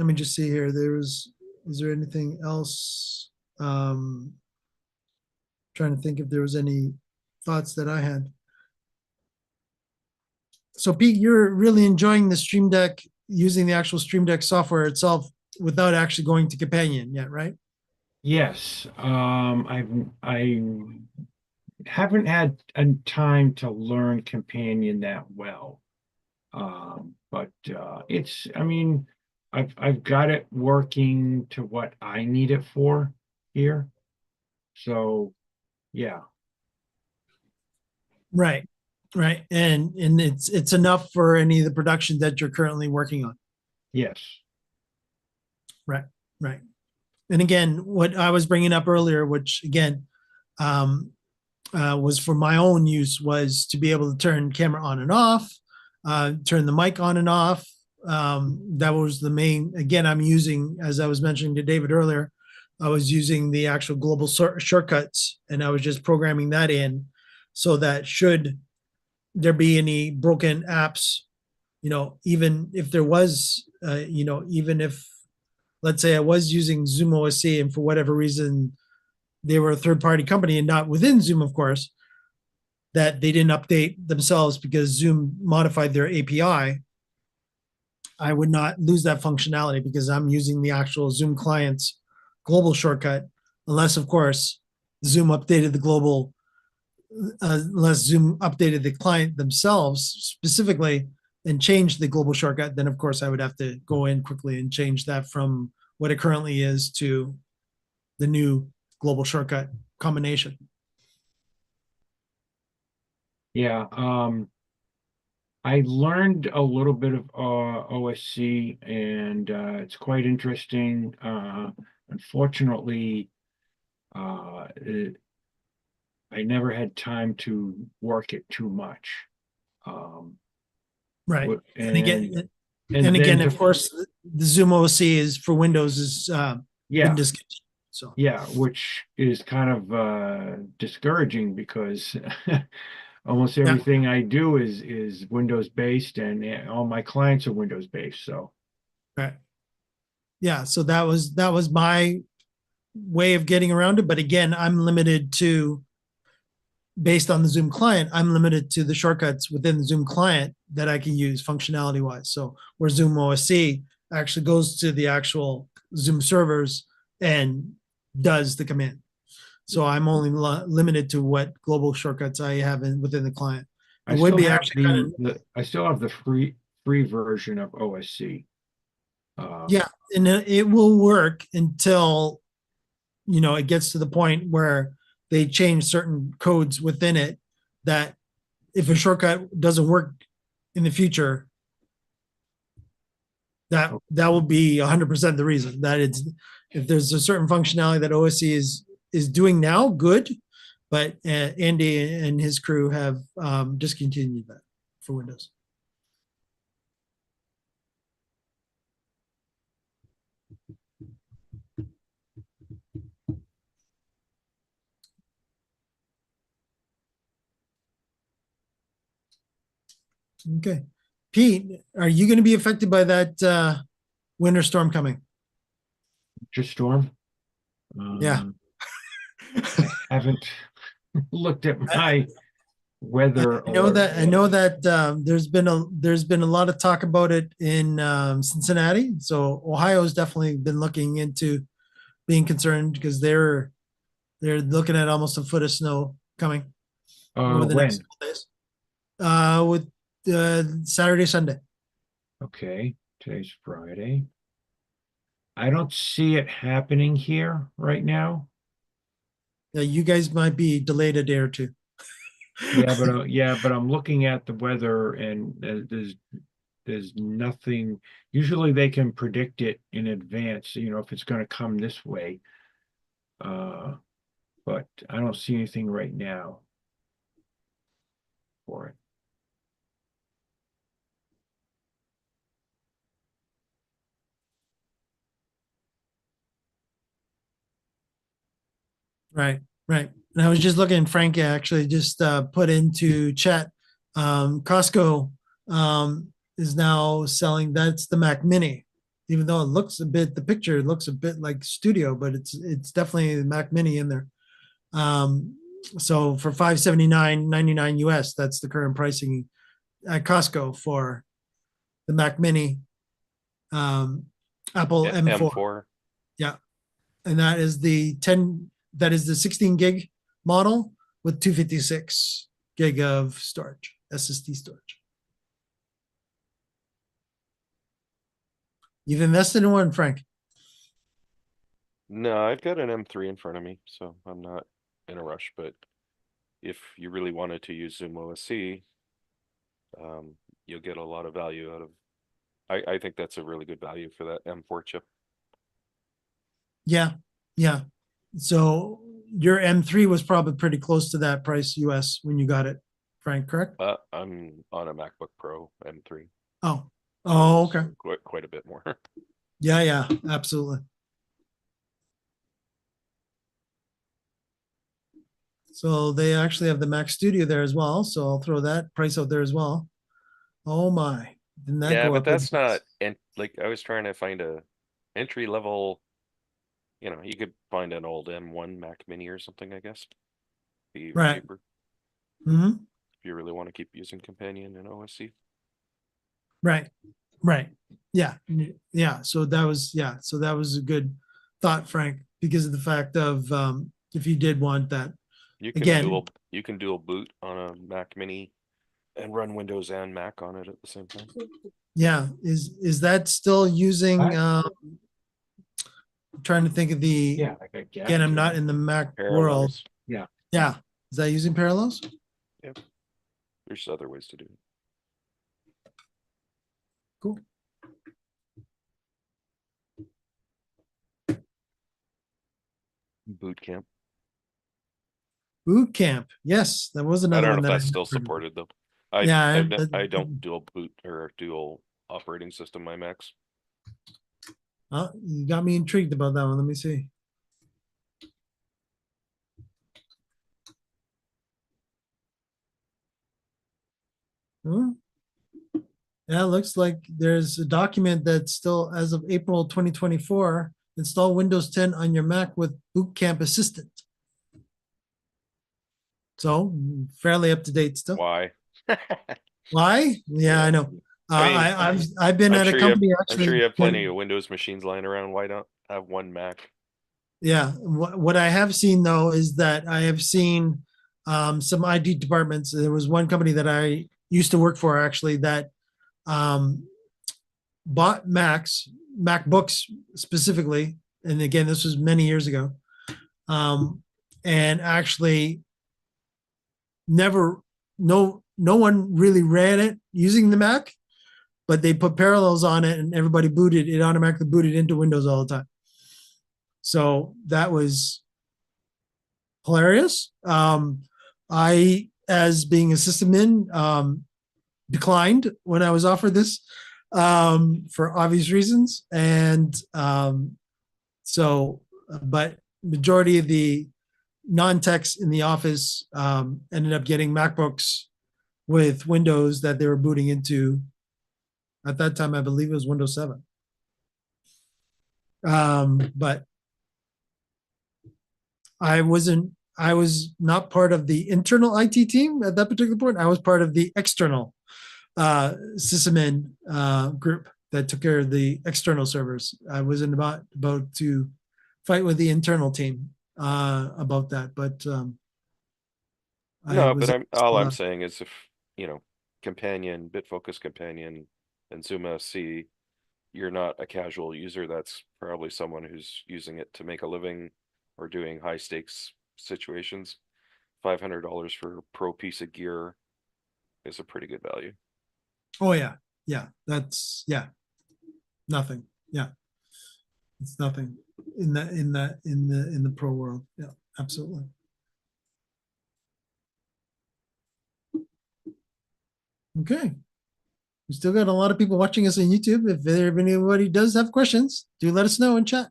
me just see here. Is there anything else? Trying to think if there was any thoughts that I had. So Pete, you're really enjoying the Stream Deck, using the actual Stream Deck software itself without actually going to Companion yet, right? Yes, I haven't had a time to learn Companion that well. But it's, I mean, I've got it working to what I need it for here. So yeah. Right. Right. And it's enough for any of the production that you're currently working on. Yes. Right. Right. And again, what I was bringing up earlier, which again was for my own use, was to be able to turn camera on and off, turn the mic on and off. That was the main. Again, I'm using, as I was mentioning to David earlier, I was using the actual global shortcuts, and I was just programming that in so that should there be any broken apps, even if there was, even if, let's say I was using ZoomOSC and for whatever reason they were a third-party company and not within Zoom, of course, that they didn't update themselves because Zoom modified their API, I would not lose that functionality because I'm using the actual Zoom client's global shortcut, unless, of course, Zoom updated the global, unless Zoom updated the client themselves specifically and changed the global shortcut, then of course I would have to go in quickly and change that from what it currently is to the new global shortcut combination. Yeah. I learned a little bit of OSC, and it's quite interesting. Unfortunately, I never had time to work it too much. Right. And again, then of course, the ZoomOSC is for Windows is yeah, been discontinued. So yeah, which is kind of discouraging because almost everything I do is Windows based, and all my clients are Windows based. So right. Yeah, so that was my way of getting around it. But again, I'm limited to, based on the Zoom client, I'm limited to the shortcuts within the Zoom client that I can use functionality wise. So where ZoomOSC actually goes to the actual Zoom servers and does the command. So I'm only limited to what global shortcuts I have within the client. I still have the free version of OSC. Yeah, and it will work until it gets to the point where they change certain codes within it that if a shortcut doesn't work in the future, that will be 100% the reason that it's, if there's a certain functionality that OSC is doing now, good, but Andy and his crew have discontinued that for Windows. Okay. Pete, are you going to be affected by that winter storm coming? Just storm. Yeah. I haven't looked at my weather. I know that. I alert know yet. that there's been a lot of talk about it in Cincinnati. So Ohio's definitely been looking into being concerned because they're looking at almost a foot of snow coming over the next When? couple days. With Saturday, Sunday. Okay, today's Friday. I don't see it happening here right now. You guys might be delayed a day or two. Yeah, but I'm looking at the weather and there's nothing. Usually they can predict it in advance, if it's going to come this way. But I don't see anything right now for it. Right, right. And I was just looking, Frank actually just put into chat. Costco is now selling, that's the Mac Mini, even though it looks a bit, the picture looks a bit like Studio, but it's definitely the Mac Mini in there. So for $579.99 US, that's the current pricing at Costco for the Mac Mini, Apple Yeah, M4. M4. Yeah, and that is the 16 gig model with 256 gig of storage, SSD storage. You've invested in one, Frank. No, I've got an M3 in front of me, so I'm not in a rush. But if you really wanted to use ZoomOSC, you'll get a lot of value out of. I think that's a really good value for that M4 chip. Yeah, yeah. So your M3 was probably pretty close to that price US when you got it, Frank, correct? I'm on a MacBook Pro M3. Oh, So okay. it's quite a bit more. Yeah, yeah, absolutely. So they actually have the Mac Studio there as well. So I'll throw that price out there as well. Oh my, didn't that Yeah, go but up? in that's price? not, and like I was trying to find a entry level, you could find an old M1 Mac Mini or something, I guess. Be even Right. cheaper Hmm. if you really want to keep using Companion and OSC. Right. Right. Yeah. Yeah. So that was a good thought, Frank, because of the fact of if you did want that. You can Again, dual boot on a Mac Mini and run Windows and Mac on it at the same time. yeah, is that still using I'm trying to think of the Yeah, like a gap again, I'm not cable. in the Mac world. Parallels. Yeah. Yeah. Is that using parallels? Yep. There's other ways to do it. Cool. Boot camp. Boot camp. Yes, that was I another don't know one if that that's I still heard about. supported though. Yeah, I don't dual boot or dual operating system my Macs. You got me intrigued about that one. Let me see. Hmm. Yeah, it looks like there's a document that still, as of April 2024, install Windows 10 on your Mac with Boot Camp Assistant. So fairly up to date still. Why? Why? Yeah, I know. I mean, I've been I'm at a sure you have, company I'm actually. sure you have plenty of Windows machines lying around. Why not have one Mac? Yeah, what I have seen though is that I have seen some IT departments. There was one company that I used to work for actually that bought MacBooks specifically, and again, this was many years ago, and actually no one really ran it using the Mac, but they put Parallels on it, and everybody it automatically booted into Windows all the time. So that was hilarious. I, as being a sysadmin, declined when I was offered this for obvious reasons. And but majority of the non-techs in the office ended up getting MacBooks with Windows that they were booting into. At that time, I believe it was Windows 7. But I was not part of the internal IT team at that particular point. I was part of the external sysadmin group that took care of the external servers. I wasn't about to fight with the internal team about that, but No, but all I'm saying is if, Companion, Bitfocus Companion, and ZoomOSC, you're not a casual user, that's probably someone who's using it to make a living or doing high stakes situations. $500 for a pro piece of gear is a pretty good value. Oh yeah, that's nothing. Yeah, it's nothing in the pro world. Yeah, absolutely. Okay. We still got a lot of people watching us on YouTube. If anybody does have questions, do let us know in chat.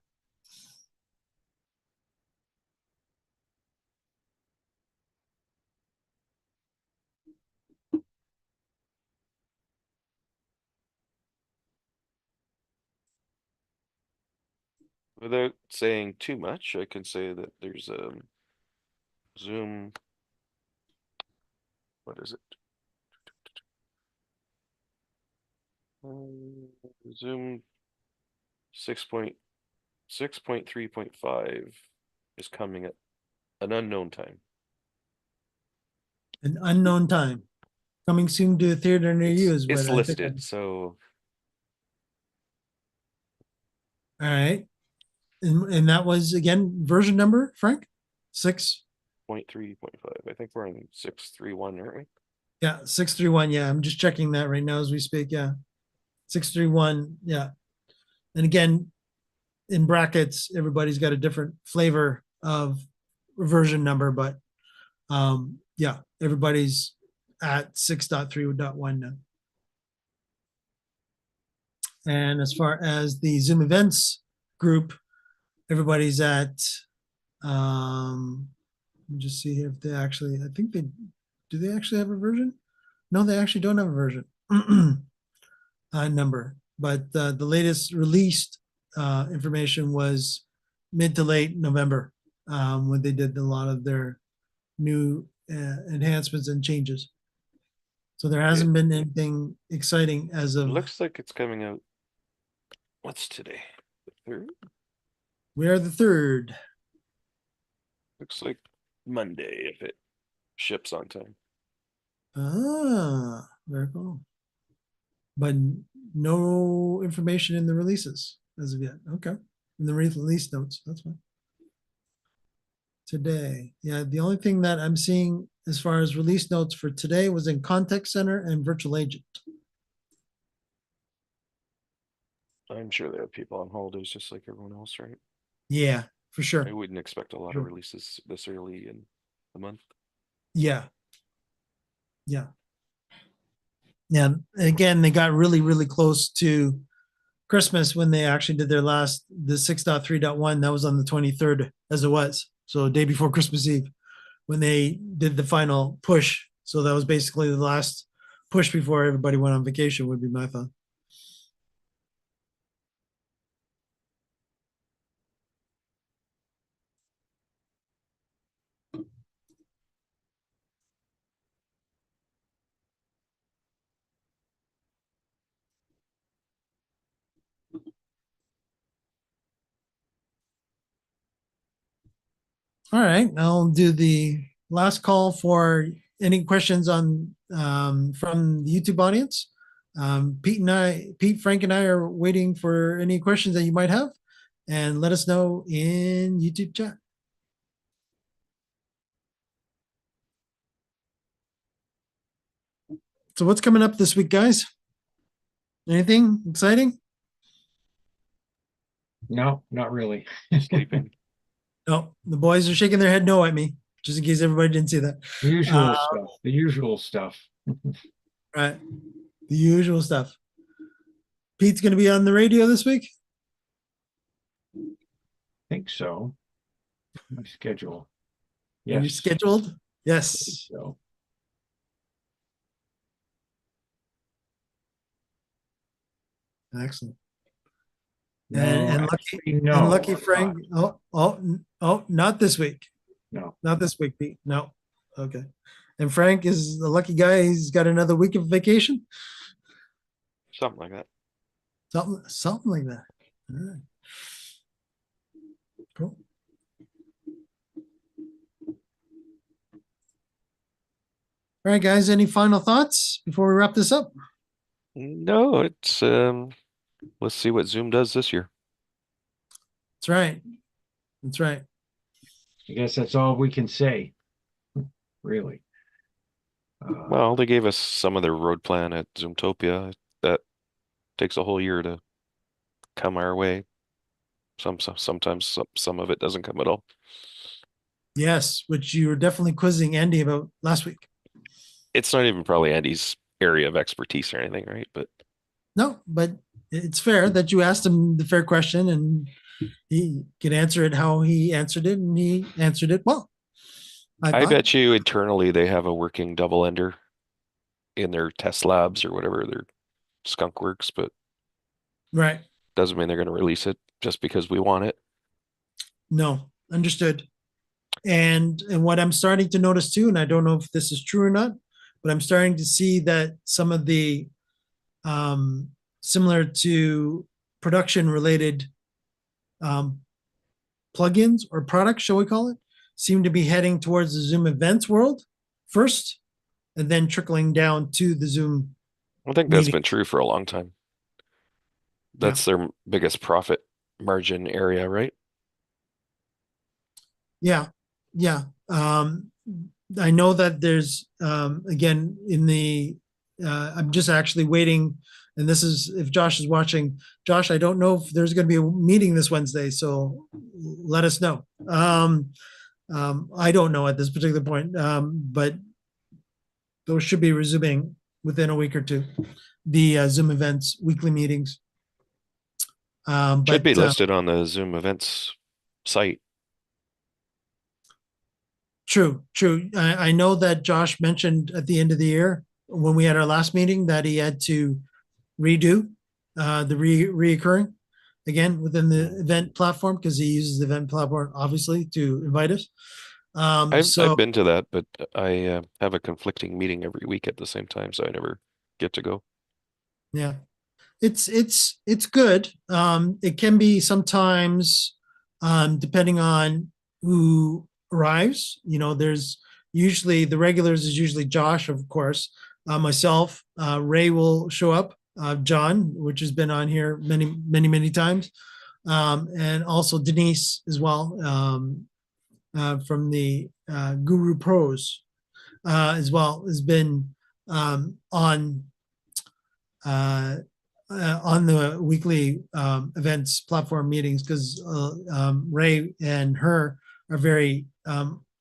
Without saying too much, I can say that there's a Zoom. What is it? Zoom 6.3.5 is coming at an unknown time. An unknown time. Coming soon to a theater near you is what It's I listed, think. so All right. And that was again version number, Frank? 0.3.5. I think we're on 6.3.1, aren't we? Yeah, 631. Yeah, I'm just checking that right now as we speak. Yeah. 631. Yeah. And again, in brackets, everybody's got a different flavor of version number, but yeah, everybody's at 6.3.1 now. And as far as the Zoom events group, everybody's at let me just see here if they actually, I think they actually have a version? No, they actually don't have a version number, but the latest released information was mid to late November when they did a lot of their new enhancements and changes. So there hasn't been anything exciting as It of. looks like it's coming out. What's today? The 3rd? We are the 3rd. Looks like Monday if it ships on time. Ah, very cool. But no information in the releases as of yet. Okay. In the release notes. That's fine. Today. Yeah, the only thing that I'm seeing as far as release notes for today was in Contact Center and Virtual Agent. I'm sure they have people on holidays just like everyone else, right? Yeah, for sure. I wouldn't expect a lot of releases this early in the month. Yeah. Yeah. Yeah. Again, they got really, really close to Christmas when they actually did their last, the 6.3.1. That was on the 23rd as it was. So the day before Christmas Eve when they did the final push. So that was basically the last push before everybody went on vacation would be my thought. All right, I'll do the last call for any questions on from the YouTube audience. Pete, Frank, and I are waiting for any questions that you might have, and let us know in YouTube chat. So what's coming up this week, guys? Anything exciting? No, not really. Sleeping. No, the boys are shaking their head no at me, just in case everybody didn't see that. The usual stuff. The usual stuff. Right. The usual stuff. Pete's going to be on the radio this week? I think so. My schedule. Are you Yes. scheduled? Yes. So Excellent. No, And actually, lucky, no, and lucky I'm Frank. not. Not this week. No. Not this week, Pete. No. Okay. And Frank is the lucky guy. He's got another week of vacation. Something like that. Something like that. All right. Cool. All right, guys. Any final thoughts before we wrap this up? No, it's let's see what Zoom does this year. That's right. That's right. I guess that's all we can say. Really. Well, they gave us some of their road plan at Zoomtopia. That takes a whole year to come our way. Sometimes some of it doesn't come at all. Yes, which you were definitely quizzing Andy about last week. It's not even probably Andy's area of expertise or anything, right? But No, but it's fair that you asked him the fair question and he could answer it how he answered it, and he answered it well. I thought. bet you internally they have a working double ender in their test labs or whatever their skunk works, but Right. doesn't mean they're going to release it just because we want it. No, understood. And what I'm starting to notice too, and I don't know if this is true or not, but I'm starting to see that some of the similar to production related plugins or products, shall we call it, seem to be heading towards the Zoom events world first, and then trickling down to the Zoom. I think that's meeting. been true for a long time. That's their biggest profit margin area, right? Yeah, yeah. I know that there's again in the I'm just actually waiting, and this is if Josh is watching. Josh, I don't know if there's going to be a meeting this Wednesday, so let us know. I don't know at this particular point, but those should be resuming within a week or two. The Zoom events weekly meetings. Should be listed on the Zoom events site. True. I know that Josh mentioned at the end of the year when we had our last meeting that he had to redo the reoccurring again within the event platform because he uses the event platform obviously to invite us. I've been to that, but I have a conflicting meeting every week at the same time, so I never get to go. Yeah, it's good. It can be sometimes depending on who arrives. There's usually the regulars is usually Josh, of course, myself, Ray will show up, John, which has been on here many times, and also Denise as well, from the Guru Pros as well, has been on the weekly events platform meetings because Ray and her are very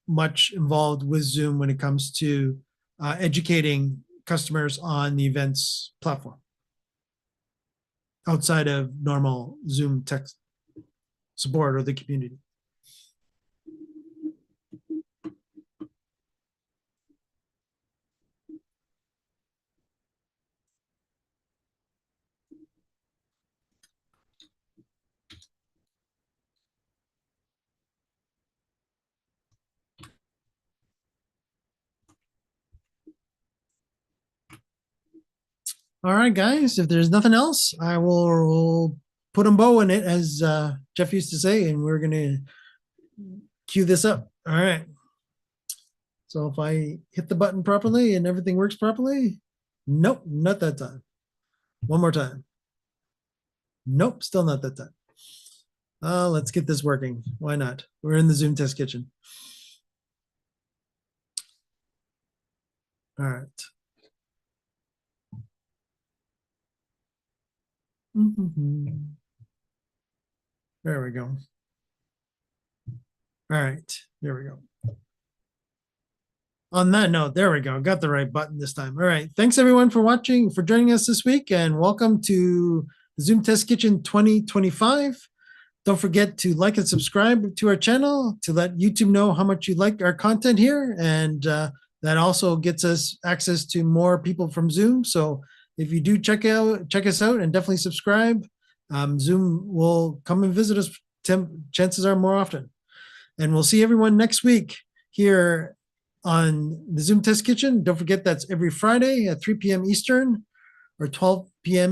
much involved with Zoom when it comes to educating customers on the events platform outside of normal Zoom tech support or the community. All right, guys, if there's nothing else, I will put a bow in it, as Jeff used to say, and we're going to cue this up. All right. So if I hit the button properly and everything works properly, nope, not that time. One more time. Nope, still not that time. Let's get this working. Why not? We're in the Zoom test kitchen. All right. There we go. All right, there we go. On that note, there we go. Got the right button this time. All right. Thanks everyone for watching, for joining us this week, and welcome to Zoom Test Kitchen 2025. Don't forget to like and subscribe to our channel to let YouTube know how much you like our content here. And that also gets us access to more people from Zoom. So if you do check us out and definitely subscribe, Zoom will come and visit us. Chances are more often. And we'll see everyone next week here on the Zoom Test Kitchen. Don't forget that's every Friday at 3 p.m. Eastern or 12 p.m.